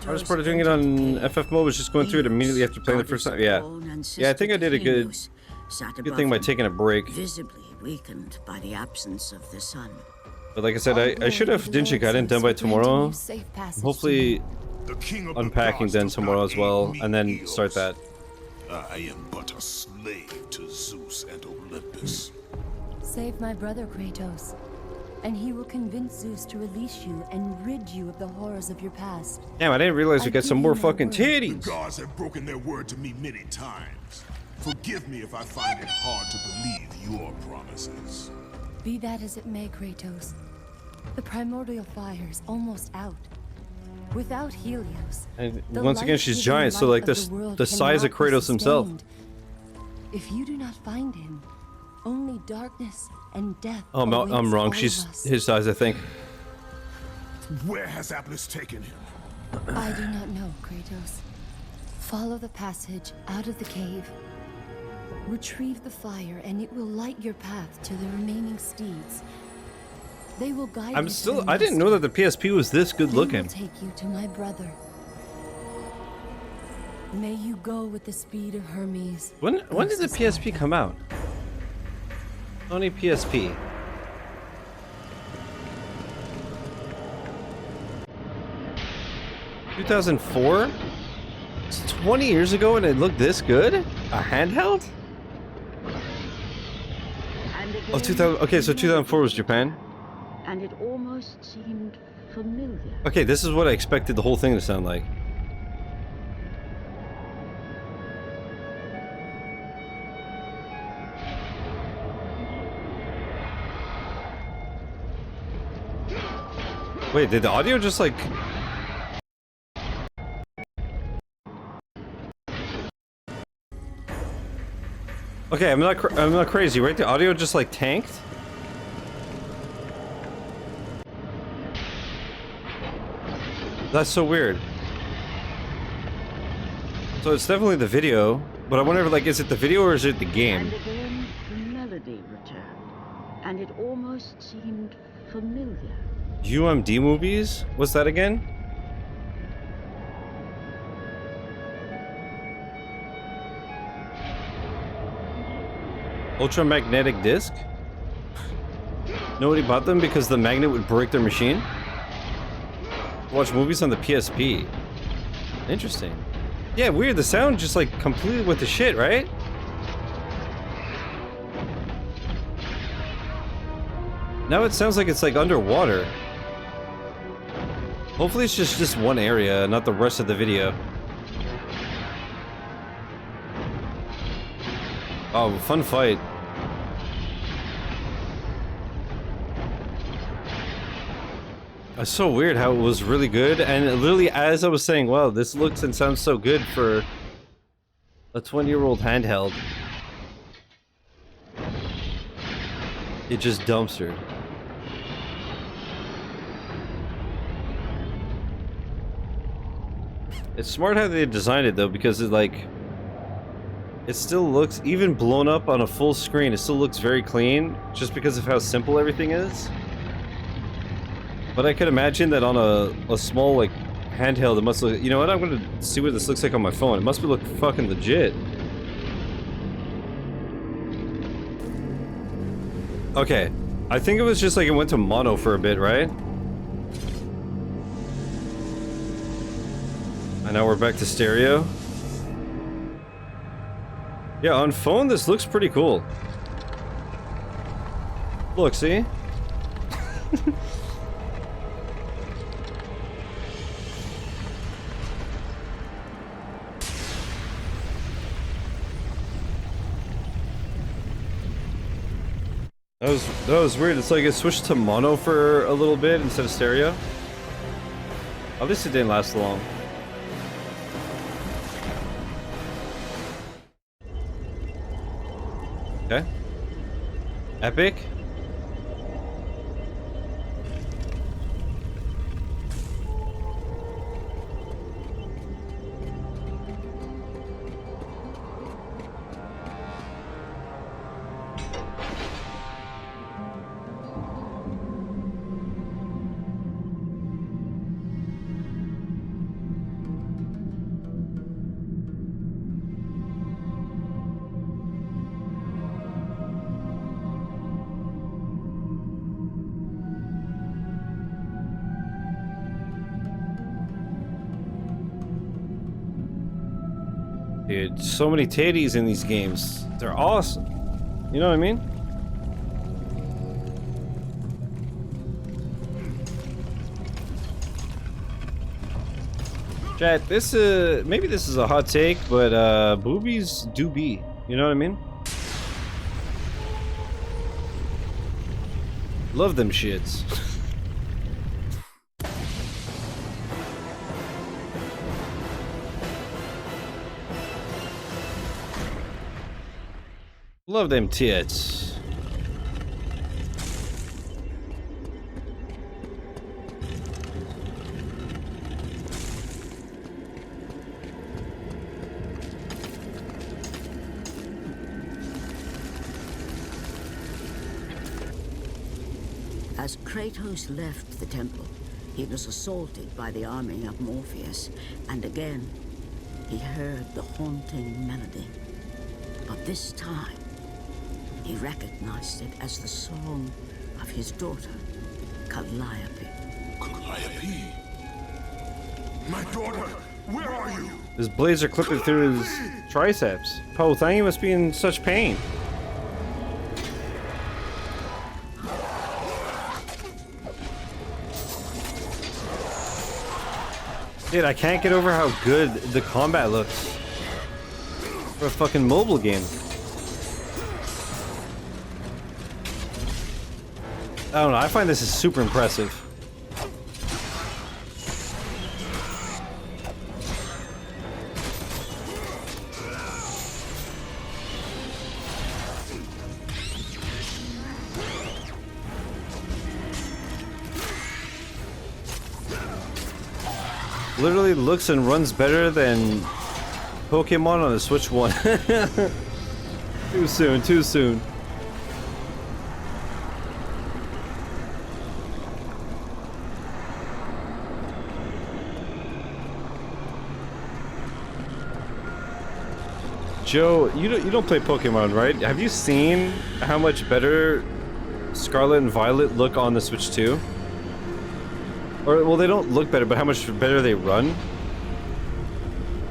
Speaker 1: I was part of doing it on FF mode, was just going through it immediately after playing the first time. Yeah. Yeah, I think I did a good thing by taking a break.
Speaker 2: Visibly weakened by the absence of the sun.
Speaker 1: But like I said, I should have Dinshik Gaiden done by tomorrow. Hopefully unpacking then tomorrow as well, and then start that.
Speaker 9: I am but a slave to Zeus and Olympus.
Speaker 17: Save my brother, Kratos, and he will convince Zeus to release you and rid you of the horrors of your past.
Speaker 1: Damn, I didn't realize we got some more fucking titties.
Speaker 9: The gods have broken their word to me many times. Forgive me if I find it hard to believe your promises.
Speaker 17: Be that as it may, Kratos, the primordial fire is almost out. Without Helios,
Speaker 1: and once again, she's giant, so like the size of Kratos himself.
Speaker 17: If you do not find him, only darkness and death.
Speaker 1: Oh, I'm wrong. She's his size, I think.
Speaker 9: Where has Atlas taken him?
Speaker 17: I do not know, Kratos. Follow the passage out of the cave. Retrieve the fire, and it will light your path to the remaining steeds. They will guide you.
Speaker 1: I didn't know that the PSP was this good looking.
Speaker 17: They will take you to my brother. May you go with the speed of Hermes.
Speaker 1: When did the PSP come out? Sony PSP. $2004? It's 20 years ago and it looked this good? A handheld? Oh, 2000. Okay, so 2004 was Japan.
Speaker 2: And it almost seemed familiar.
Speaker 1: Okay, this is what I expected the whole thing to sound like. Wait, did the audio just like... Okay, I'm not crazy, right? The audio just like tanked? That's so weird. So it's definitely the video, but I wonder if, like, is it the video or is it the game?
Speaker 2: And again, the melody returned, and it almost seemed familiar.
Speaker 1: UMD movies? What's that again? Ultramagnetic disc? Nobody bought them because the magnet would break their machine? Watch movies on the PSP. Interesting. Yeah, weird. The sound just like completely went to shit, right? Now it sounds like it's like underwater. Hopefully it's just this one area, not the rest of the video. Oh, fun fight. It's so weird how it was really good, and literally as I was saying, wow, this looks and sounds so good for a 20-year-old handheld. It just dumpstered. It's smart how they designed it though, because it like... It still looks, even blown up on a full screen, it still looks very clean, just because of how simple everything is. But I could imagine that on a small, like, handheld, it must look... You know what, I'm gonna see what this looks like on my phone. It must be look fucking legit. Okay. I think it was just like it went to mono for a bit, right? And now we're back to stereo. Yeah, on phone, this looks pretty cool. Look, see? That was weird. It's like it switched to mono for a little bit instead of stereo. At least it didn't last long. Okay. Epic. Dude, so many titties in these games. They're awesome. You know what I mean? Chat, this maybe this is a hot take, but boobies do be. You know what I mean? Love them shits. Love them tits.
Speaker 2: As Kratos left the temple, he was assaulted by the army of Morpheus, and again, he heard the haunting melody. But this time, he recognized it as the song of his daughter, Calliope.
Speaker 9: Calliope? My daughter, where are you?
Speaker 1: His blades are clipping through his triceps. Poe Thang must be in such pain. Dude, I can't get over how good the combat looks for a fucking mobile game. I don't know, I find this is super impressive. Literally looks and runs better than Pokemon on the Switch 1. Too soon, too soon. Joe, you don't play Pokemon, right? Have you seen how much better Scarlet and Violet look on the Switch 2? Or, well, they don't look better, but how much better they run?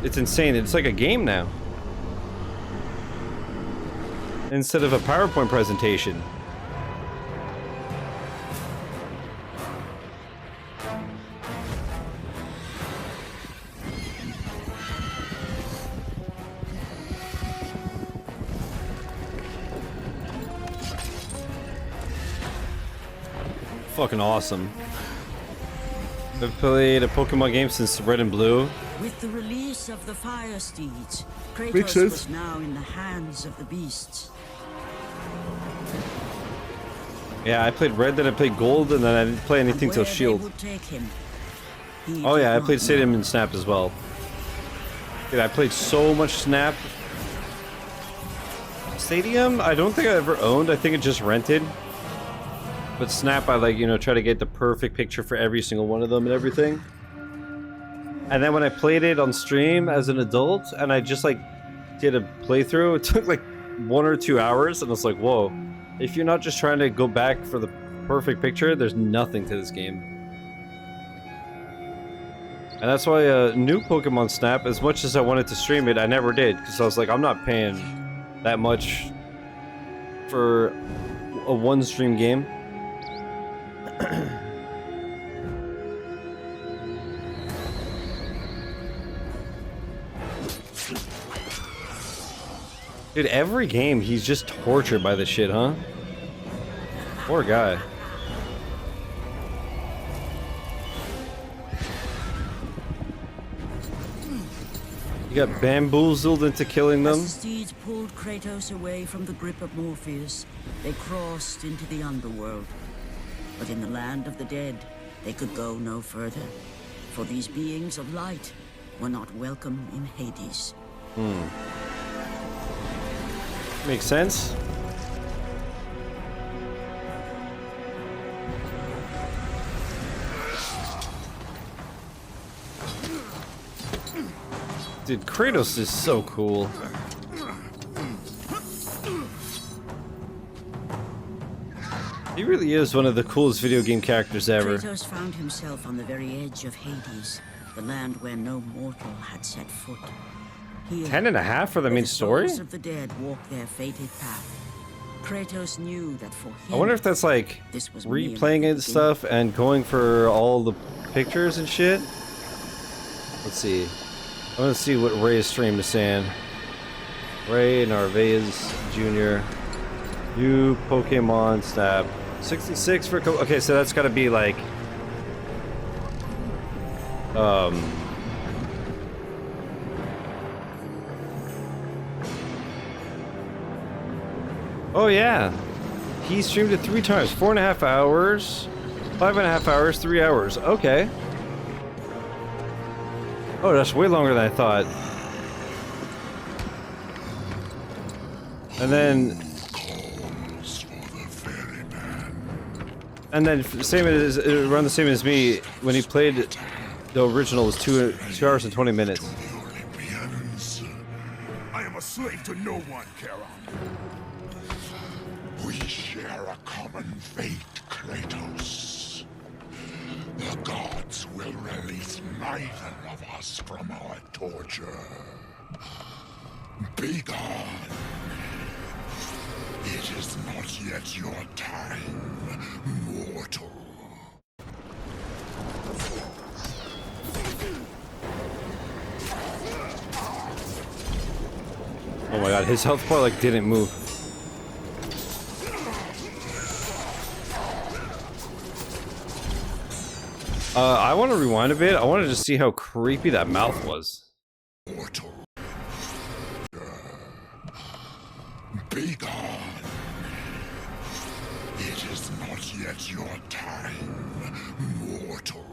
Speaker 1: It's insane. It's like a game now. Instead of a PowerPoint presentation. Fucking awesome. I've played a Pokemon game since Red and Blue.
Speaker 2: With the release of the Fire Steeds, Kratos was now in the hands of the beasts.
Speaker 1: Yeah, I played Red, then I played Gold, and then I didn't play anything till Shield. Oh yeah, I played Stadium and Snap as well. Dude, I played so much Snap. Stadium, I don't think I ever owned. I think it just rented. But Snap, I like, you know, try to get the perfect picture for every single one of them and everything. And then when I played it on stream as an adult, and I just like did a playthrough, it took like 1 or 2 hours, and I was like, whoa. If you're not just trying to go back for the perfect picture, there's nothing to this game. And that's why new Pokemon Snap, as much as I wanted to stream it, I never did. Because I was like, I'm not paying that much for a one-stream game. Dude, every game he's just tortured by this shit, huh? Poor guy. You got bamboozled into killing them.
Speaker 2: As the steeds pulled Kratos away from the grip of Morpheus, they crossed into the underworld. But in the land of the dead, they could go no further, for these beings of light were not welcome in Hades.
Speaker 1: Makes sense. Dude, Kratos is so cool. He really is one of the coolest video game characters ever.
Speaker 2: Kratos found himself on the very edge of Hades, the land where no mortal had set foot. Here,
Speaker 1: 10.5 for the main story?
Speaker 2: souls of the dead walk their fated path. Kratos knew that for him,
Speaker 1: I wonder if that's like replaying it and stuff and going for all the pictures and shit. Let's see. I want to see what Ray's stream is saying. Ray Narvaez Jr. You Pokemon Snap. 66 for okay, so that's gotta be like oh yeah, he streamed it 3 times, 4.5 hours, 5.5 hours, 3 hours. Okay. Oh, that's way longer than I thought. And then And then same as around the same as me when he played the original was 2 hours and 20 minutes.
Speaker 9: Olympians. I am a slave to no one, Kara. We share a common fate, Kratos. The gods will release neither of us from our torture. Be gone. It is not yet your time, mortal.
Speaker 1: Oh my god, his health bar like didn't move. I want to rewind a bit. I wanted to see how creepy that mouth was.
Speaker 9: Mortal. Be gone. It is not yet your time, mortal.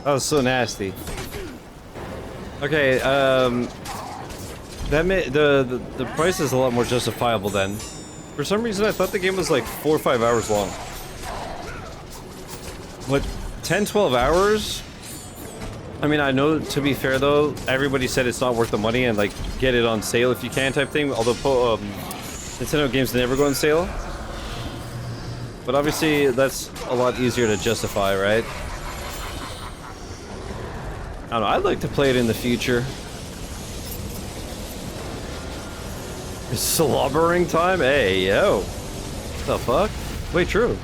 Speaker 1: That was so nasty. Okay, that the price is a lot more justifiable then. For some reason, I thought the game was like 4 or 5 hours long. What, 10, 12 hours? I mean, I know, to be fair though, everybody said it's not worth the money and like get it on sale if you can type thing, although Nintendo games never go on sale. But obviously that's a lot easier to justify, right? I don't know, I'd like to play it in the future. It's slobbering time? Hey, yo. What the fuck? Wait, true.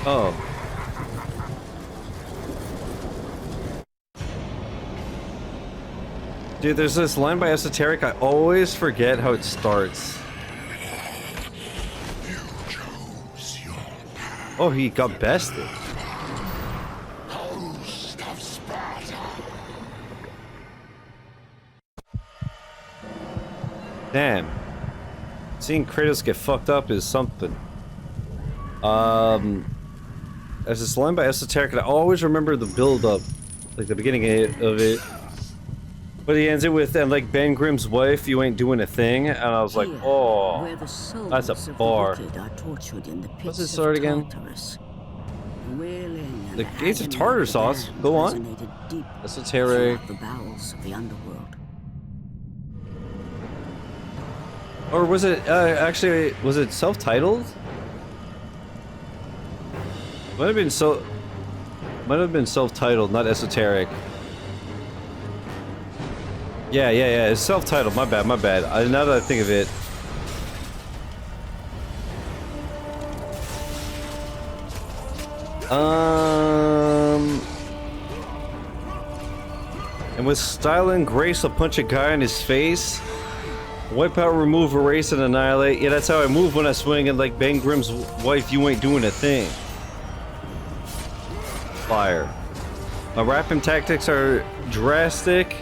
Speaker 1: Oh. Dude, there's this line by Esoteric, I always forget how it starts. Oh, he got bested.
Speaker 9: Host of Sparta.
Speaker 1: Damn. Seeing Kratos get fucked up is something. There's this line by Esoteric, and I always remember the build-up, like the beginning of it. But he ends it with, and like Ben Grimm's wife, you ain't doing a thing, and I was like, oh, that's a bar. What's it start again? The Gates of Tartar Sauce. Go on. Esoteric.
Speaker 2: The bowels of the underworld.
Speaker 1: Or was it actually? Was it self-titled? Might have been self-titled, not Esoteric. Yeah, it's self-titled. My bad. Now that I think of it. And with style and grace, I'll punch a guy in his face. Wipe out, remove, erase, and annihilate. Yeah, that's how I move when I swing, and like Ben Grimm's wife, you ain't doing a thing. Fire. My rapping tactics are drastic.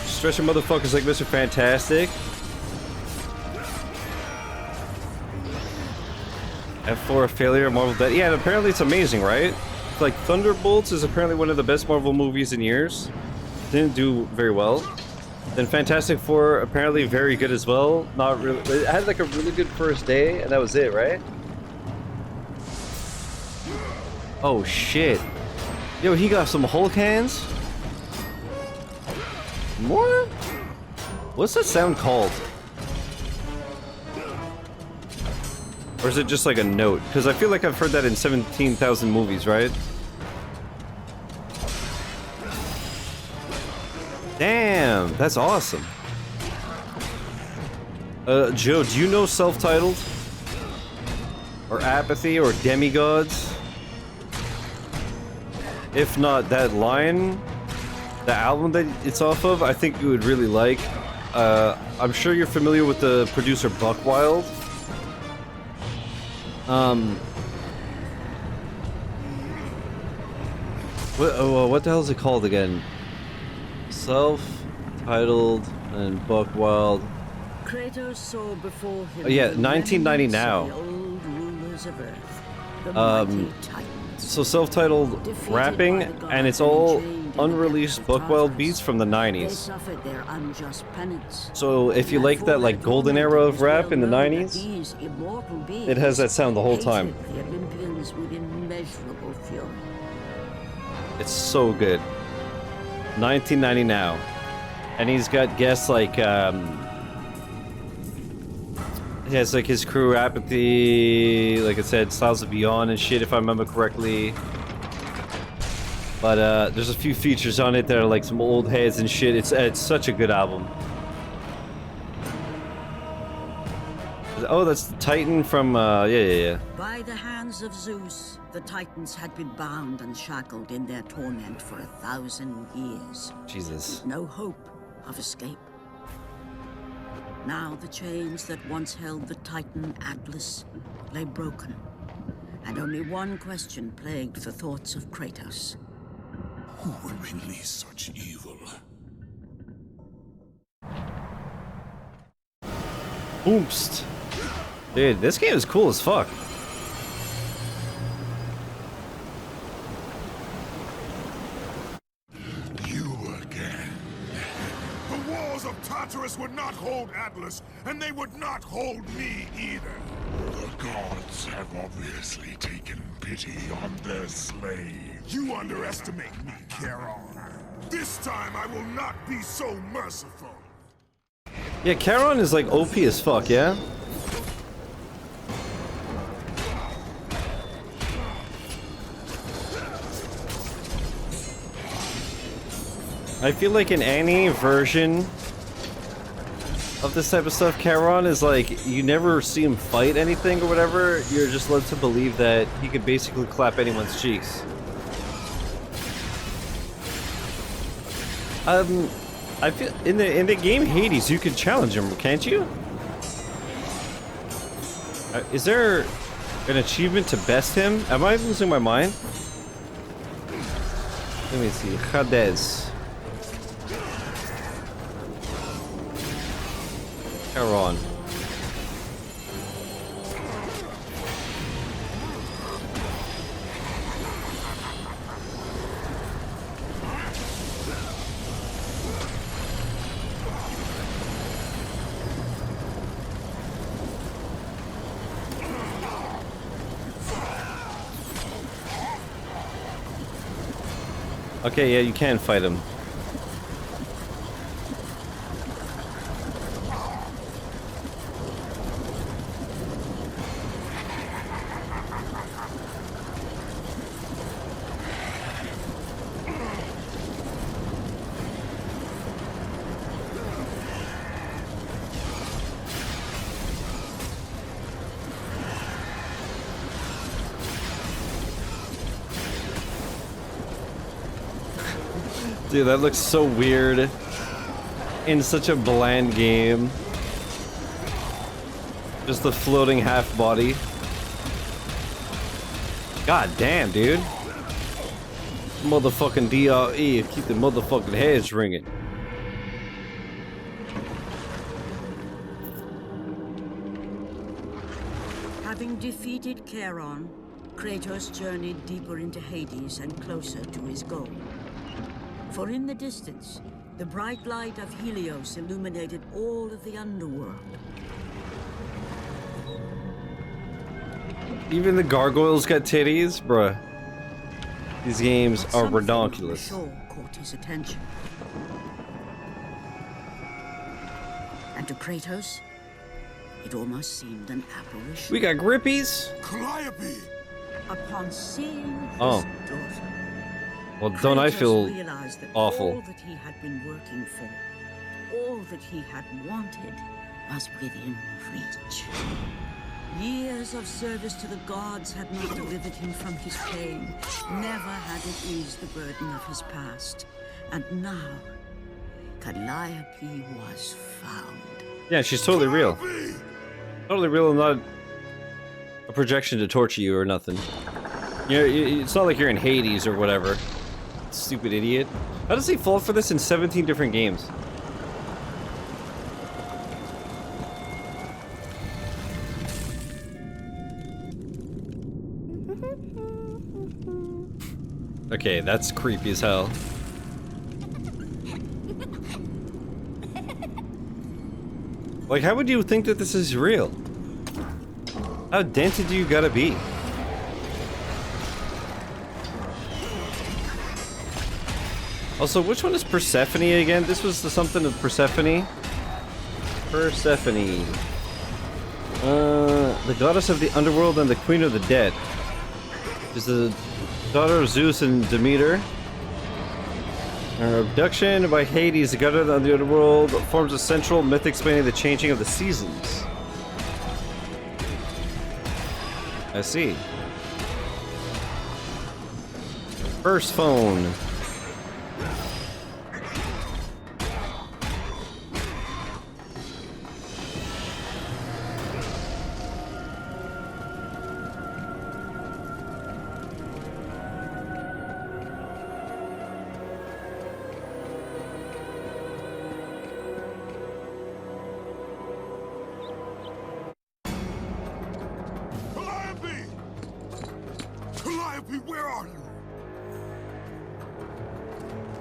Speaker 1: Stretching motherfuckers like Mr. Fantastic. F4 a failure, Marvel Dead. Yeah, and apparently it's amazing, right? Like Thunderbolts is apparently one of the best Marvel movies in years. Didn't do very well. Then Fantastic Four apparently very good as well. Not really. It had like a really good first day, and that was it, right? Oh shit. Yo, he got some Hulk hands? What? What's that sound called? Or is it just like a note? Because I feel like I've heard that in 17,000 movies, right? Damn, that's awesome. Joe, do you know Self-Titled? Or Apathy, or Demigods? If not, that line, the album that it's off of, I think you would really like. I'm sure you're familiar with the producer Buck Wild. What the hell is it called again? Self-Titled and Buck Wild.
Speaker 2: Kratos saw before him.
Speaker 1: Oh, yeah, 1990 now.
Speaker 2: The old rulers of Earth, the mighty Titans.
Speaker 1: So self-titled rapping, and it's all unreleased Buckweld beats from the 90s. So if you like that like golden era of rap in the 90s, it has that sound the whole time.
Speaker 2: The Olympians with immeasurable fury.
Speaker 1: It's so good. 1990 now, and he's got guests like he has like his crew Apathy, like I said, Styles of Beyond and shit if I remember correctly. But there's a few features on it that are like some old heads and shit. It's such a good album. Oh, that's the Titan from yeah.
Speaker 2: By the hands of Zeus, the Titans had been bound and shackled in their torment for 1,000 years.
Speaker 1: Jesus.
Speaker 2: With no hope of escape. Now the chains that once held the Titan Atlas lay broken, and only one question plagued the thoughts of Kratos.
Speaker 9: Who will release such evil?
Speaker 1: Oomst. Dude, this game is cool as fuck.
Speaker 9: You again. The walls of Tartarus would not hold Atlas, and they would not hold me either. The gods have obviously taken pity on their slave. You underestimate me, Charon. This time I will not be so merciful.
Speaker 1: Yeah, Charon is like OP as fuck, yeah? I feel like in any version of this type of stuff, Charon is like, you never see him fight anything or whatever, you're just led to believe that he could basically clap anyone's cheeks. I feel in the game Hades, you can challenge him, can't you? Is there an achievement to best him? Am I losing my mind? Let me see. Hades. Charon. Okay, yeah, you can fight him. Dude, that looks so weird in such a bland game. Just the floating half body. God damn, dude. Motherfucking DRE, keep the motherfucking heads ringing.
Speaker 2: Having defeated Charon, Kratos journeyed deeper into Hades and closer to his goal. For in the distance, the bright light of Helios illuminated all of the underworld.
Speaker 1: Even the gargoyles got titties, bruh. These games are redonkulous.
Speaker 2: Something caught his attention. And to Kratos, it almost seemed an apparition.
Speaker 1: We got grippies.
Speaker 9: Calliope!
Speaker 2: Upon seeing his
Speaker 1: daughter, well, don't I feel awful?
Speaker 2: All that he had been working for, all that he had wanted, was within reach. Years of service to the gods had not delivered him from his pain. Never had it eased the burden of his past. And now, Calliope was found.
Speaker 1: Yeah, she's totally real. Totally real and not a projection to torture you or nothing. You know, it's not like you're in Hades or whatever. Stupid idiot. How does he fall for this in 17 different games? Okay, that's creepy as hell. Like, how would you think that this is real? How dented do you gotta be? Also, which one is Persephone again? This was the something of Persephone. Persephone. The goddess of the underworld and the queen of the dead. Is the daughter of Zeus and Demeter. Her abduction by Hades, the god of the underworld, forms a central myth explaining the changing of the seasons. I see. First phone.
Speaker 9: Where are you?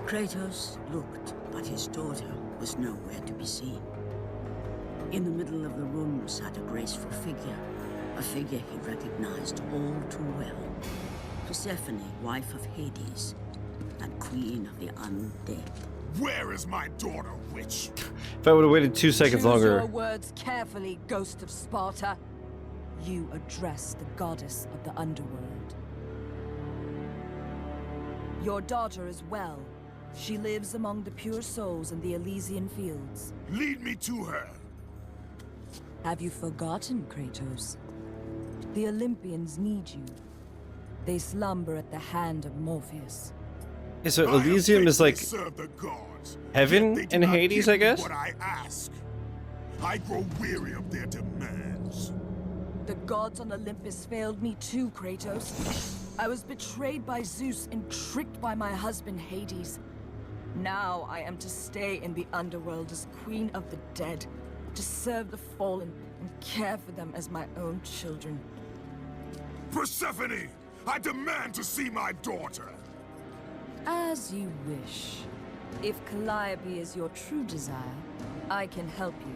Speaker 2: Kratos looked, but his daughter was nowhere to be seen. In the middle of the room sat a graceful figure, a figure he recognized all too well. Persephone, wife of Hades, and queen of the undead.
Speaker 9: Where is my daughter, witch?
Speaker 1: If I would have waited 2 seconds longer.
Speaker 18: Choose your words carefully, ghost of Sparta. You address the goddess of the underworld. Your daughter is well. She lives among the pure souls in the Elysian fields.
Speaker 9: Lead me to her.
Speaker 18: Have you forgotten, Kratos? The Olympians need you. They slumber at the hand of Morpheus.
Speaker 1: Yeah, so Elysium is like heaven in Hades, I guess?
Speaker 9: What I ask. I grow weary of their demands.
Speaker 18: The gods on Olympus failed me too, Kratos. I was betrayed by Zeus and tricked by my husband Hades. Now I am to stay in the underworld as queen of the dead, to serve the fallen and care for them as my own children.
Speaker 9: Persephone! I demand to see my daughter!
Speaker 18: As you wish. If Calliope is your true desire, I can help you.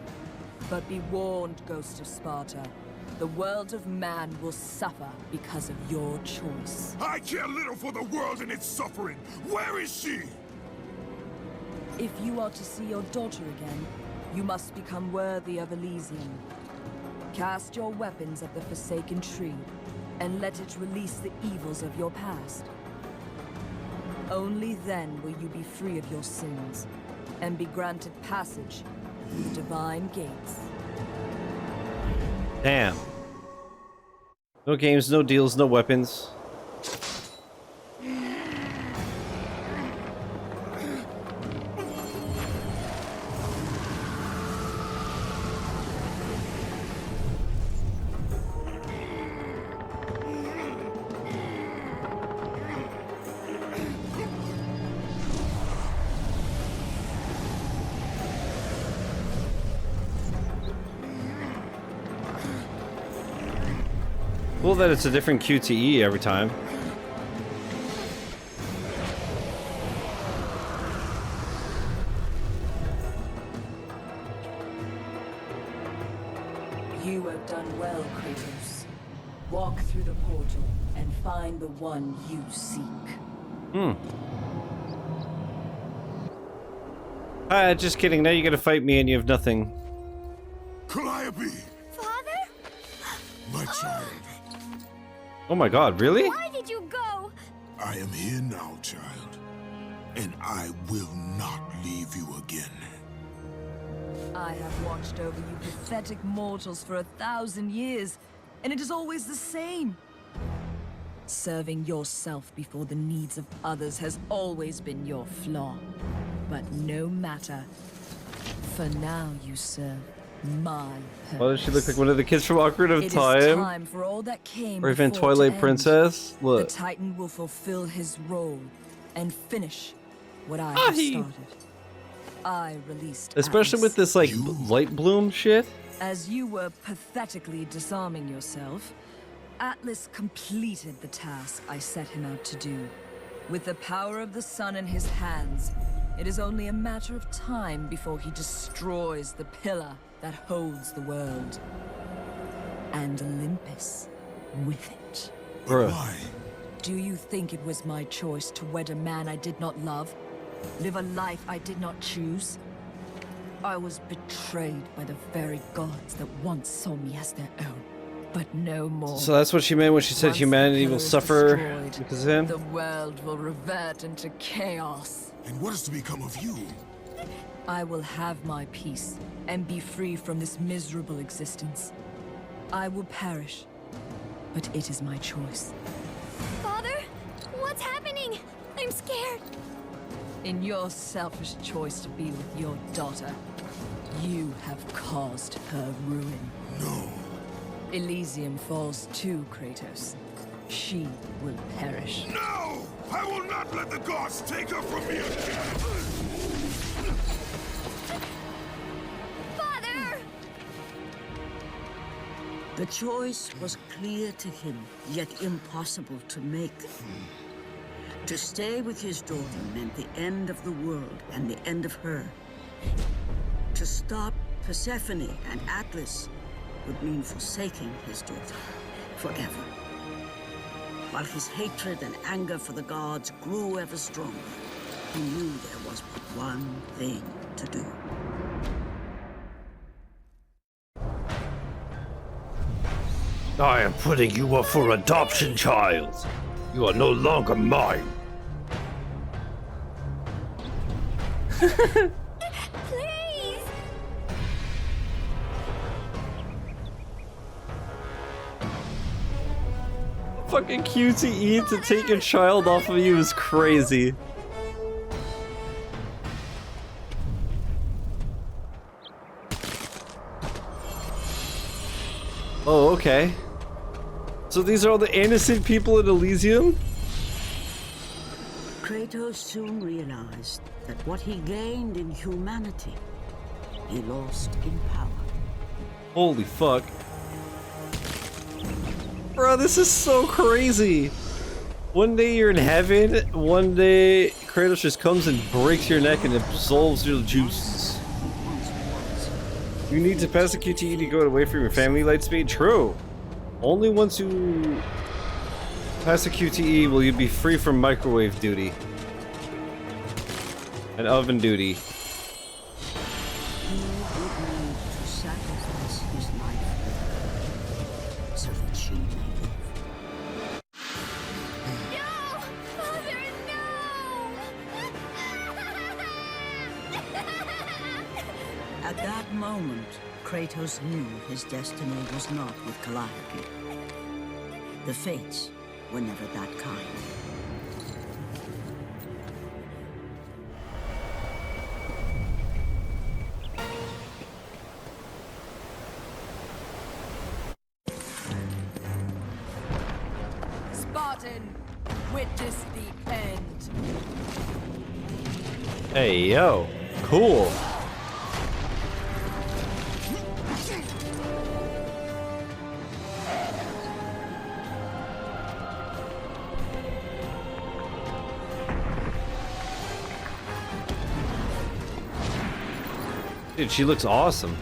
Speaker 18: But be warned, Ghost of Sparta. The world of man will suffer because of your choice.
Speaker 9: I care little for the world and its suffering. Where is she?
Speaker 18: If you are to see your daughter again, you must become worthy of Elysium. Cast your weapons at the Forsaken Tree, and let it release the evils of your past. Only then will you be free of your sins, and be granted passage through the divine gates.
Speaker 1: Damn. No games, no deals, no weapons. Cool that it's a different QTE every time.
Speaker 18: You have done well, Kratos. Walk through the portal and find the one you seek.
Speaker 1: Just kidding. Now you gotta fight me and you have nothing.
Speaker 9: Calliope!
Speaker 8: Father?
Speaker 9: My child.
Speaker 1: Oh my god, really?
Speaker 8: Why did you go?
Speaker 9: I am here now, child. And I will not leave you again.
Speaker 18: I have watched over you pathetic mortals for 1,000 years, and it is always the same. Serving yourself before the needs of others has always been your flaw. But no matter. For now you serve my purpose.
Speaker 1: Why does she look like one of the kids from Ocarina of
Speaker 18: It is
Speaker 1: Time?
Speaker 18: time for all that came
Speaker 1: Or even
Speaker 18: before to
Speaker 1: Twilight
Speaker 18: end.
Speaker 1: Princess? Look.
Speaker 18: The Titan will fulfill his role and finish what I have started. I released
Speaker 1: Especially
Speaker 18: Atlas.
Speaker 1: with this, like, light bloom shit.
Speaker 18: As you were pathetically disarming yourself, Atlas completed the task I set him out to do. With the power of the sun in his hands, it is only a matter of time before he destroys the pillar that holds the world. And Olympus with it.
Speaker 9: Why?
Speaker 18: Do you think it was my choice to wed a man I did not love? Live a life I did not choose? I was betrayed by the very gods that once saw me as their own. But no more.
Speaker 1: So that's what she meant when she said
Speaker 18: Once
Speaker 1: humanity
Speaker 18: the
Speaker 1: will
Speaker 18: pillar is
Speaker 1: suffer
Speaker 18: destroyed,
Speaker 1: because of him?
Speaker 18: the world will revert into chaos.
Speaker 9: And what is to become of you?
Speaker 18: I will have my peace and be free from this miserable existence. I will perish, but it is my choice.
Speaker 8: Father, what's happening? I'm scared.
Speaker 18: In your selfish choice to be with your daughter, you have caused her ruin.
Speaker 9: No.
Speaker 18: Elysium falls too, Kratos. She will perish.
Speaker 9: No! I will not let the gods take her from me again!
Speaker 8: Father!
Speaker 2: The choice was clear to him, yet impossible to make. To stay with his daughter meant the end of the world and the end of her. To stop Persephone and Atlas would mean forsaking his daughter forever. While his hatred and anger for the gods grew ever stronger, he knew there was but one thing to do.
Speaker 19: I am putting you up for adoption, child. You are no longer mine.
Speaker 8: Please!
Speaker 1: Fucking QTE to take your child off of you is crazy. Oh, okay. So these are all the innocent people in Elysium?
Speaker 2: Kratos soon realized that what he gained in humanity, he lost in power.
Speaker 1: Holy fuck. Bro, this is so crazy. One day you're in heaven, one day Kratos just comes and breaks your neck and absolves your juices. You need to pass the QTE to go away from your family, Lightspeed? True. Only once you pass the QTE will you be free from microwave duty. And oven duty.
Speaker 2: He would need to sacrifice his life so that she may live.
Speaker 8: No! Father, no!
Speaker 2: At that moment, Kratos knew his destiny was not with Calliope. The fates were never that kind.
Speaker 18: Spartan, witness the end.
Speaker 1: Hey, yo. Cool. Dude, she looks awesome.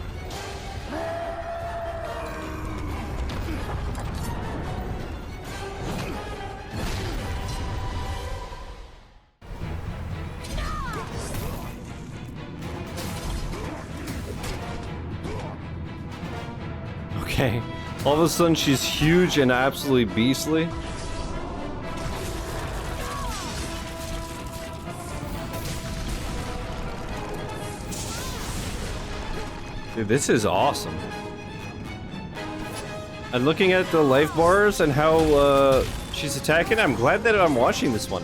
Speaker 1: Okay. All of a sudden she's huge and absolutely beastly. Dude, this is awesome. And looking at the life bars and how she's attacking, I'm glad that I'm watching this one.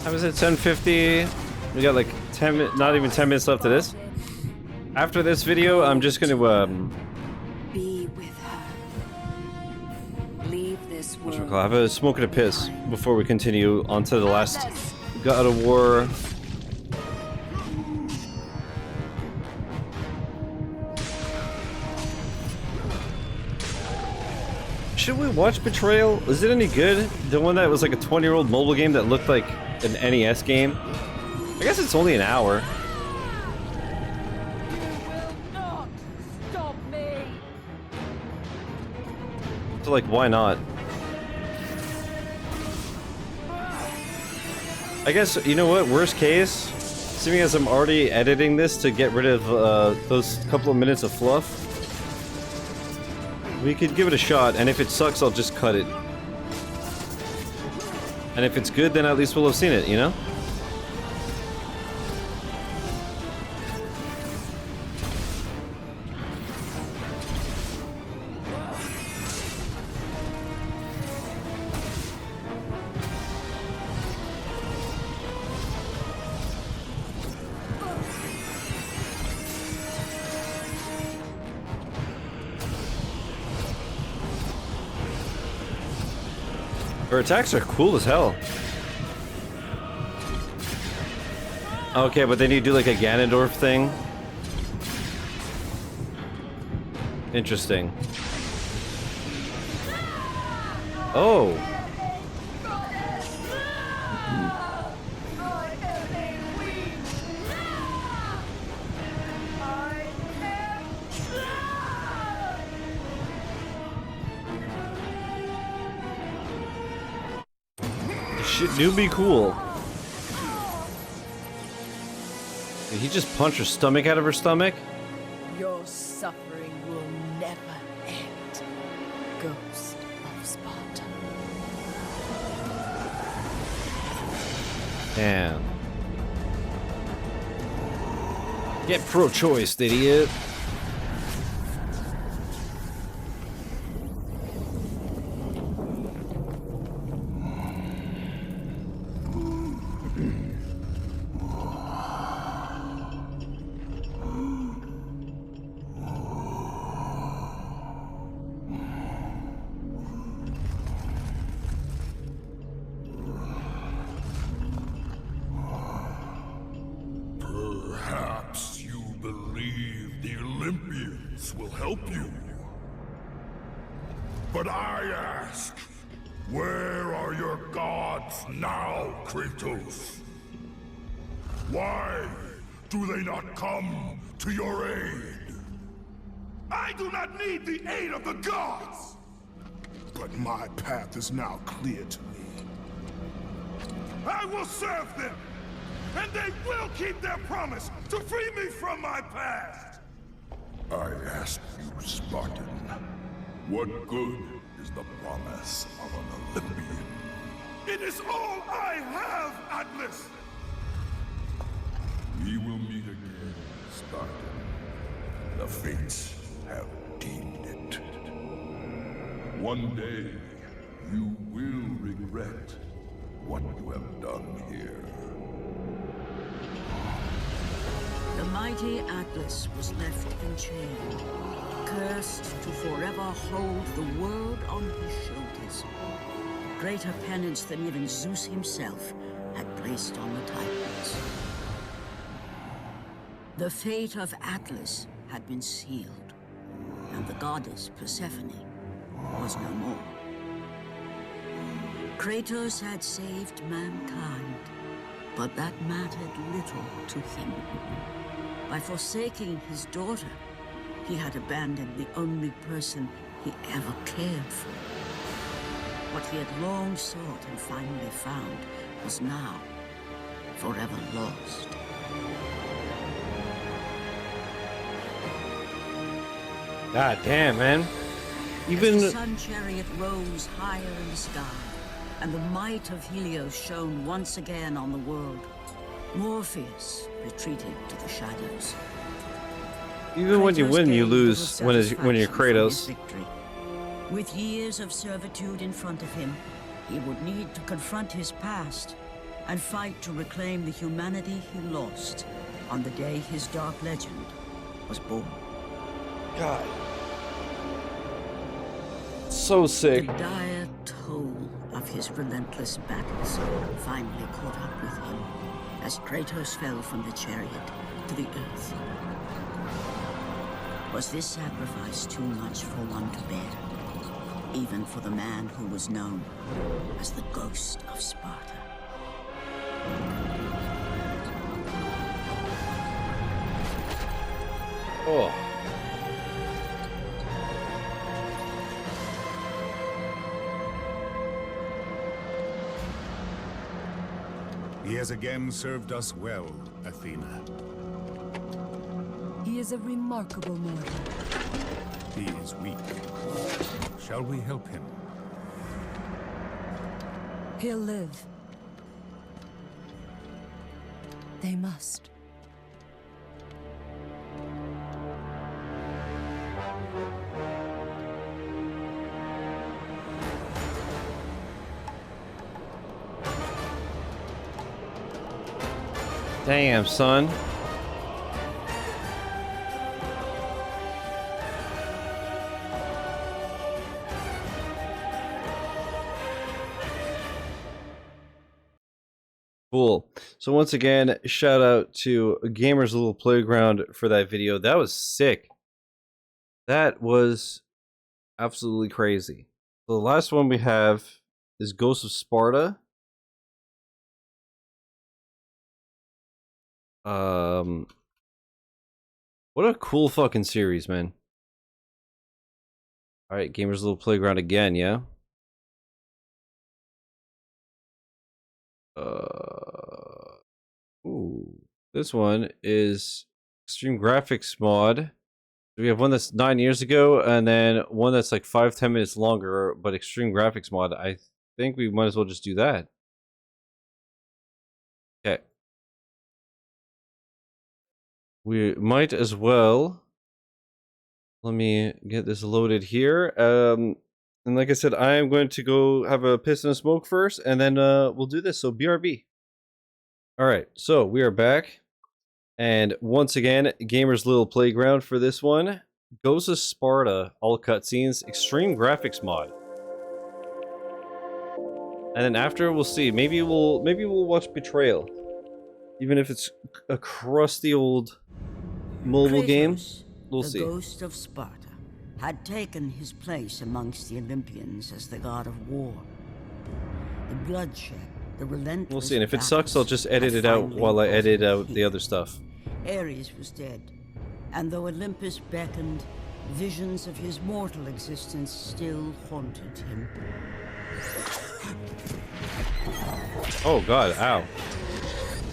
Speaker 1: Time is it? 10:50. We got like 10 minutes, not even 10 minutes left of this. After this video, I'm just going to
Speaker 4: Be with her. Leave this world.
Speaker 1: have a smoke and a piss before we continue on to the last God of War. Should we watch Betrayal? Is it any good? The one that was like a 20-year-old mobile game that looked like an NES game? I guess it's only an hour.
Speaker 5: Stop me!
Speaker 1: So like, why not? I guess, you know what, worst case, seeing as I'm already editing this to get rid of those couple of minutes of fluff, we could give it a shot, and if it sucks, I'll just cut it. And if it's good, then at least we'll have seen it, you know? Her attacks are cool as hell. Okay, but then you do like a Ganondorf thing. Interesting. Oh. Shit do be cool. Did he just punch her stomach out of her stomach?
Speaker 4: Your suffering will never end, Ghost of Sparta.
Speaker 1: Damn. Get pro-choice, idiot.
Speaker 9: Perhaps you believe the Olympians will help you. But I ask, where are your gods now, Kratos? Why do they not come to your aid? I do not need the aid of the gods! But my path is now clear to me. I will serve them! And they will keep their promise to free me from my past! I ask you, Spartan, what good is the promise of an Olympian? It is all I have, Atlas! We will meet again, Spartan. The fates have deemed it. One day, you will regret what you have done here.
Speaker 2: The mighty Atlas was left enchained, cursed to forever hold the world on his shoulders. Greater penance than even Zeus himself had placed on the Titans. The fate of Atlas had been sealed, and the goddess Persephone was no more. Kratos had saved mankind, but that mattered little to him. By forsaking his daughter, he had abandoned the only person he ever cared for. What he had long sought and finally found was now forever lost.
Speaker 1: God damn, man. Even
Speaker 2: as the sun chariot rose higher in the sky, and the might of Helios shone once again on the world, Morpheus retreated to the shadows.
Speaker 1: even when you win, you lose when you're Kratos.
Speaker 2: With years of servitude in front of him, he would need to confront his past and fight to reclaim the humanity he lost on the day his dark legend was born.
Speaker 1: God. So sick.
Speaker 2: The dire toll of his relentless battles finally caught up with him as Kratos fell from the chariot to the earth. Was this sacrifice too much for one to bear, even for the man who was known as the Ghost of Sparta?
Speaker 1: Oh.
Speaker 9: He has again served us well, Athena.
Speaker 16: He is a remarkable mortal.
Speaker 9: He is weak. Shall we help him?
Speaker 16: He'll live. They must.
Speaker 1: Damn, son. Cool. So once again, shout out to Gamer's Little Playground for that video. That was sick. That was absolutely crazy. So the last one we have is Ghost of Sparta. What a cool fucking series, man. Alright, Gamer's Little Playground again, yeah? Ooh. This one is Extreme Graphics mod. We have one that's 9 years ago, and then one that's like 5-10 minutes longer, but Extreme Graphics mod. I think we might as well just do that. Okay. We might as well. Let me get this loaded here. And like I said, I am going to go have a piss and a smoke first, and then we'll do this. So BRB. All right, so we are back, and once again, Gamer's Little Playground for this one. Ghost of Sparta, all cutscenes, Extreme Graphics mod. And then after, we'll see. Maybe we'll watch Betrayal, even if it's a crusty old mobile game. We'll see.
Speaker 2: The Ghost of Sparta had taken his place amongst the Olympians as the god of war. The bloodshed, the relentless.
Speaker 1: We'll see, and if it sucks, I'll just edit it out while I edit out the other stuff.
Speaker 2: Ares was dead, and though Olympus beckoned, visions of his mortal existence still haunted him.
Speaker 1: Oh god, ow.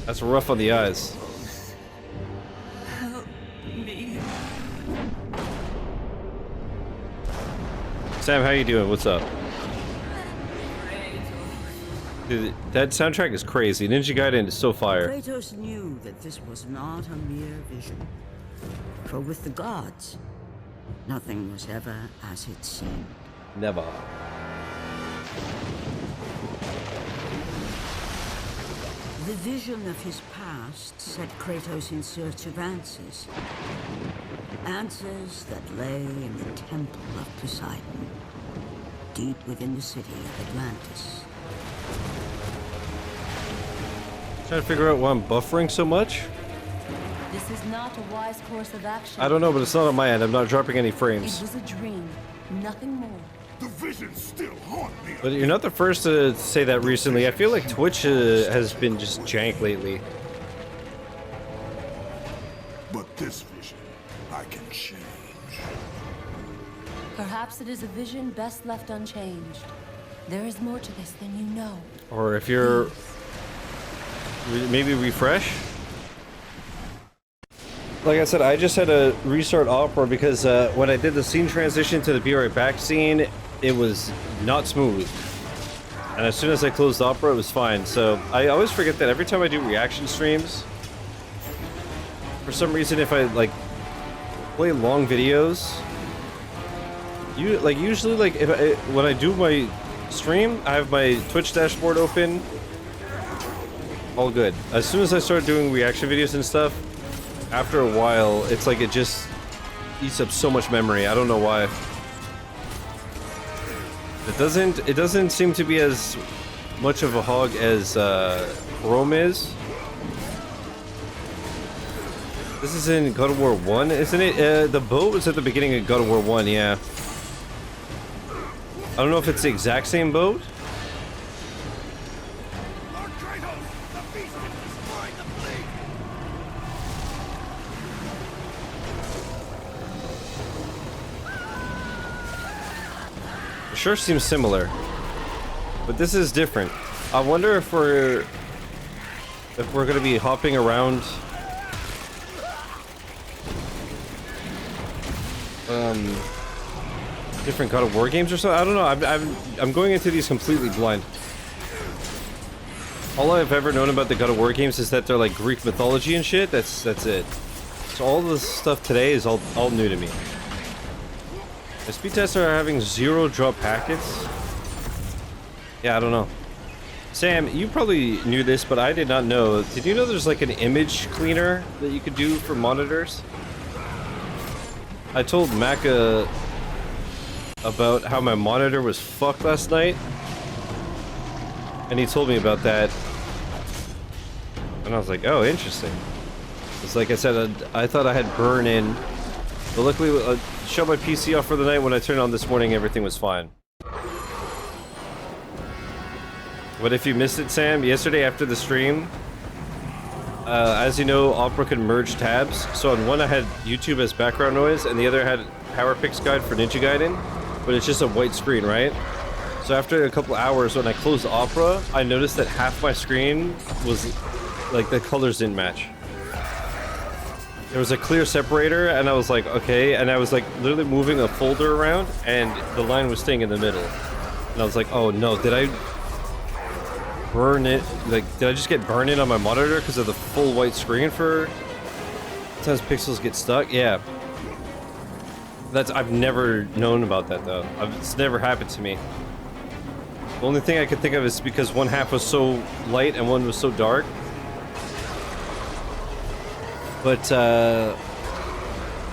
Speaker 1: That's rough on the eyes.
Speaker 2: Help me.
Speaker 1: Sam, how you doing? What's up? Dude, that soundtrack is crazy. Ninja Gaiden is so fire.
Speaker 2: Kratos knew that this was not a mere vision. For with the gods, nothing was ever as it seemed.
Speaker 1: Never.
Speaker 2: The vision of his past set Kratos in search of answers. Answers that lay in the temple of Poseidon, deep within the city of Atlantis.
Speaker 1: Trying to figure out why I'm buffering so much.
Speaker 16: This is not a wise course of action.
Speaker 1: I don't know, but it's not on my end. I'm not dropping any
Speaker 16: It
Speaker 1: frames.
Speaker 16: was a dream, nothing more.
Speaker 9: The visions still haunt me.
Speaker 1: But you're not the first to say that recently. I feel like Twitch has been just jank lately.
Speaker 9: But this vision, I can change.
Speaker 16: Perhaps it is a vision best left unchanged. There is more to this than you know.
Speaker 1: Or if you're... maybe refresh? Like I said, I just had to restart Opera because when I did the scene transition to the Be Right Back scene, it was not smooth. And as soon as I closed Opera, it was fine. So I always forget that every time I do reaction streams, for some reason, if I like play long videos, usually when I do my stream, I have my Twitch dashboard open. All good. As soon as I start doing reaction videos and stuff, after a while, it's like it just eats up so much memory. I don't know why. It doesn't seem to be as much of a hog as Rome is. This is in God of War 1, isn't it? The boat was at the beginning of God of War 1, yeah. I don't know if it's the exact same boat.
Speaker 13: Lord Kratos, the beast is destroying the fleet!
Speaker 1: It sure seems similar. But this is different. I wonder if we're gonna be hopping around different God of War games or something. I don't know. I'm going into these completely blind. All I've ever known about the God of War games is that they're like Greek mythology and shit. That's it. So all this stuff today is all new to me. The speed tests are having 0 drop packets. Yeah, I don't know. Sam, you probably knew this, but I did not know. Did you know there's like an image cleaner that you could do for monitors? I told Maka about how my monitor was fucked last night, and he told me about that, and I was like, oh, interesting. It's like I said, I thought I had burn in, but luckily I shut my PC off for the night. When I turned it on this morning, everything was fine. What if you missed it, Sam? Yesterday after the stream, as you know, Opera can merge tabs. So on one I had YouTube as background noise, and the other had PowerPix guide for Ninja Gaiden, but it's just a white screen, right? So after a couple hours, when I closed Opera, I noticed that half my screen was like the colors didn't match. There was a clear separator, and I was like, okay, and I was like literally moving a folder around, and the line was staying in the middle. And I was like, oh no, did I burn it? Like, did I just get burned in on my monitor because of the full white screen for... Sometimes pixels get stuck? Yeah. I've never known about that though. It's never happened to me. The only thing I could think of is because one half was so light and one was so dark. But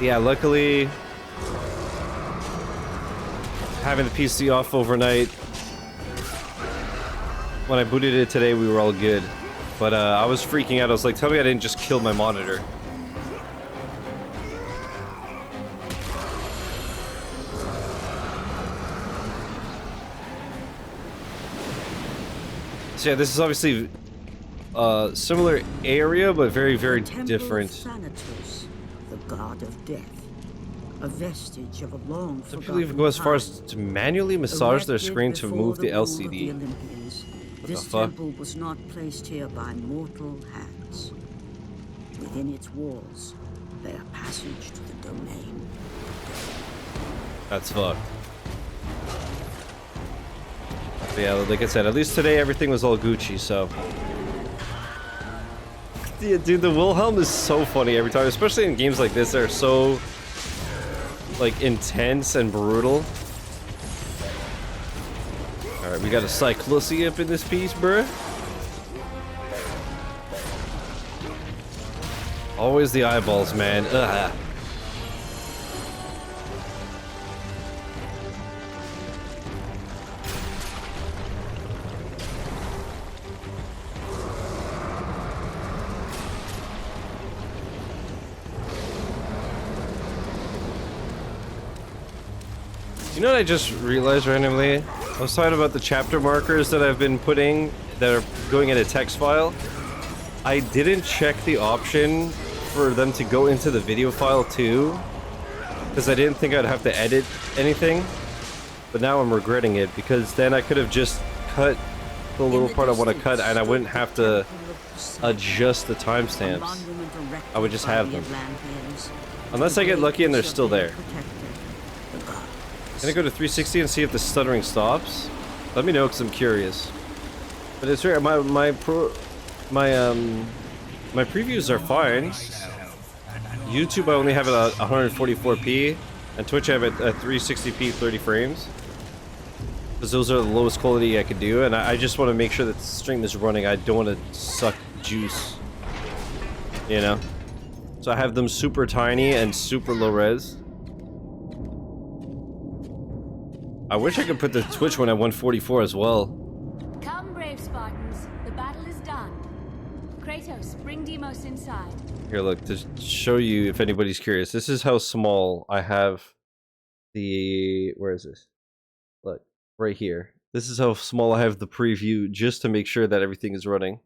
Speaker 1: yeah, luckily having the PC off overnight, when I booted it today, we were all good. But I was freaking out. I was like, tell me I didn't just kill my monitor. So yeah, this is obviously a similar area, but very, very different.
Speaker 2: Thanatos, the god of death, a vestige of a long
Speaker 1: Some people even go as far as to manually massage their screen to move the LCD.
Speaker 2: This temple was not placed here by mortal hands. Within its walls lay a passage to the domain.
Speaker 1: That's fucked. But yeah, like I said, at least today everything was all Gucci, so... Yeah, dude, the Wilhelm is so funny every time, especially in games like this that are so... like, intense and brutal. Alright, we got a Cyclosi up in this piece, bruh. Always the eyeballs, man. Ugh. You know what I just realized randomly? I was talking about the chapter markers that I've been putting that are going in a text file. I didn't check the option for them to go into the video file too, because I didn't think I'd have to edit anything. But now I'm regretting it, because then I could have just cut the little part I want to cut and I wouldn't have to adjust the timestamps. I would just have them. Unless I get lucky and they're still there. Can I go to 360 and see if the stuttering stops? Let me know, because I'm curious. But it's right. My previews are fine. YouTube I only have it at 144p, and Twitch I have it at 360p 30 frames. Because those are the lowest quality I could do, and I just want to make sure that the stream is running. I don't want to suck juice. You know? So I have them super tiny and super low res. I wish I could put the Twitch one at 144 as well.
Speaker 8: Come, brave Spartans. The battle is done. Kratos, bring Deimos inside.
Speaker 1: Here, look, to show you if anybody's curious. This is how small I have the... Where is this? Look, right here. This is how small I have the preview just to make sure that everything is running.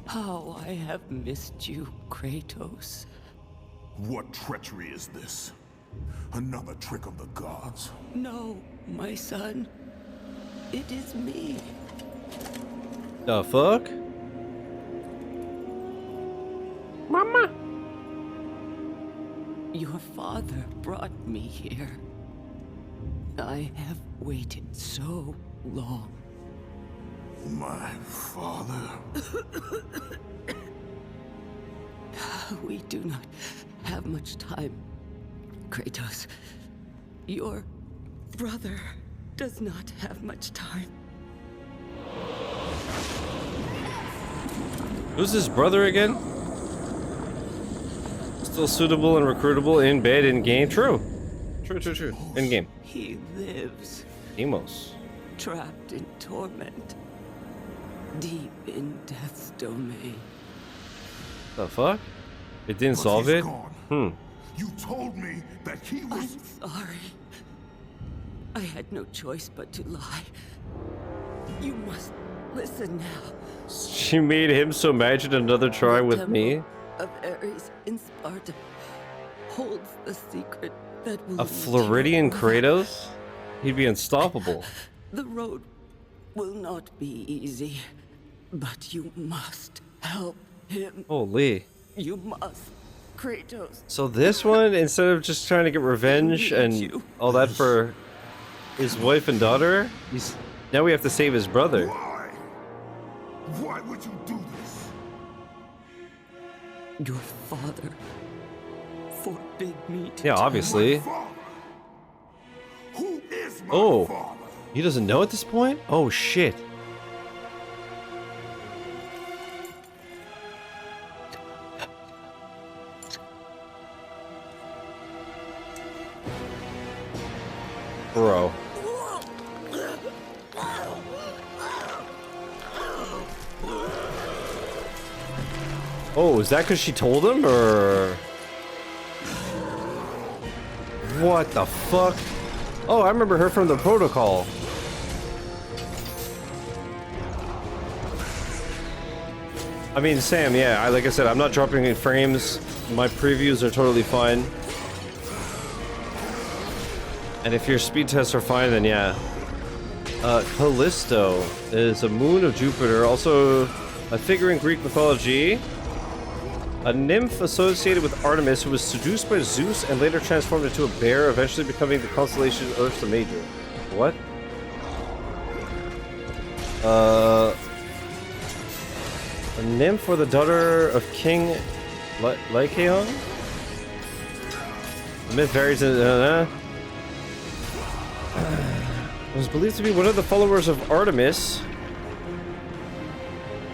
Speaker 11: How I have missed you, Kratos.
Speaker 9: What treachery is this? Another trick of the gods?
Speaker 11: No, my son. It is me.
Speaker 1: The fuck? Mama!
Speaker 11: Your father brought me here. I have waited so long.
Speaker 9: My father?
Speaker 11: We do not have much time, Kratos. Your brother does not have much time.
Speaker 1: Who's his brother again? Still suitable and recruitable in bed, in game? True. True. In game.
Speaker 11: He lives.
Speaker 1: Deimos.
Speaker 11: Trapped in torment. Deep in death's domain.
Speaker 1: The fuck? It didn't solve it?
Speaker 9: You told me that he was...
Speaker 11: I'm sorry. I had no choice but to lie. You must listen now.
Speaker 1: She made him so imagine another try with me?
Speaker 11: Of Ares in Sparta holds the secret that will
Speaker 1: A Floridian Kratos? He'd be unstoppable.
Speaker 11: The road will not be easy, but you must help him.
Speaker 1: Holy.
Speaker 11: You must, Kratos.
Speaker 1: So this one, instead of just trying to get revenge and all that for his wife and daughter, now we have to save his brother.
Speaker 9: Why? Why would you do this?
Speaker 11: Your father forbid me to...
Speaker 1: Yeah, obviously.
Speaker 9: Who is my
Speaker 1: father? He doesn't know at this point? Oh, shit. Bro. Oh, is that because she told him, or... What the fuck? Oh, I remember her from the protocol. I mean, Sam, yeah, like I said, I'm not dropping any frames. My previews are totally fine. And if your speed tests are fine, then yeah. Callisto is a moon of Jupiter, also a figure in Greek mythology. A nymph associated with Artemis who was seduced by Zeus and later transformed into a bear, eventually becoming the constellation Ursa Major. What? A nymph or the daughter of King Lycaon? The myth varies in... was believed to be one of the followers of Artemis,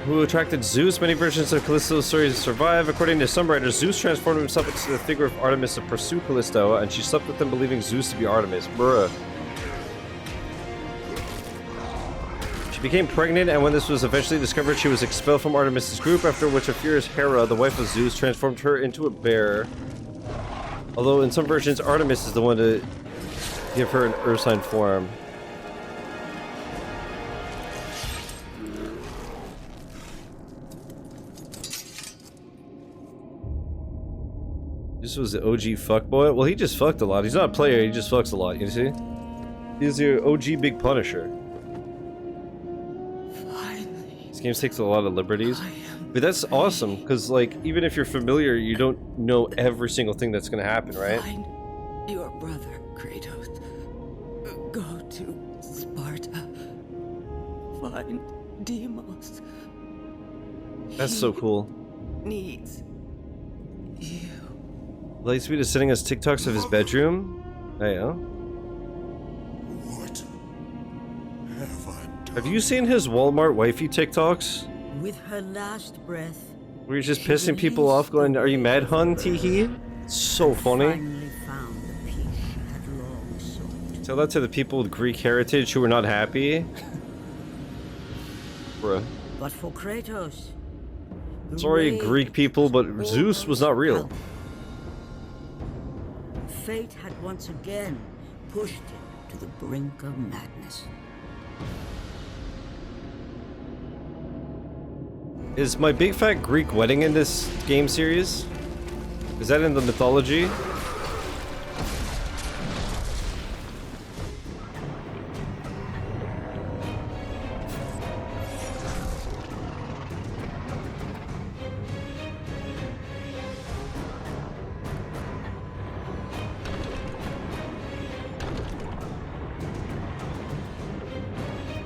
Speaker 1: who attracted Zeus. Many versions of Callisto's stories survive. According to some writers, Zeus transformed himself into the figure of Artemis to pursue Callisto, and she slept with him believing Zeus to be Artemis. Bruh. She became pregnant, and when this was eventually discovered, she was expelled from Artemis' group, after which a furious Hera, the wife of Zeus, transformed her into a bear. Although in some versions, Artemis is the one to give her an ursine form. This was the OG fuckboy? Well, he just fucked a lot. He's not a player, he just fucks a lot, you see? He's your OG big punisher.
Speaker 11: Finally.
Speaker 1: This game takes a lot of liberties. But that's awesome, because, like, even if you're familiar, you don't know every single thing that's gonna happen, right?
Speaker 11: Find your brother, Kratos. Go to Sparta. Find Deimos.
Speaker 1: That's so cool.
Speaker 4: needs you.
Speaker 1: Lightspeed is sending us TikToks of his bedroom. Hey, huh?
Speaker 9: What have I done?
Speaker 1: Have you seen his Walmart wifey TikToks?
Speaker 2: With her last breath,
Speaker 1: Where he's just pissing people off going, "Are you mad, hun, teehee?" So funny.
Speaker 2: finally found the peace she had long sought.
Speaker 1: Tell that to the people with Greek heritage who were not happy. Bruh.
Speaker 2: But for Kratos, the
Speaker 1: Sorry,
Speaker 2: rage
Speaker 1: Greek people, but Zeus was not real.
Speaker 2: fate had once again pushed him to the brink of madness.
Speaker 1: Is my big fat Greek wedding in this game series? Is that in the mythology?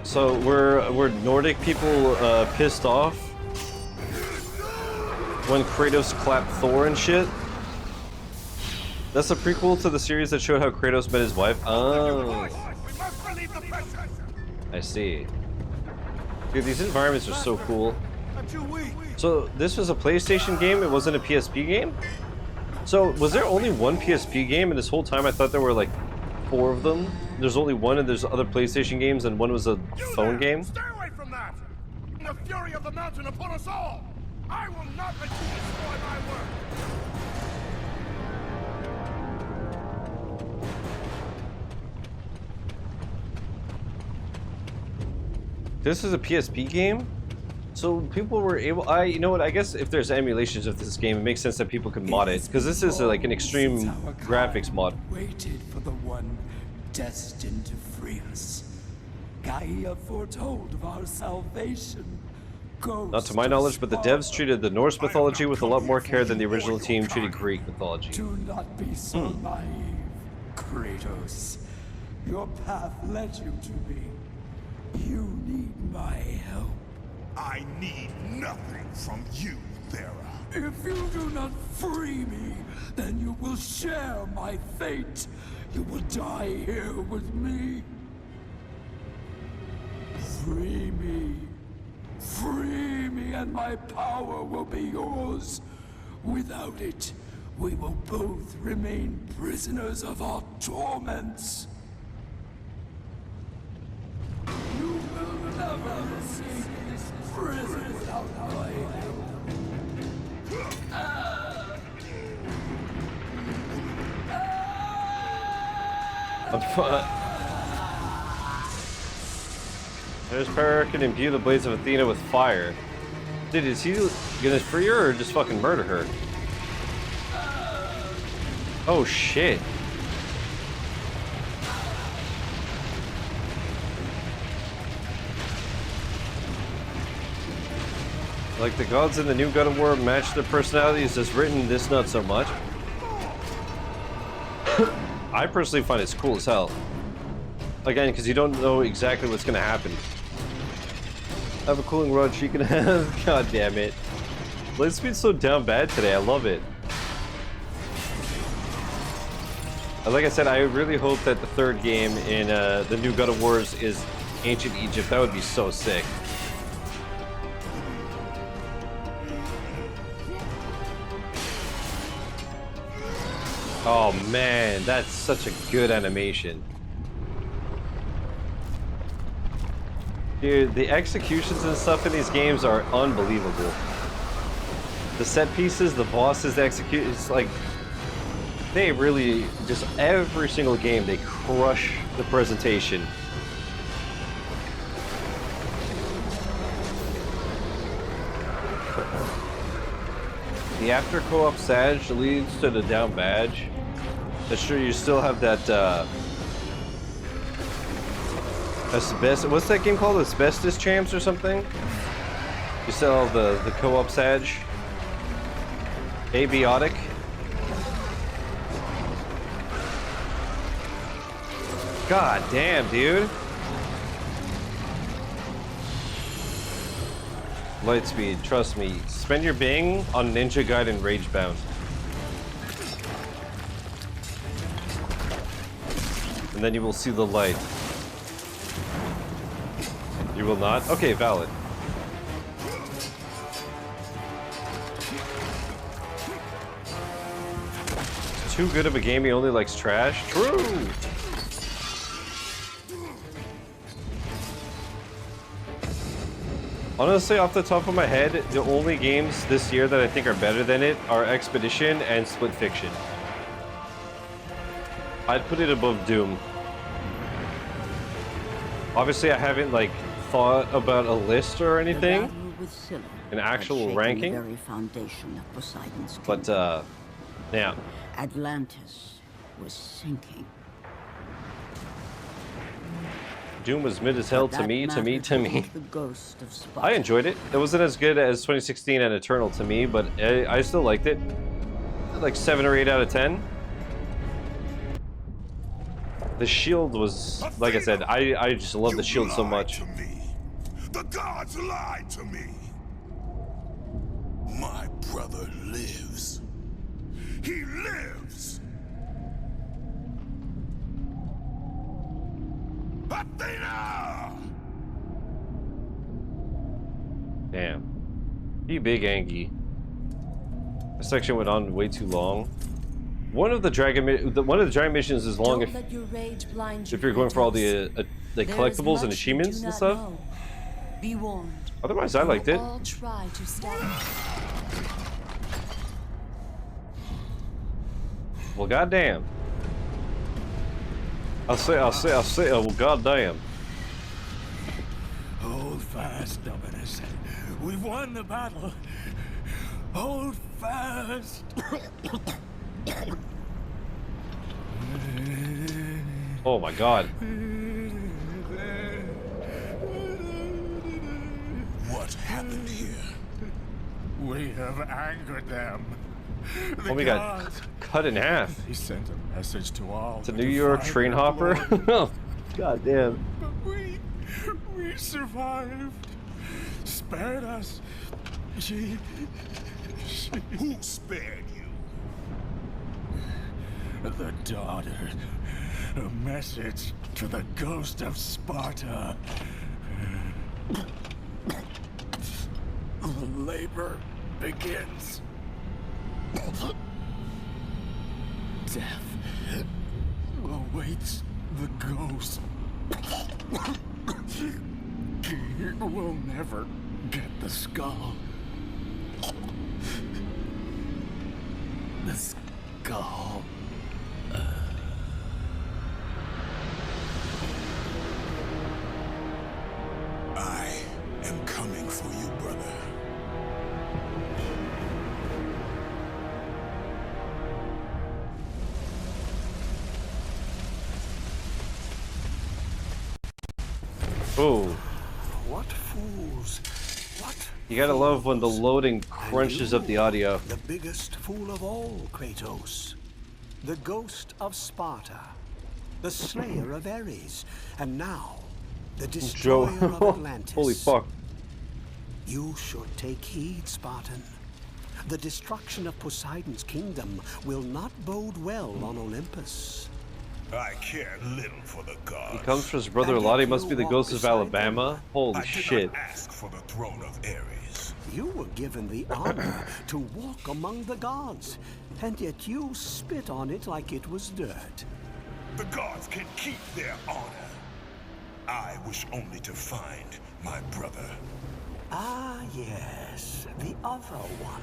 Speaker 1: So were Nordic people pissed off when Kratos clapped Thor and shit? That's a prequel to the series that showed how Kratos met his wife. Oh, I see. Dude, these environments are so cool. So this was a PlayStation game. It wasn't a PSP game. So was there only one PSP game? And this whole time I thought there were like 4 of them. There's only one, and there's other PlayStation games, and one was a phone game.
Speaker 9: Stay away from that! The fury of the mountain upon us all! I will not let you destroy my work!
Speaker 1: This is a PSP game? So people were able, you know what, I guess if there's emulations of this game, it makes sense that people could mod it, because this is like an extreme graphics mod.
Speaker 20: Waited for the one destined to free us. Gaia foretold of our salvation.
Speaker 1: Not to my knowledge, but the devs treated the Norse mythology with a lot more care than the original team treated Greek mythology.
Speaker 20: Do not be so naive, Kratos. Your path led you to me. You need my help.
Speaker 9: I need nothing from you, Thera.
Speaker 20: If you do not free me, then you will share my fate. You will die here with me. Free me. Free me, and my power will be yours. Without it, we will both remain prisoners of our torments. You will never escape this prison without my help.
Speaker 1: There's power can imbue the blades of Athena with fire. Dude, is he gonna free her or just fucking murder her? Oh shit. Like the gods in the new God of War match their personalities as written, this not so much. I personally find it's cool as hell. Again, because you don't know exactly what's gonna happen. I have a cooling rod she can have. God damn it. Lightspeed's so down bad today, I love it. Like I said, I really hope that the 3rd game in the new God of Wars is Ancient Egypt. That would be so sick. Oh man, that's such a good animation. Dude, the executions and stuff in these games are unbelievable. The set pieces, the bosses, the execute, it's like, they really, just every single game, they crush the presentation. The after co-op Sag leads to the down badge. That's true, you still have that, asbestos, what's that game called? Asbestos Champs or something? You still have the co-op Sag. Abiotic. God damn, dude. Light speed, trust me. Spend your Bing on Ninja Gaiden Rage Bound. And then you will see the light. You will not? Okay, valid. Too good of a game, he only likes trash? True! Honestly, off the top of my head, the only games this year that I think are better than it are Expedition and Split Fiction. I'd put it above Doom. Obviously, I haven't like thought about a list or anything, an actual ranking.
Speaker 2: The very foundation of Poseidon's
Speaker 1: but yeah.
Speaker 2: Atlantis was sinking.
Speaker 1: Doom was mid as hell to me.
Speaker 2: The ghost of Sparta.
Speaker 1: I enjoyed it. It wasn't as good as 2016 and Eternal to me, but I still liked it. Like 7 or 8 out of 10. The shield was, like I said, I just love the shield so much.
Speaker 9: The gods lied to me. My brother lives. He lives. Athena!
Speaker 1: Damn. You big Angie. This section went on way too long. One of the dragon missions is long if you're going for all the like collectibles and achievements and stuff.
Speaker 16: Be warned.
Speaker 1: Otherwise, I liked it.
Speaker 16: All try to stop.
Speaker 1: Well, goddamn. I'll say. Oh, goddamn.
Speaker 20: Hold fast, Dominus. We've won the battle. Hold fast.
Speaker 1: Oh my god.
Speaker 9: What happened here?
Speaker 20: We have angered them.
Speaker 1: Oh, we got cut in half.
Speaker 20: He sent a message to all.
Speaker 1: It's a New York train hopper. God damn.
Speaker 20: But we survived. Spared us. She.
Speaker 9: Who spared you?
Speaker 20: The daughter. A message to the ghost of Sparta. The labor begins. Death awaits the ghost. He will never get the skull. The skull.
Speaker 9: I am coming for you, brother.
Speaker 1: Oh.
Speaker 20: What fools. What?
Speaker 1: You gotta love when the loading crunches up the audio.
Speaker 21: The biggest fool of all, Kratos. The ghost of Sparta. The slayer of Ares. And now, the destroyer of Atlantis.
Speaker 1: Holy fuck.
Speaker 21: You should take heed, Spartan. The destruction of Poseidon's kingdom will not bode well on Olympus.
Speaker 9: I care little for the gods.
Speaker 1: He comes from his brother Lottie, must be the ghost of Alabama. Holy shit.
Speaker 9: I did not ask for the throne of Ares.
Speaker 21: You were given the honor to walk among the gods, and yet you spit on it like it was dirt.
Speaker 9: The gods can keep their honor. I wish only to find my brother.
Speaker 21: Ah, yes, the other one.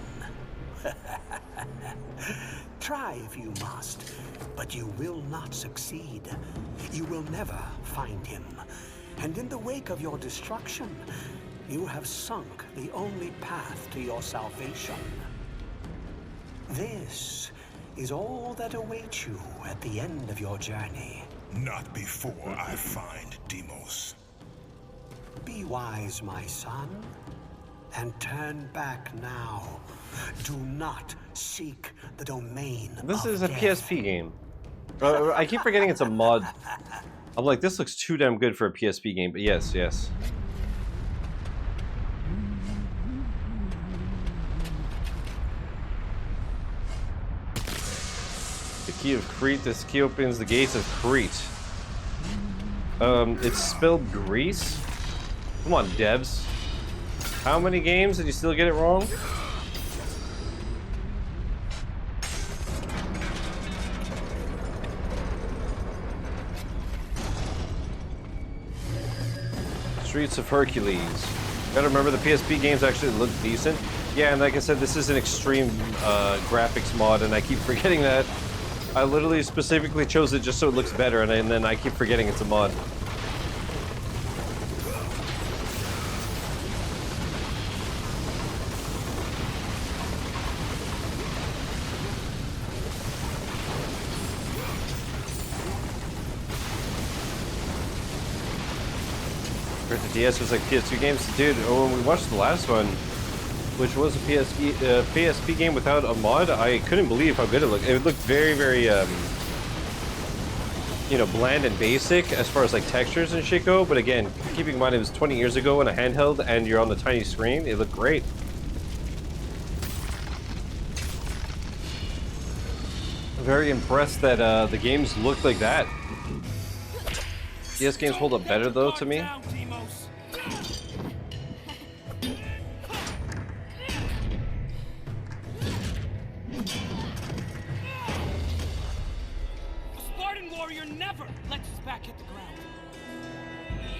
Speaker 21: Try if you must, but you will not succeed. You will never find him. And in the wake of your destruction, you have sunk the only path to your salvation. This is all that awaits you at the end of your journey.
Speaker 9: Not before I find Deimos.
Speaker 21: Be wise, my son, and turn back now. Do not seek the domain
Speaker 1: This
Speaker 21: of
Speaker 1: is a
Speaker 21: death.
Speaker 1: PSP game. I keep forgetting it's a mod. I'm like, this looks too damn good for a PSP game, but yes, yes. The key of Crete. This key opens the gates of Crete. It's spelled Greece. Come on, devs. How many games did you still get it wrong? Streets of Hercules. Gotta remember the PSP games actually look decent. Yeah, and like I said, this is an extreme graphics mod, and I keep forgetting that. I literally specifically chose it just so it looks better, and then I keep forgetting it's a mod. The DS was like PS2 games, dude. When we watched the last one, which was a PSP game without a mod, I couldn't believe how good it looked. It looked very, very, you know, bland and basic as far as like textures and shit go. But again, keeping in mind it was 20 years ago on a handheld, and you're on the tiny screen, it looked great. I'm very impressed that the games look like that. DS games hold up better though to me.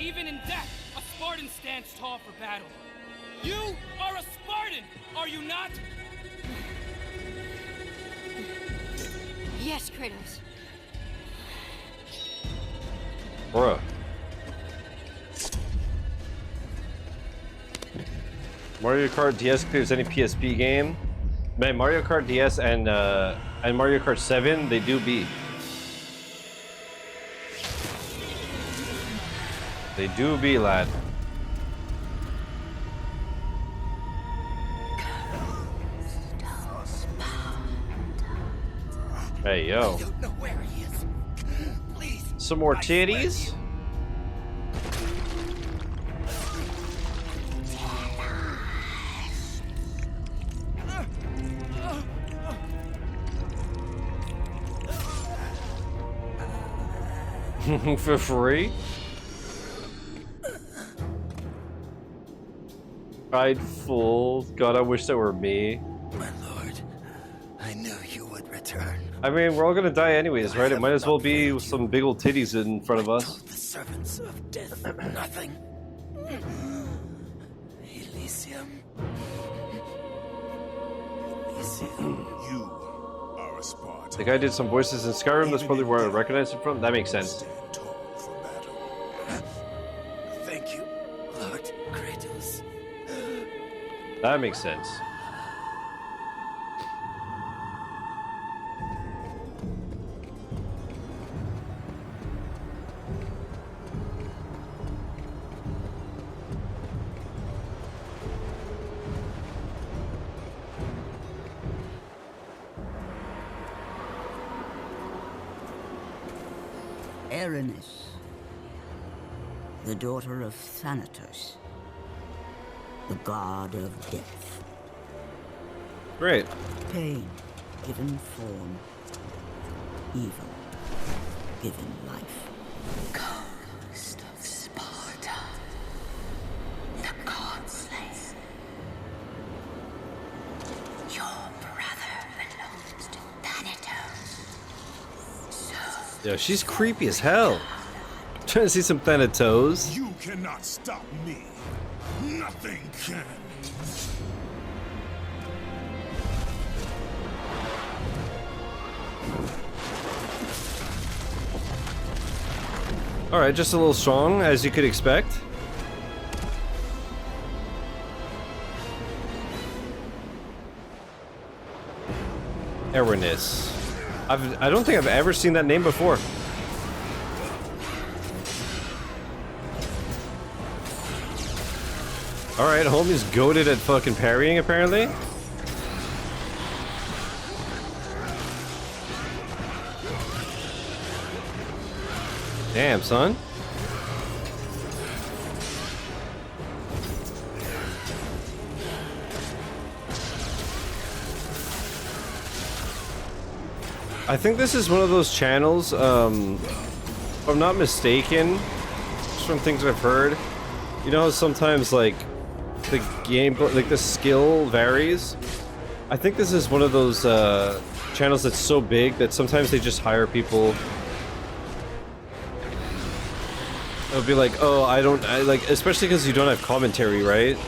Speaker 3: Even in death, a Spartan stands tall for battle. You are a Spartan, are you not?
Speaker 8: Yes, Kratos.
Speaker 1: Bruh. Mario Kart DS clears any PSP game. Man, Mario Kart DS and Mario Kart 7, they do beat. They do be, lad. Hey, yo. Some more titties? For free? Prideful. God, I wish that were me.
Speaker 11: My lord, I knew you would return.
Speaker 1: I mean, we're all gonna die anyways, right? It might as well be with some big old titties in front of us.
Speaker 11: The servants of death, nothing. Elysium.
Speaker 9: You are a Spartan.
Speaker 1: The guy did some voices in Skyrim. That's probably where I recognize him from. That makes sense.
Speaker 11: Thank you, Lord Kratos.
Speaker 1: That makes sense.
Speaker 2: Erinys, the daughter of Thanatos, the god of death.
Speaker 1: Great.
Speaker 2: Pain given form, evil given life.
Speaker 15: Ghost of Sparta, the god slayer. Your brother belongs to Thanatos.
Speaker 1: Yo, she's creepy as hell. Trying to see some Thanatos.
Speaker 9: You cannot stop me. Nothing can.
Speaker 1: Alright, just a little strong, as you could expect. Erinys. I don't think I've ever seen that name before. Alright, homie's goated at fucking parrying, apparently. Damn, son. I think this is one of those channels, if I'm not mistaken, just from things I've heard, you know how sometimes like the game, like the skill varies? I think this is one of those channels that's so big that sometimes they just hire people. It'll be like, oh, like, especially because you don't have commentary, right?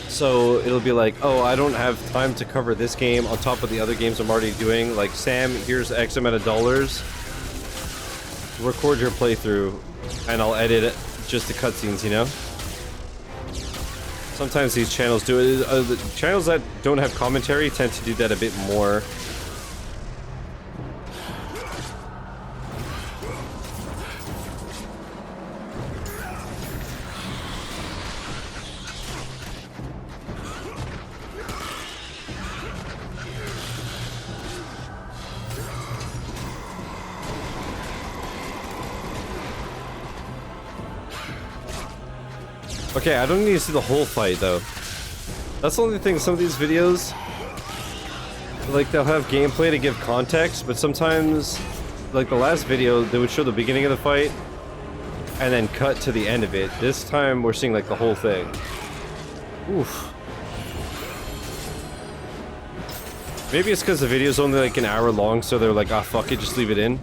Speaker 1: So it'll be like, oh, I don't have time to cover this game on top of the other games I'm already doing. Like, Sam, here's X amount of dollars. Record your playthrough, and I'll edit it, just the cutscenes, you know? Sometimes these channels do it. The channels that don't have commentary tend to do that a bit more. Okay, I don't need to see the whole fight, though. That's the only thing, some of these videos, like, they'll have gameplay to give context, but sometimes, like the last video, they would show the beginning of the fight, and then cut to the end of it. This time, we're seeing, like, the whole thing. Oof. Maybe it's because the video's only, like, an hour long, so they're like, ah, fuck it, just leave it in.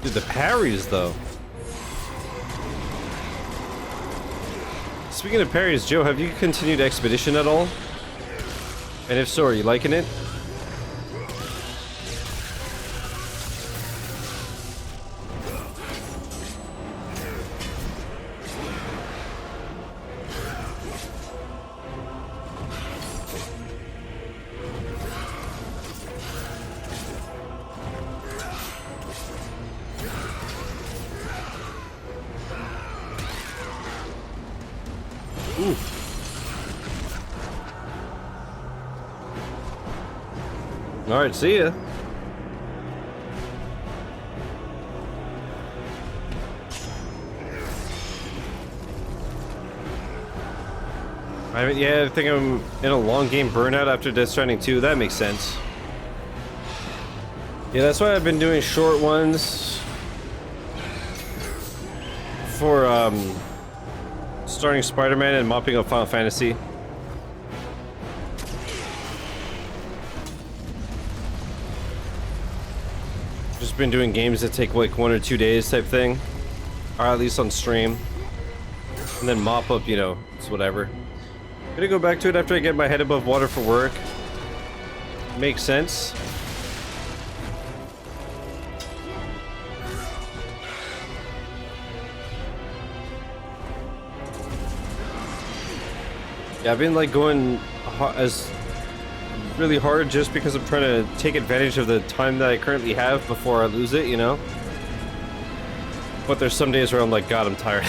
Speaker 1: Dude, the parries, though. Speaking of parries, Joe, have you continued Expedition at all? And if so, are you liking it? Alright, see ya. Yeah, I think I'm in a long game burnout after Death Stranding 2. That makes sense. Yeah, that's why I've been doing short ones for starting Spider-Man and mopping up Final Fantasy. Just been doing games that take like 1 or 2 days type thing, or at least on stream, and then mop up, you know, it's whatever. Gonna go back to it after I get my head above water for work. Makes sense. Yeah, I've been like going really hard just because I'm trying to take advantage of the time that I currently have before I lose it, you know? But there's some days where I'm like, God, I'm tired.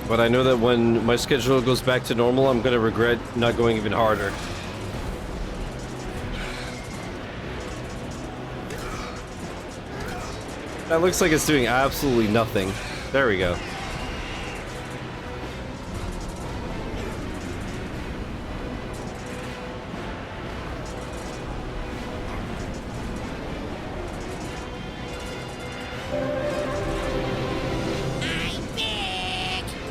Speaker 1: But I know that when my schedule goes back to normal, I'm gonna regret not going even harder. That looks like it's doing absolutely nothing. There we go.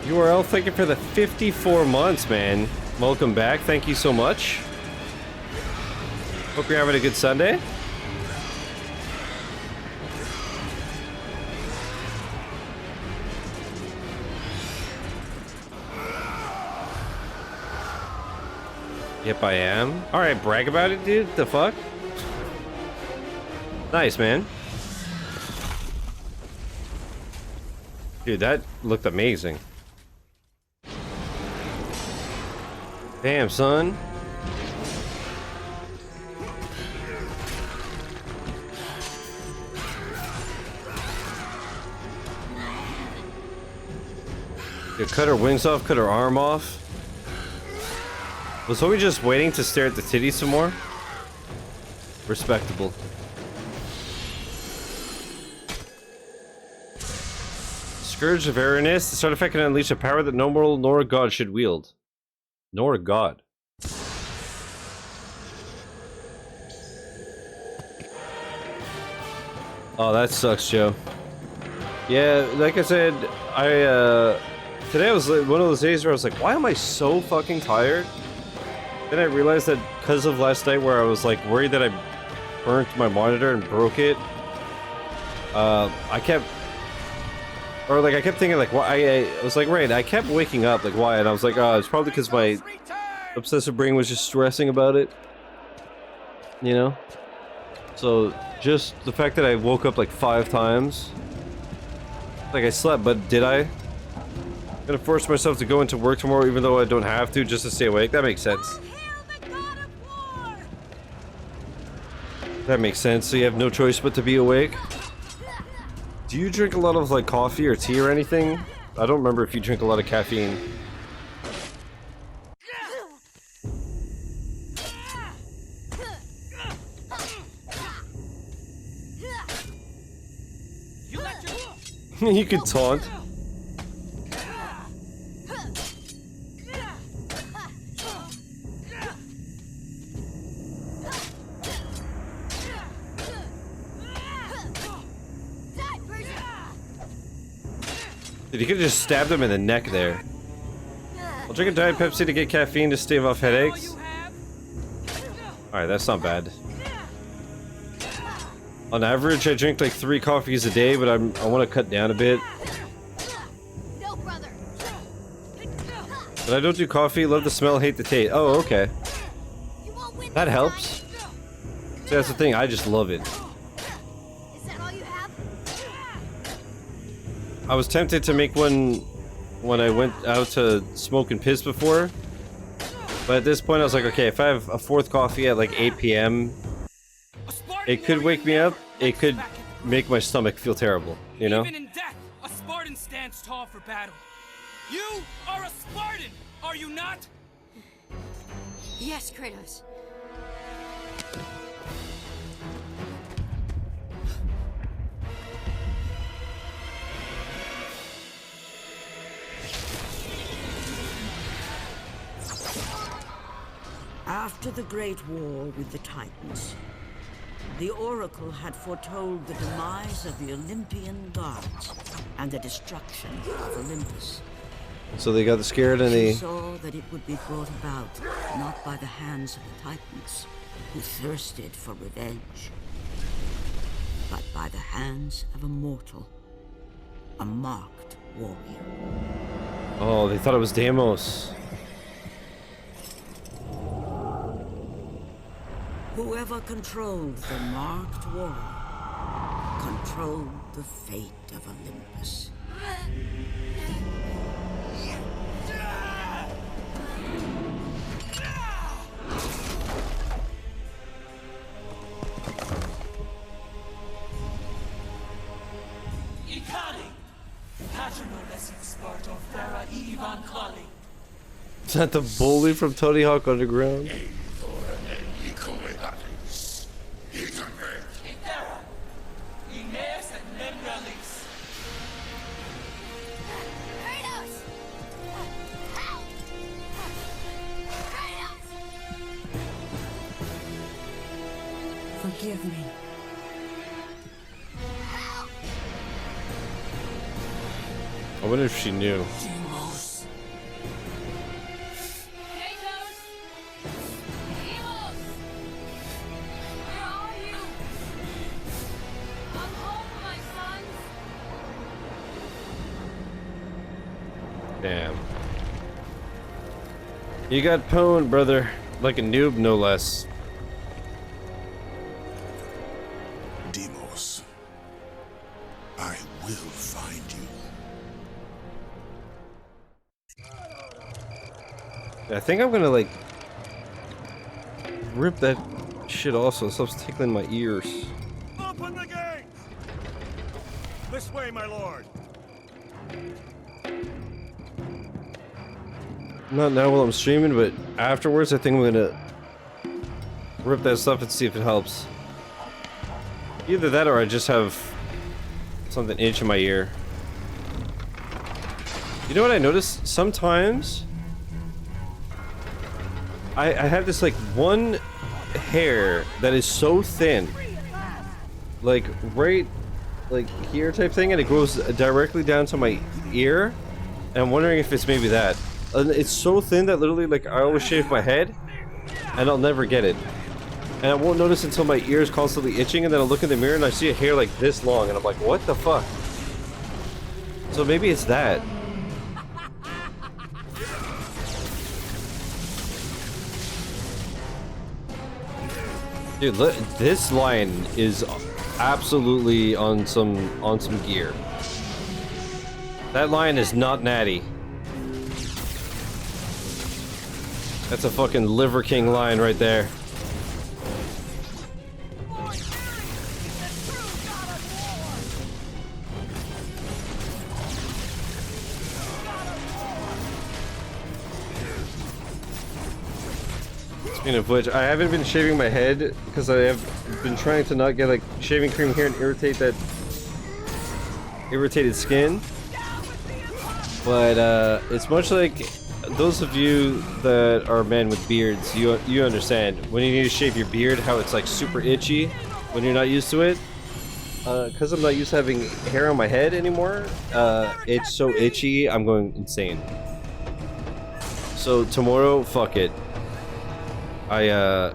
Speaker 1: URL, thank you for the 54 months, man. Welcome back. Thank you so much. Hope you're having a good Sunday. Yep, I am. Alright, brag about it, dude. The fuck? Nice, man. Dude, that looked amazing. Damn, son. You cut her wings off, cut her arm off. Was Zoe just waiting to stare at the titties some more? Scourge of Aranus. This artifact can unleash a power that no mortal nor god should wield. Nor god. Oh, that sucks, Joe. Yeah, like I said, today was one of those days where I was like, why am I so fucking tired? Then I realized that because of last night where I was like worried that I burnt my monitor and broke it, I kept thinking like, why? I was like, right, I kept waking up, like, why? And I was like, oh, it's probably because my obsessive brain was just stressing about it, you know? So just the fact that I woke up like 5 times, like I slept, but did I? I'm gonna force myself to go into work tomorrow even though I don't have to, just to stay awake. That makes sense. That makes sense. So you have no choice but to be awake. Do you drink a lot of like coffee or tea or anything? I don't remember if you drink a lot of caffeine. You can taunt. Dude, you could have just stabbed him in the neck there. I'll drink a Diet Pepsi to get caffeine to stave off headaches. Alright, that's not bad. On average, I drink like 3 coffees a day, but I want to cut down a bit. But I don't do coffee, love the smell, hate the taste. Oh, okay. That helps. See, that's the thing, I just love it. I was tempted to make one when I went out to smoke and piss before. But at this point, I was like, okay, if I have a 4th coffee at like 8 p.m., it could wake me up. It could make my stomach feel terrible, you know?
Speaker 3: Even in death, a Spartan stands tall for battle. You are a Spartan, are you not?
Speaker 8: Yes, Kratos.
Speaker 2: After the Great War with the Titans, the Oracle had foretold the demise of the Olympian gods and the destruction of Olympus.
Speaker 1: So they got scared and
Speaker 2: She
Speaker 1: they...
Speaker 2: saw that it would be brought about not by the hands of the Titans, who thirsted for revenge, but by the hands of a mortal, a marked warrior.
Speaker 1: Oh, they thought it was Deimos.
Speaker 2: Whoever controlled the marked warrior controlled the fate of Olympus.
Speaker 1: Is that the bully from Tony Hawk Underground?
Speaker 2: Forgive me.
Speaker 1: I wonder if she knew. Damn. You got pwned, brother. Like a noob, no less.
Speaker 9: Deimos, I will find you.
Speaker 1: I think I'm gonna like rip that shit off so it stops tickling my ears.
Speaker 13: Open the gate! This way, my lord.
Speaker 1: Not now while I'm streaming, but afterwards I think I'm gonna rip that stuff and see if it helps. Either that or I just have something itch in my ear. You know what I noticed? Sometimes I have this like one hair that is so thin, like right like here type thing, and it goes directly down to my ear, and I'm wondering if it's maybe that. And it's so thin that literally like I always shave my head and I'll never get it, and I won't notice until my ear is constantly itching, and then I'll look in the mirror and I see a hair like this long and I'm like, what the fuck? So maybe it's that. Dude, this lion is absolutely on some gear. That lion is not natty. That's a fucking Liver King lion right there. Speaking of which, I haven't been shaving my head because I have been trying to not get like shaving cream here and irritate that irritated skin. But it's much like those of you that are men with beards, you understand when you need to shave your beard how it's like super itchy when you're not used to it. Because I'm not used to having hair on my head anymore, it's so itchy I'm going insane. So tomorrow, fuck it. I'm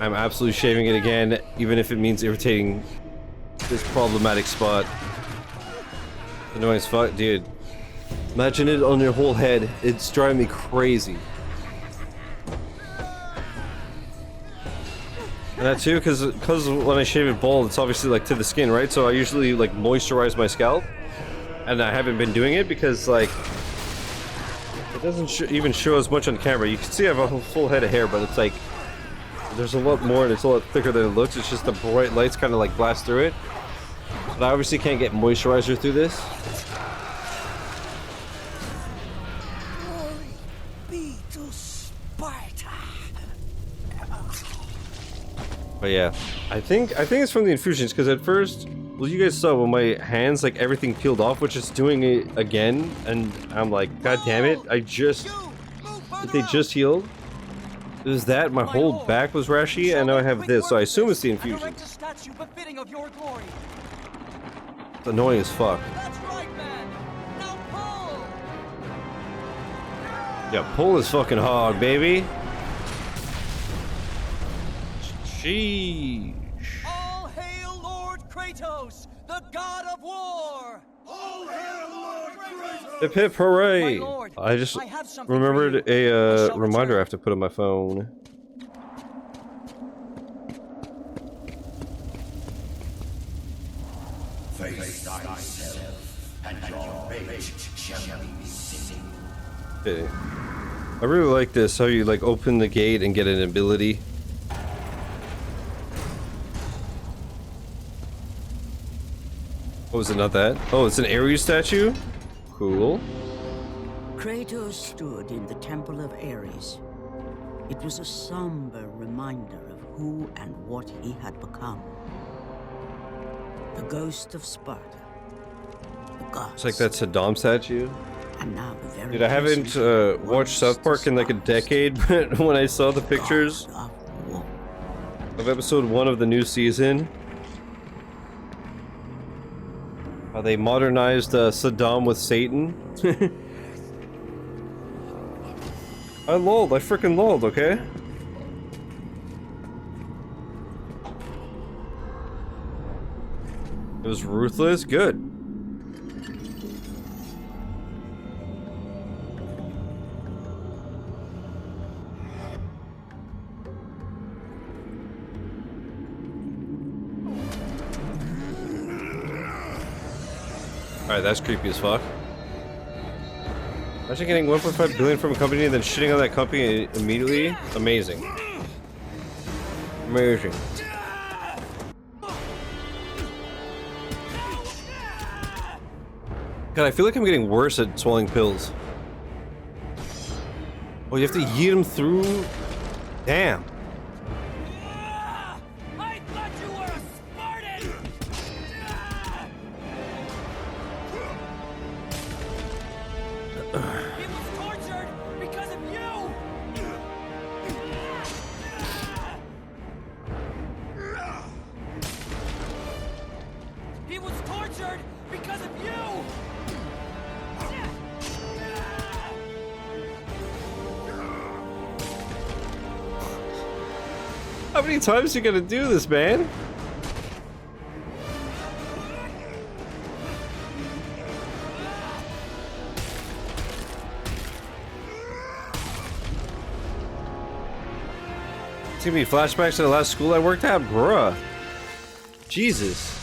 Speaker 1: absolutely shaving it again, even if it means irritating this problematic spot. Annoying as fuck, dude. Imagine it on your whole head. It's driving me crazy. And that too, because when I shave it bald, it's obviously like to the skin, right? So I usually like moisturize my scalp, and I haven't been doing it because like it doesn't even show as much on camera. You can see I have a full head of hair, but it's like there's a lot more and it's a lot thicker than it looks. It's just the bright lights kind of like blast through it. But I obviously can't get moisturizer through this.
Speaker 21: Glory be to Sparta.
Speaker 1: But yeah, I think it's from the infusions, because at first, well, you guys saw when my hands, like everything peeled off, which is doing it again, and I'm like, god damn it, they just healed. It was that, my whole back was rashy, and now I have this, so I assume it's the infusion. It's annoying as fuck. Yeah, pull this fucking hog, baby. Sheesh.
Speaker 7: All hail Lord Kratos, the god of war! All hail Lord Kratos!
Speaker 1: Hip hip hooray! I just remembered a reminder I have to put on my phone.
Speaker 22: Face thyself, and your rage shall be sitting.
Speaker 1: Okay. I really like this, how you like open the gate and get an ability. Oh, is it not that? Oh, it's an Ares statue? Cool.
Speaker 2: Kratos stood in the temple of Ares. It was a somber reminder of who and what he had become. The ghost of Sparta. The gods.
Speaker 1: It's like that Saddam statue.
Speaker 2: And now the very
Speaker 1: Dude, I haven't watched South Park in like a decade, but when I saw the pictures of episode 1 of the new season, how they modernized Saddam with Satan. I freaking lolled, okay? It was ruthless, good. Alright, that's creepy as fuck. Imagine getting 1.5 billion from a company and then shitting on that company immediately. Amazing. Amazing. God, I feel like I'm getting worse at swallowing pills. Oh, you have to yeet them through? Damn.
Speaker 7: I thought you were a Spartan! tortured because of you!
Speaker 1: How many times you gonna do this, man? It's gonna be flashbacks to the last school I worked at, bruh. Jesus.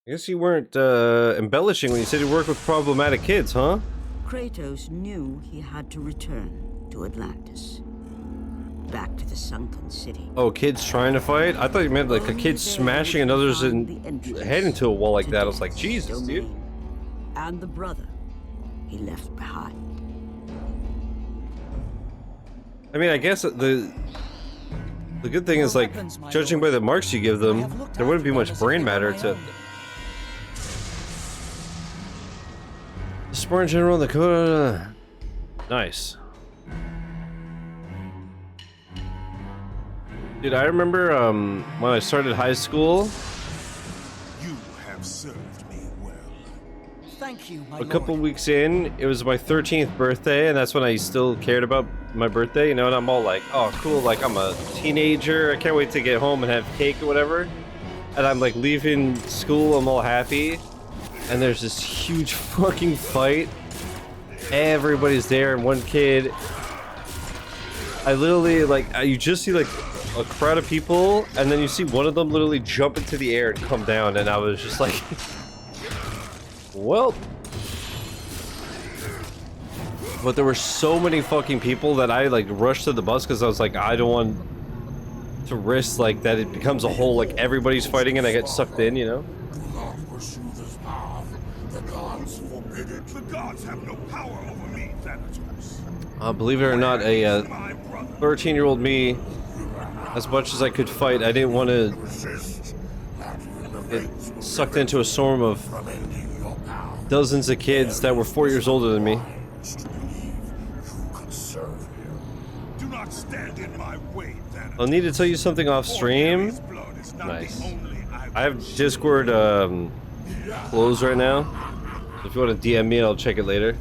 Speaker 1: I guess you weren't embellishing when you said you worked with problematic kids, huh?
Speaker 2: Kratos knew he had to return to Atlantis. Back to the sunken city.
Speaker 1: Oh, kids trying to fight? I thought you meant like a kid smashing another's head into a wall like that. I was like, Jesus, dude.
Speaker 2: And the brother he left behind.
Speaker 1: I mean, I guess the good thing is, like, judging by the marks you give them, there wouldn't be much brain matter to... The Spartan General in the Dakota... Nice. Dude, I remember when I started high school...
Speaker 9: You have served me well.
Speaker 7: Thank you, my
Speaker 1: A couple weeks in, it was my 13th birthday, and that's when I still cared about my birthday, you know, and I'm all like, oh, cool, like, I'm a teenager, I can't wait to get home and have cake or whatever. And I'm, like, leaving school, I'm all happy, and there's this huge fucking fight. Everybody's there, and one kid... I literally, like, you just see, like, a crowd of people, and then you see one of them literally jump into the air and come down, and I was just like... Well... But there were so many fucking people that I like rushed to the bus because I was like, I don't want to risk like that it becomes a whole like everybody's fighting and I get sucked in, you know?
Speaker 9: Do not pursue this path. The gods forbid it. The gods have no power over me, Thanatos.
Speaker 1: Believe it or not, a 13-year-old me, as much as I could fight, I didn't want to get sucked into a storm of dozens of kids that were 4 years older than me. I'll need to tell you something off stream. Nice. I have Discord closed right now. So if you want to DM me, I'll check it later.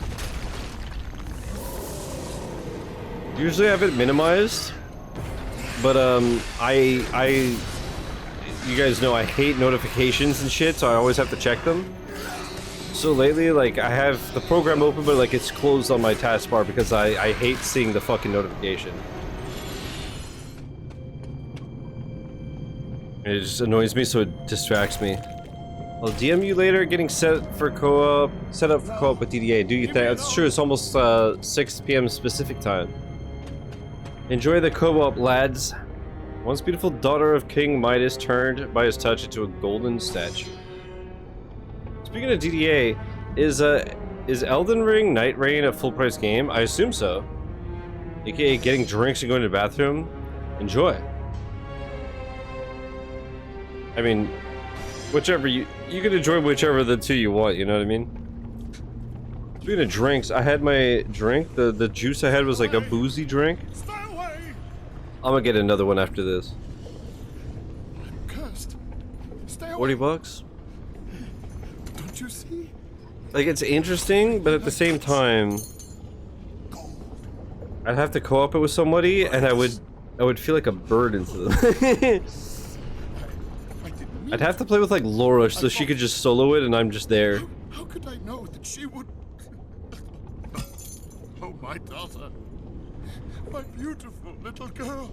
Speaker 1: Usually I have it minimized, but you guys know I hate notifications and shit, so I always have to check them. So lately, like, I have the program open, but like it's closed on my taskbar because I hate seeing the fucking notification. It just annoys me, so it distracts me. I'll DM you later, getting set for co-op, set up for co-op with DDA. Do you think? That's true, it's almost 6 p.m. specific time. Enjoy the co-op, lads. Once beautiful daughter of King Midas turned by his touch into a golden statue. Speaking of DDA, is Elden Ring Night Rain a full price game? I assume so. AKA getting drinks and going to the bathroom. Enjoy. I mean, whichever you can enjoy whichever of the two you want, you know what I mean? Speaking of drinks, I had my drink, the juice I had was like a boozy drink. I'm gonna get another one after this.
Speaker 9: I'm cursed. Stay away.
Speaker 1: 40 bucks?
Speaker 9: Don't you see?
Speaker 1: Like, it's interesting, but at the same time, I'd have to co-op it with somebody, and I would feel like a burden to them. I'd have to play with like Laura so she could just solo it and I'm just there.
Speaker 9: How could I know that she would... Oh, my daughter. My beautiful little girl.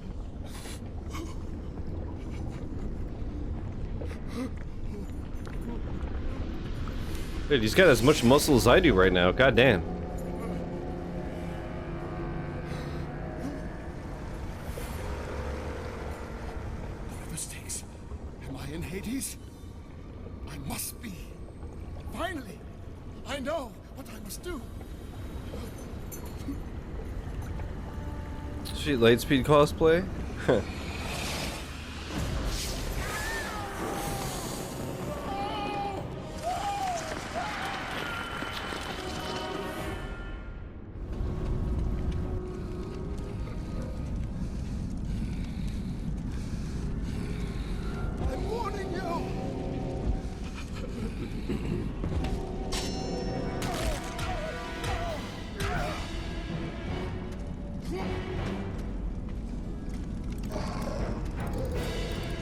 Speaker 1: Dude, he's got as much muscle as I do right now. God damn.
Speaker 9: In Hades? I must be. Finally, I know what I must do.
Speaker 1: Sweet Lightspeed cosplay?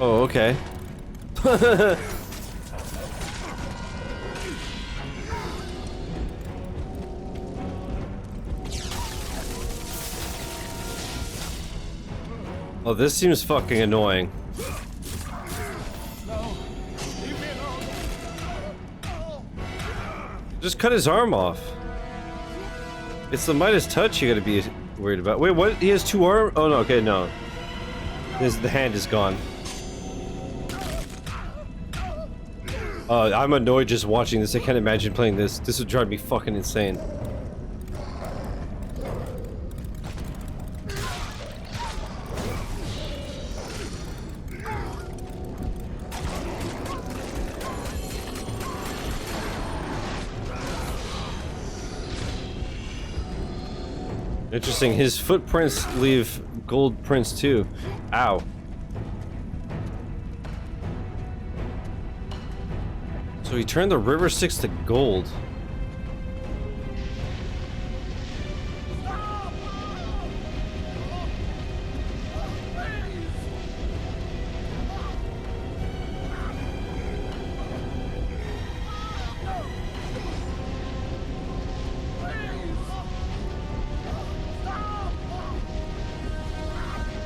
Speaker 1: Oh, okay. Oh, this seems fucking annoying. Just cut his arm off. It's the Midas touch you gotta be worried about. Wait, what? He has two arms? Oh no, okay, no. The hand is gone. I'm annoyed just watching this. I can't imagine playing this. This would drive me fucking insane. Interesting, his footprints leave gold prints too. Ow. So he turned the river Styx to gold.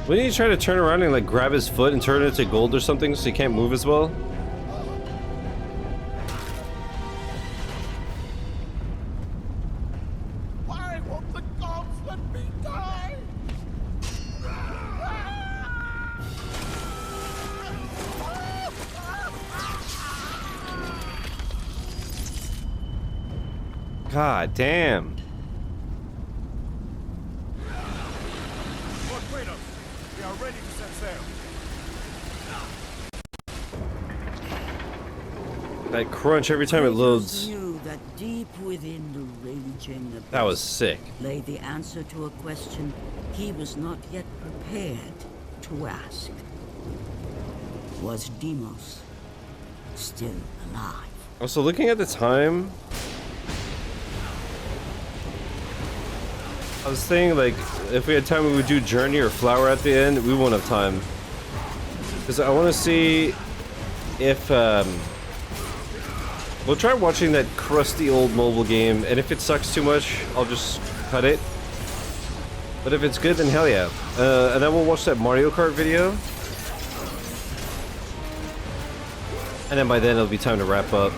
Speaker 1: Wouldn't he try to turn around and like grab his foot and turn it to gold or something so he can't move as well?
Speaker 9: Why won't the gods let me die?
Speaker 1: God damn.
Speaker 13: Lord Kratos, we are ready to set sail.
Speaker 1: That crunch every time it loads.
Speaker 2: Knew that deep within the raging abyss
Speaker 1: That was sick.
Speaker 2: lay the answer to a question he was not yet prepared to ask. Was Deimos still alive?
Speaker 1: Also, looking at the time, I was thinking like if we had time we would do Journey or Flower at the end. We won't have time because I want to see if we'll try watching that crusty old mobile game, and if it sucks too much I'll just cut it, but if it's good then hell yeah. And then we'll watch that Mario Kart video, and then by then it'll be time to wrap up,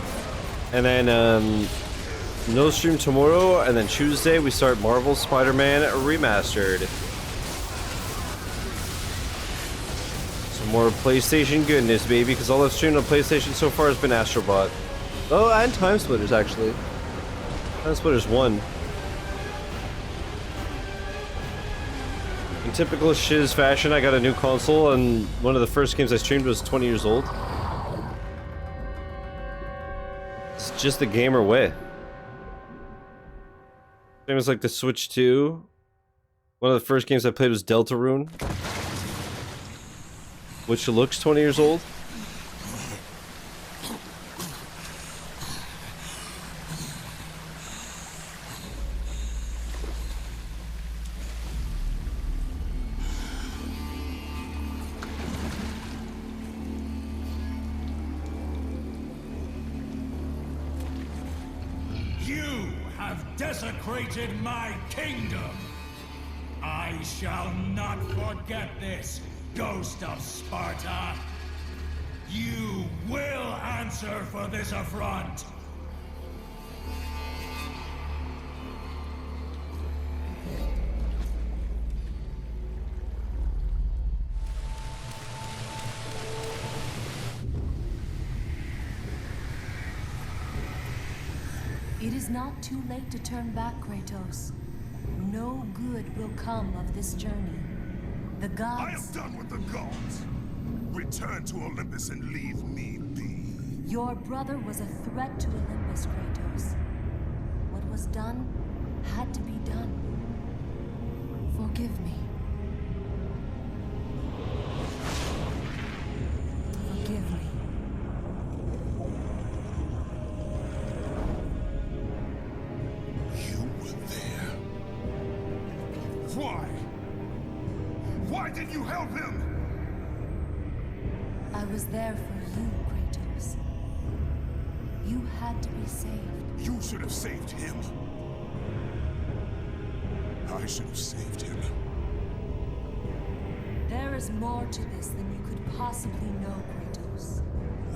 Speaker 1: and then no stream tomorrow, and then Tuesday we start Marvel Spider-Man Remastered. Some more PlayStation goodness, baby, because all I've streamed on PlayStation so far has been Astro Bot. Oh, and Time Splitters, actually. Time Splitters 1. In typical Shiz fashion, I got a new console, and one of the first games I streamed was 20 years old. It's just the gamer way. Same as like the Switch 2. One of the first games I played was Deltarune, which looks 20 years old.
Speaker 10: Desecrated my kingdom. I shall not forget this, ghost of Sparta. You will answer for this affront.
Speaker 16: It is not too late to turn back, Kratos. No good will come of this journey. The gods...
Speaker 9: I am done with the gods. Return to Olympus and leave me be.
Speaker 16: Your brother was a threat to Olympus, Kratos. What was done had to be done. Forgive me. Forgive me.
Speaker 9: Why? Why did you help him?
Speaker 17: was there for you, Kratos. You had to be saved.
Speaker 9: You should have saved him. I should have saved him.
Speaker 17: There is more to this than you could possibly know, Kratos.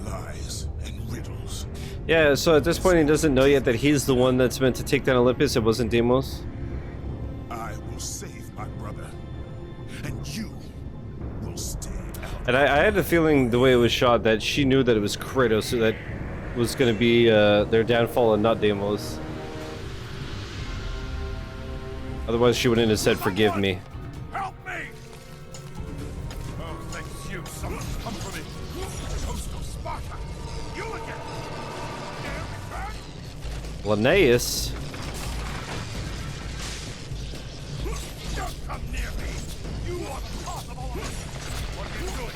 Speaker 9: Lies and riddles.
Speaker 1: Yeah, so at this point he doesn't know yet that he's the one that's meant to take down Olympus. It wasn't Deimos.
Speaker 9: I will save my brother, and you will stay out.
Speaker 1: And I had the feeling the way it was shot that she knew that it was Kratos, so that was going to be their downfall and not Deimos. Otherwise she wouldn't have said forgive me.
Speaker 9: Help me! Oh, thanks you. Someone come for me. Ghost of Sparta. You again. Dare return?
Speaker 1: Linnaeus.
Speaker 9: Don't come near me. You are the cause of all of this. What are you doing?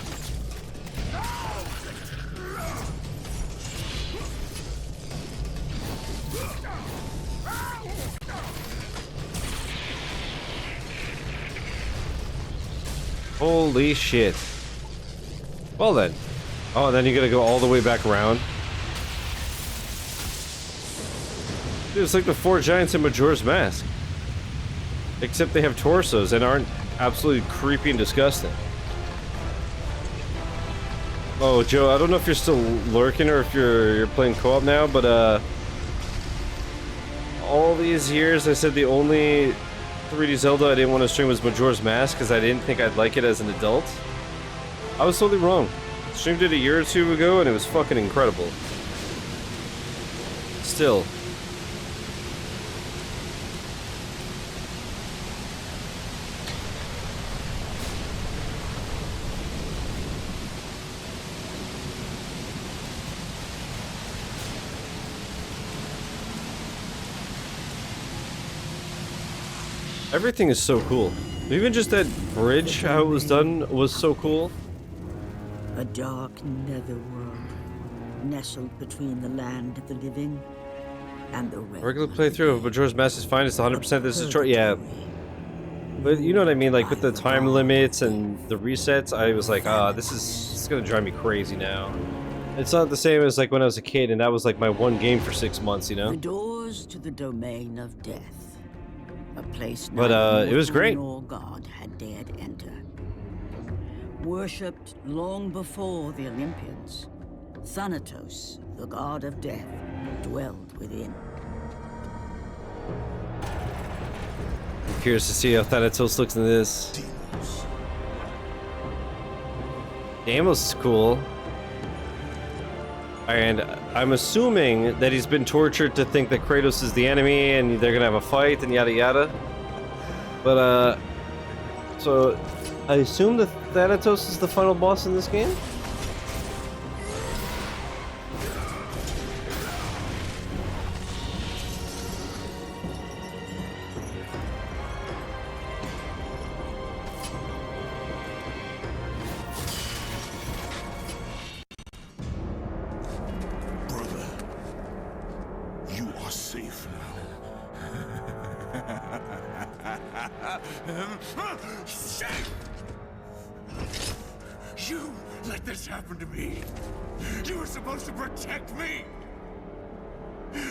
Speaker 1: Holy shit. Well then. Oh, and then you gotta go all the way back around. Dude, it's like the four giants in Majora's Mask. Except they have torsos and aren't absolutely creepy and disgusting. Oh, Joe, I don't know if you're still lurking or if you're playing co-op now, but all these years I said the only 3D Zelda I didn't want to stream was Majora's Mask because I didn't think I'd like it as an adult. I was totally wrong. Streamed it a year or two ago and it was fucking incredible. Still. Everything is so cool. Even just that bridge, how it was done, was so cool.
Speaker 2: A dark netherworld, nestled between the land of the living and the realm.
Speaker 1: Regular playthrough of Majora's Mask is fine. It's 100% this is short. Yeah. But you know what I mean? Like with the time limits and the resets, I was like, this is gonna drive me crazy now. It's not the same as like when I was a kid and that was like my one game for 6 months, you know?
Speaker 2: The doors to the domain of death. A place
Speaker 1: but it was great.
Speaker 2: Nor God had dared enter. Worshipped long before the Olympians, Thanatos, the god of death, dwelled within.
Speaker 1: I'm curious to see how Thanatos looks in this. Deimos is cool. And I'm assuming that he's been tortured to think that Kratos is the enemy and they're gonna have a fight and yada yada. But, so I assume that Thanatos is the final boss in this game?
Speaker 9: You let this happen to me. You were supposed to protect me. Did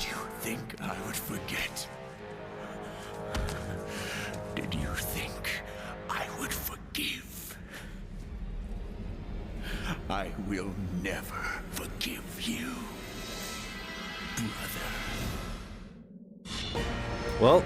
Speaker 9: you think I would forget? Did you think I would forgive? I will never forgive you, brother.
Speaker 1: Well.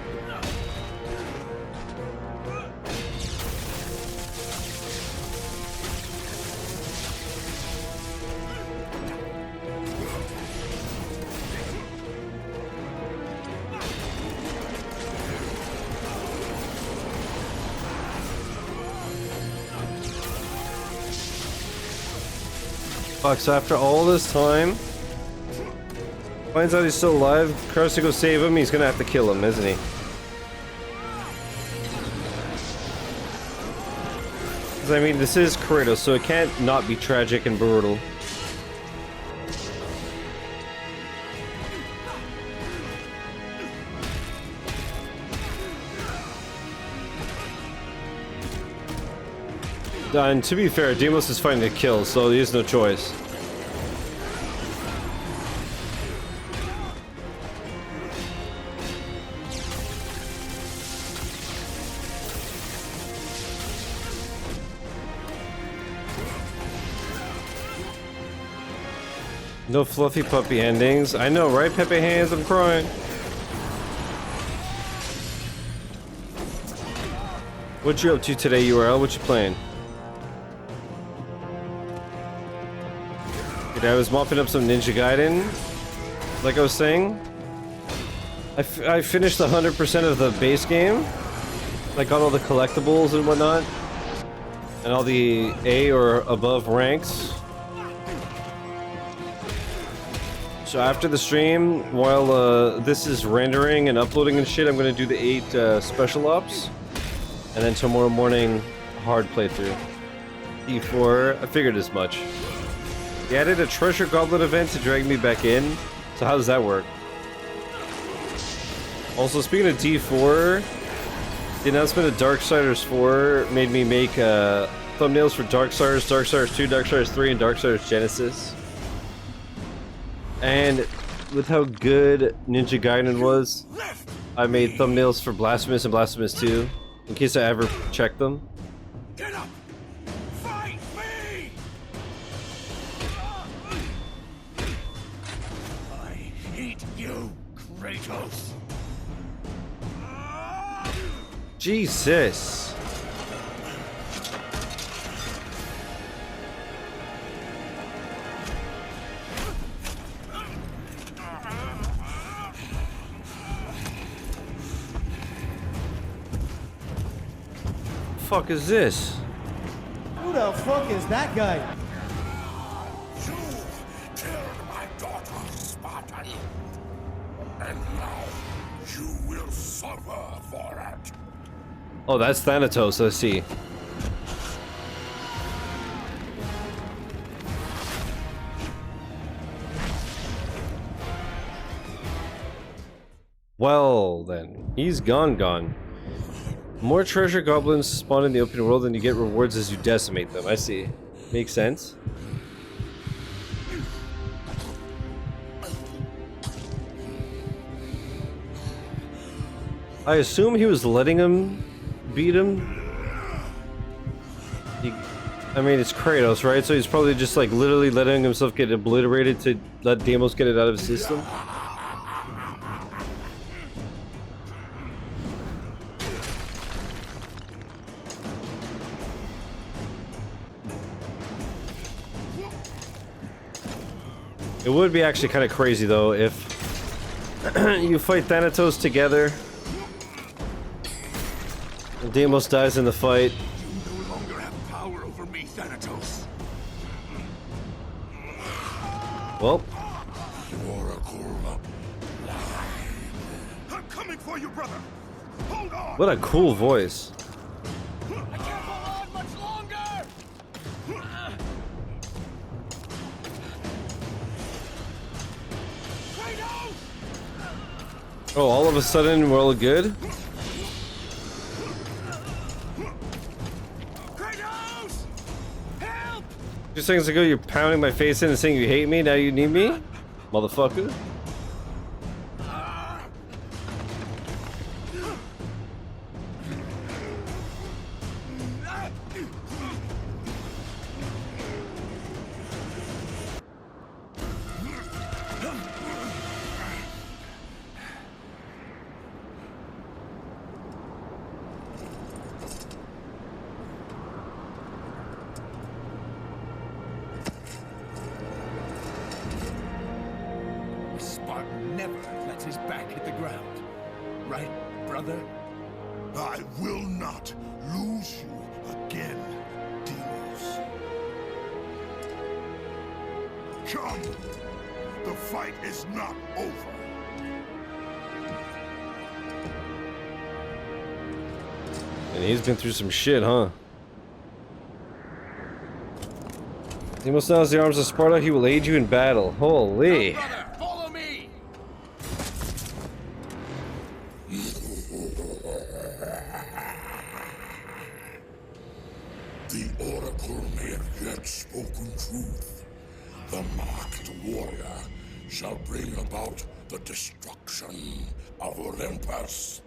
Speaker 1: Fuck, so after all this time, finds out he's still alive, tries to go save him, he's gonna have to kill him, isn't he? Because, I mean, this is Kratos, so it can't not be tragic and brutal. And to be fair, Deimos is fighting to kill, so he has no choice. No fluffy puppy endings. I know, right, Pepe Hands? I'm crying. What you up to today, URL? What you playing? Dude, I was mopping up some Ninja Gaiden. Like I was saying, I finished 100% of the base game. I got all the collectibles and whatnot, and all the A or above ranks. So after the stream, while this is rendering and uploading and shit, I'm gonna do the 8 special ops, and then tomorrow morning, hard playthrough. E4, I figured as much. He added a treasure goblet event to drag me back in, so how does that work? Also, speaking of D4, the announcement of Darksiders 4 made me make thumbnails for Darksiders, Darksiders 2, Darksiders 3, and Darksiders Genesis. And with how good Ninja Gaiden was, I made thumbnails for Blasphemous and Blasphemous 2, in case I ever check them.
Speaker 10: Get up! Fight me! I hate you, Kratos.
Speaker 1: Jesus. Fuck is this?
Speaker 12: Who the fuck is that guy?
Speaker 9: You killed my daughter, Spartan. And now you will suffer for it.
Speaker 1: Oh, that's Thanatos, I see. Well, then. He's gone. More treasure goblins spawn in the open world and you get rewards as you decimate them. I see. Makes sense. I assume he was letting him beat him. I mean, it's Kratos, right? So he's probably just like literally letting himself get obliterated to let Deimos get it out of his system. It would be actually kind of crazy though if you fight Thanatos together and Deimos dies in the fight.
Speaker 9: You no longer have power over me, Thanatos.
Speaker 1: Well.
Speaker 9: Oracle. I'm coming for you, brother. Hold on.
Speaker 1: What a cool voice. Oh, all of a sudden we're all good?
Speaker 10: Kratos! Help!
Speaker 1: 2 seconds ago you're pounding my face in and saying you hate me, now you need me? Motherfucker.
Speaker 9: Spartan never lets his back hit the ground. Right, brother? I will not lose you again, Deimos. Come! The fight is not over.
Speaker 1: And he's been through some shit, huh? Deimos now has the arms of Sparta, he will aid you in battle. Holy.
Speaker 10: Follow me!
Speaker 9: The spoken truth. The marked warrior shall bring about the destruction of Olympus.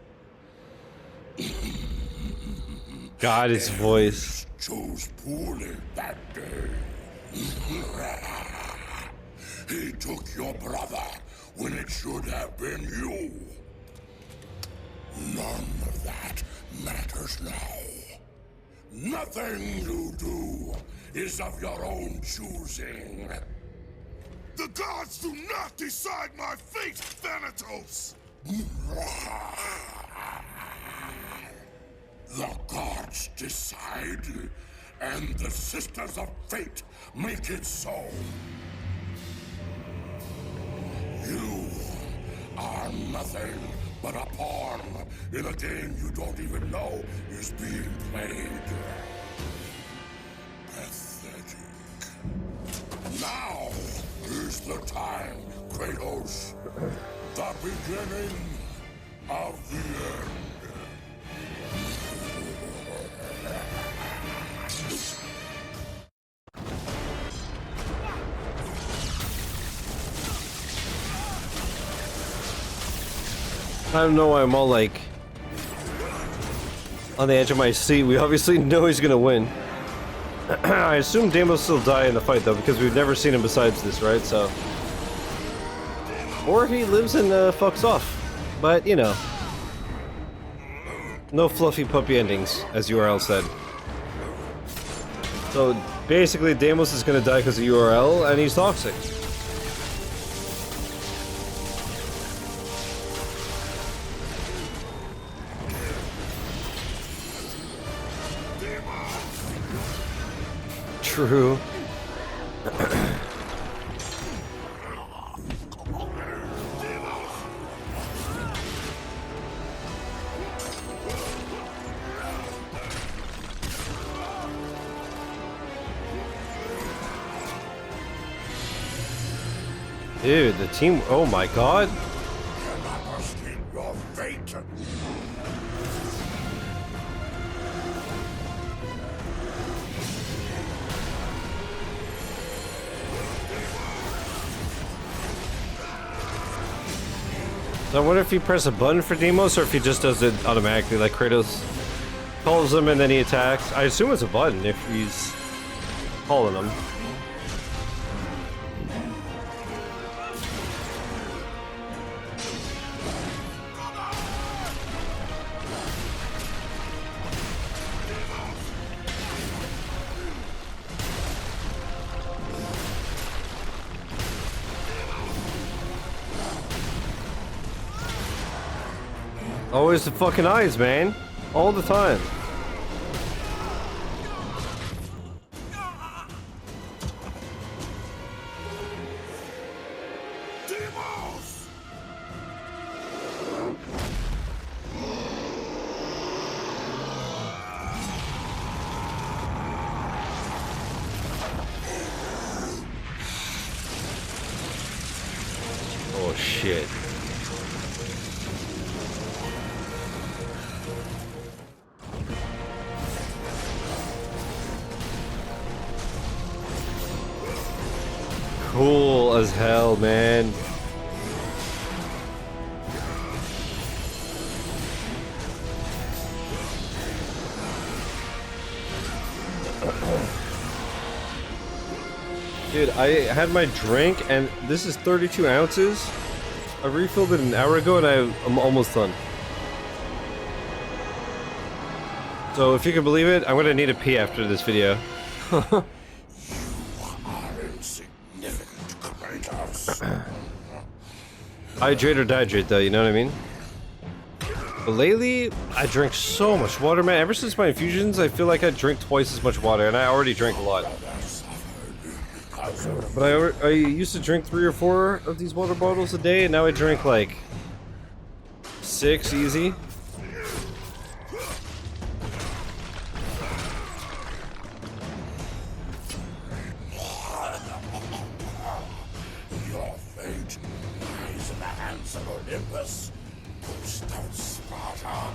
Speaker 1: God, his voice.
Speaker 9: Chose poorly that day. He took your brother when it should have been you. None of that matters now. Nothing you do is of your own choosing. The gods do not decide my fate, Thanatos! The gods decide, and the Sisters of Fate make it so. You are nothing but a pawn in a game you don't even know is being played. Pathetic. Now is the time, Kratos. The beginning of the end.
Speaker 1: I don't know why I'm all like on the edge of my seat. We obviously know he's gonna win. I assume Deimos will die in the fight though, because we've never seen him besides this, right? So, or he lives and fucks off. But you know, no fluffy puppy endings, as URL said. So basically, Deimos is gonna die because of URL, and he's toxic. True. Dude, the team. Oh my god.
Speaker 9: Cannot escape your fate.
Speaker 1: So I wonder if you press a button for Deimos or if he just does it automatically, like Kratos calls him and then he attacks. I assume it's a button if he's calling him. Always the fucking eyes, man. All the time. Oh shit. Cool as hell, man. Dude, I had my drink and this is 32 ounces. I refilled it an hour ago and I'm almost done. So if you can believe it, I'm gonna need a pee after this video. Hydrate or dihydrate though, you know what I mean? But lately, I drink so much water, man. Ever since my infusions, I feel like I drink twice as much water, and I already drink a lot. But I used to drink 3 or 4 of these water bottles a day, and now I drink like 6 easy.
Speaker 9: Your fate lies in the hands of Olympus, ghost of Sparta.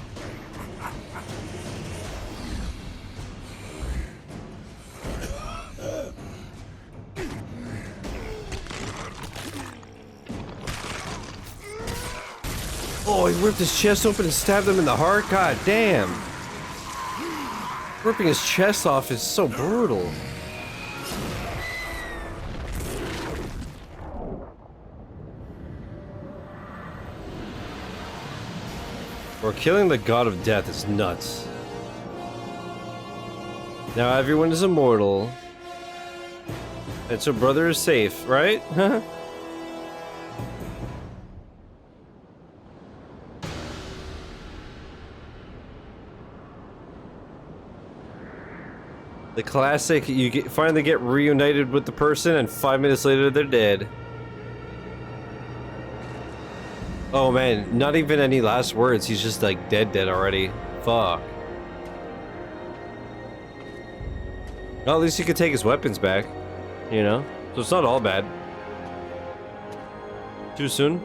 Speaker 1: Oh, he ripped his chest open and stabbed him in the heart? God damn. Ripping his chest off is so brutal. Or killing the god of death is nuts. Now everyone is immortal. And so brother is safe, right? The classic, you finally get reunited with the person and 5 minutes later they're dead. Oh man, not even any last words, he's just like dead already. Fuck. Well, at least he could take his weapons back, you know? So it's not all bad. Too soon?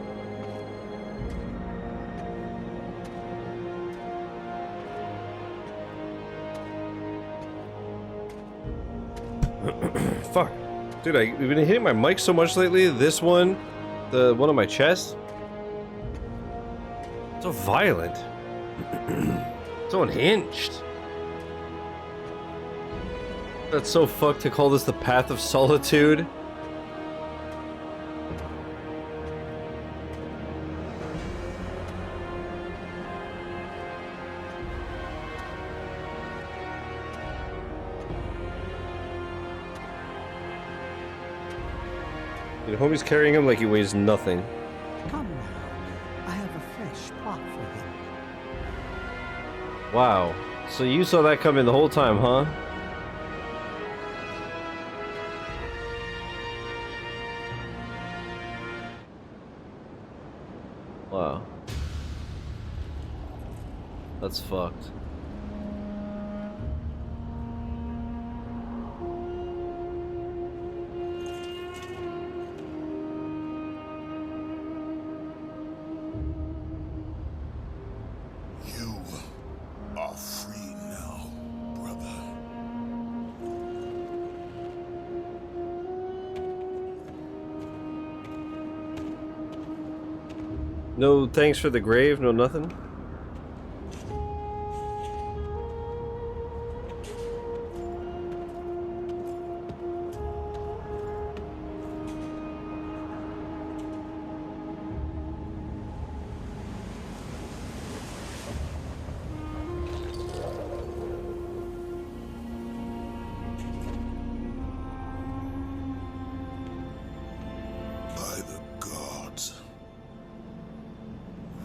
Speaker 1: Fuck. Dude, I've been hitting my mic so much lately. This one, the one on my chest. So violent. So unhinged. That's so fucked to call this the path of solitude. Dude, homie's carrying him like he weighs nothing.
Speaker 21: Come now. I have a fresh plot for him.
Speaker 1: Wow. So you saw that coming the whole time, huh? Wow. That's fucked.
Speaker 9: You are free now, brother.
Speaker 1: No thanks for the grave, no nothing?
Speaker 9: By the gods,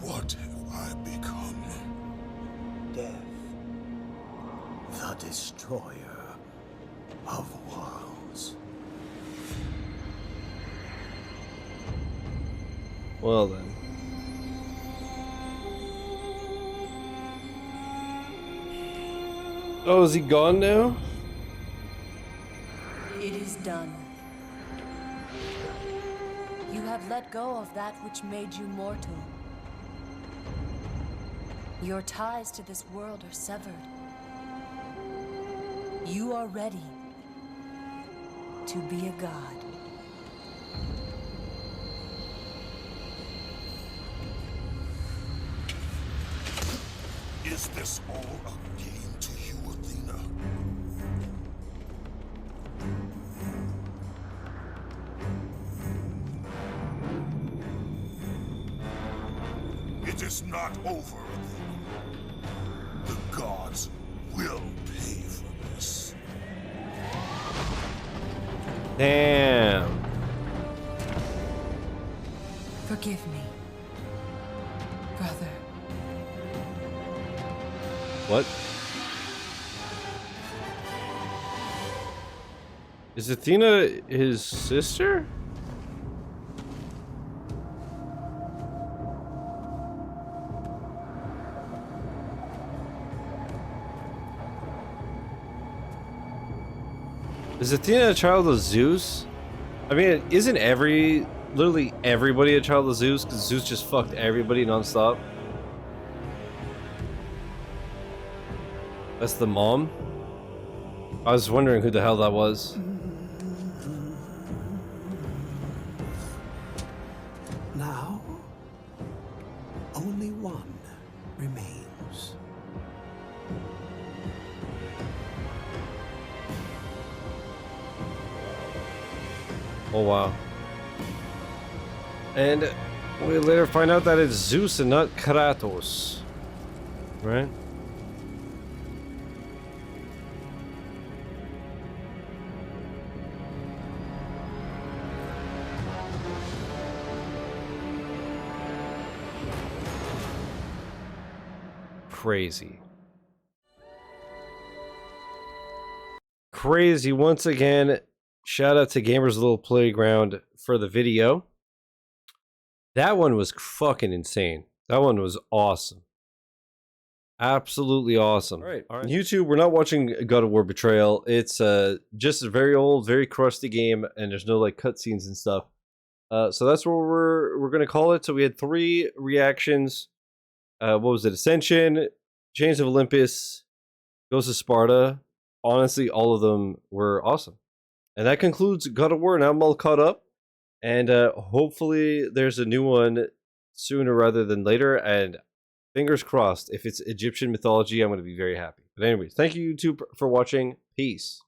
Speaker 9: what have I become?
Speaker 21: Death, the destroyer of worlds.
Speaker 1: Well then. Oh, is he gone now?
Speaker 16: It is done. You have let go of that which made you mortal. Your ties to this world are severed. You are ready to be a god.
Speaker 9: Is this all a game to you, Athena? It is not over, Athena. The gods will pay for this.
Speaker 1: Damn.
Speaker 18: Forgive me, brother.
Speaker 1: What? Is Athena his sister? Is Athena a child of Zeus? I mean, isn't literally everybody a child of Zeus? Because Zeus just fucked everybody nonstop. That's the mom? I was wondering who the hell that was.
Speaker 21: Now, only
Speaker 1: Oh, wow. And we later find out that it's Zeus and not Kratos. Right? Crazy. Crazy once again. Shout out to Gamers Little Playground for the video. That one was fucking insane. That one was awesome. Absolutely awesome. All right. YouTube, we're not watching God of War Betrayal. It's just a very old, very crusty game, and there's no like cutscenes and stuff. So that's what we're gonna call it. So we had 3 reactions. What was it? Ascension, Chains of Olympus, Ghost of Sparta. Honestly, all of them were awesome. And that concludes God of War. Now I'm all caught up. And hopefully there's a new one sooner rather than later. And fingers crossed, if it's Egyptian mythology, I'm going to be very happy. But anyways, thank you YouTube for watching. Peace.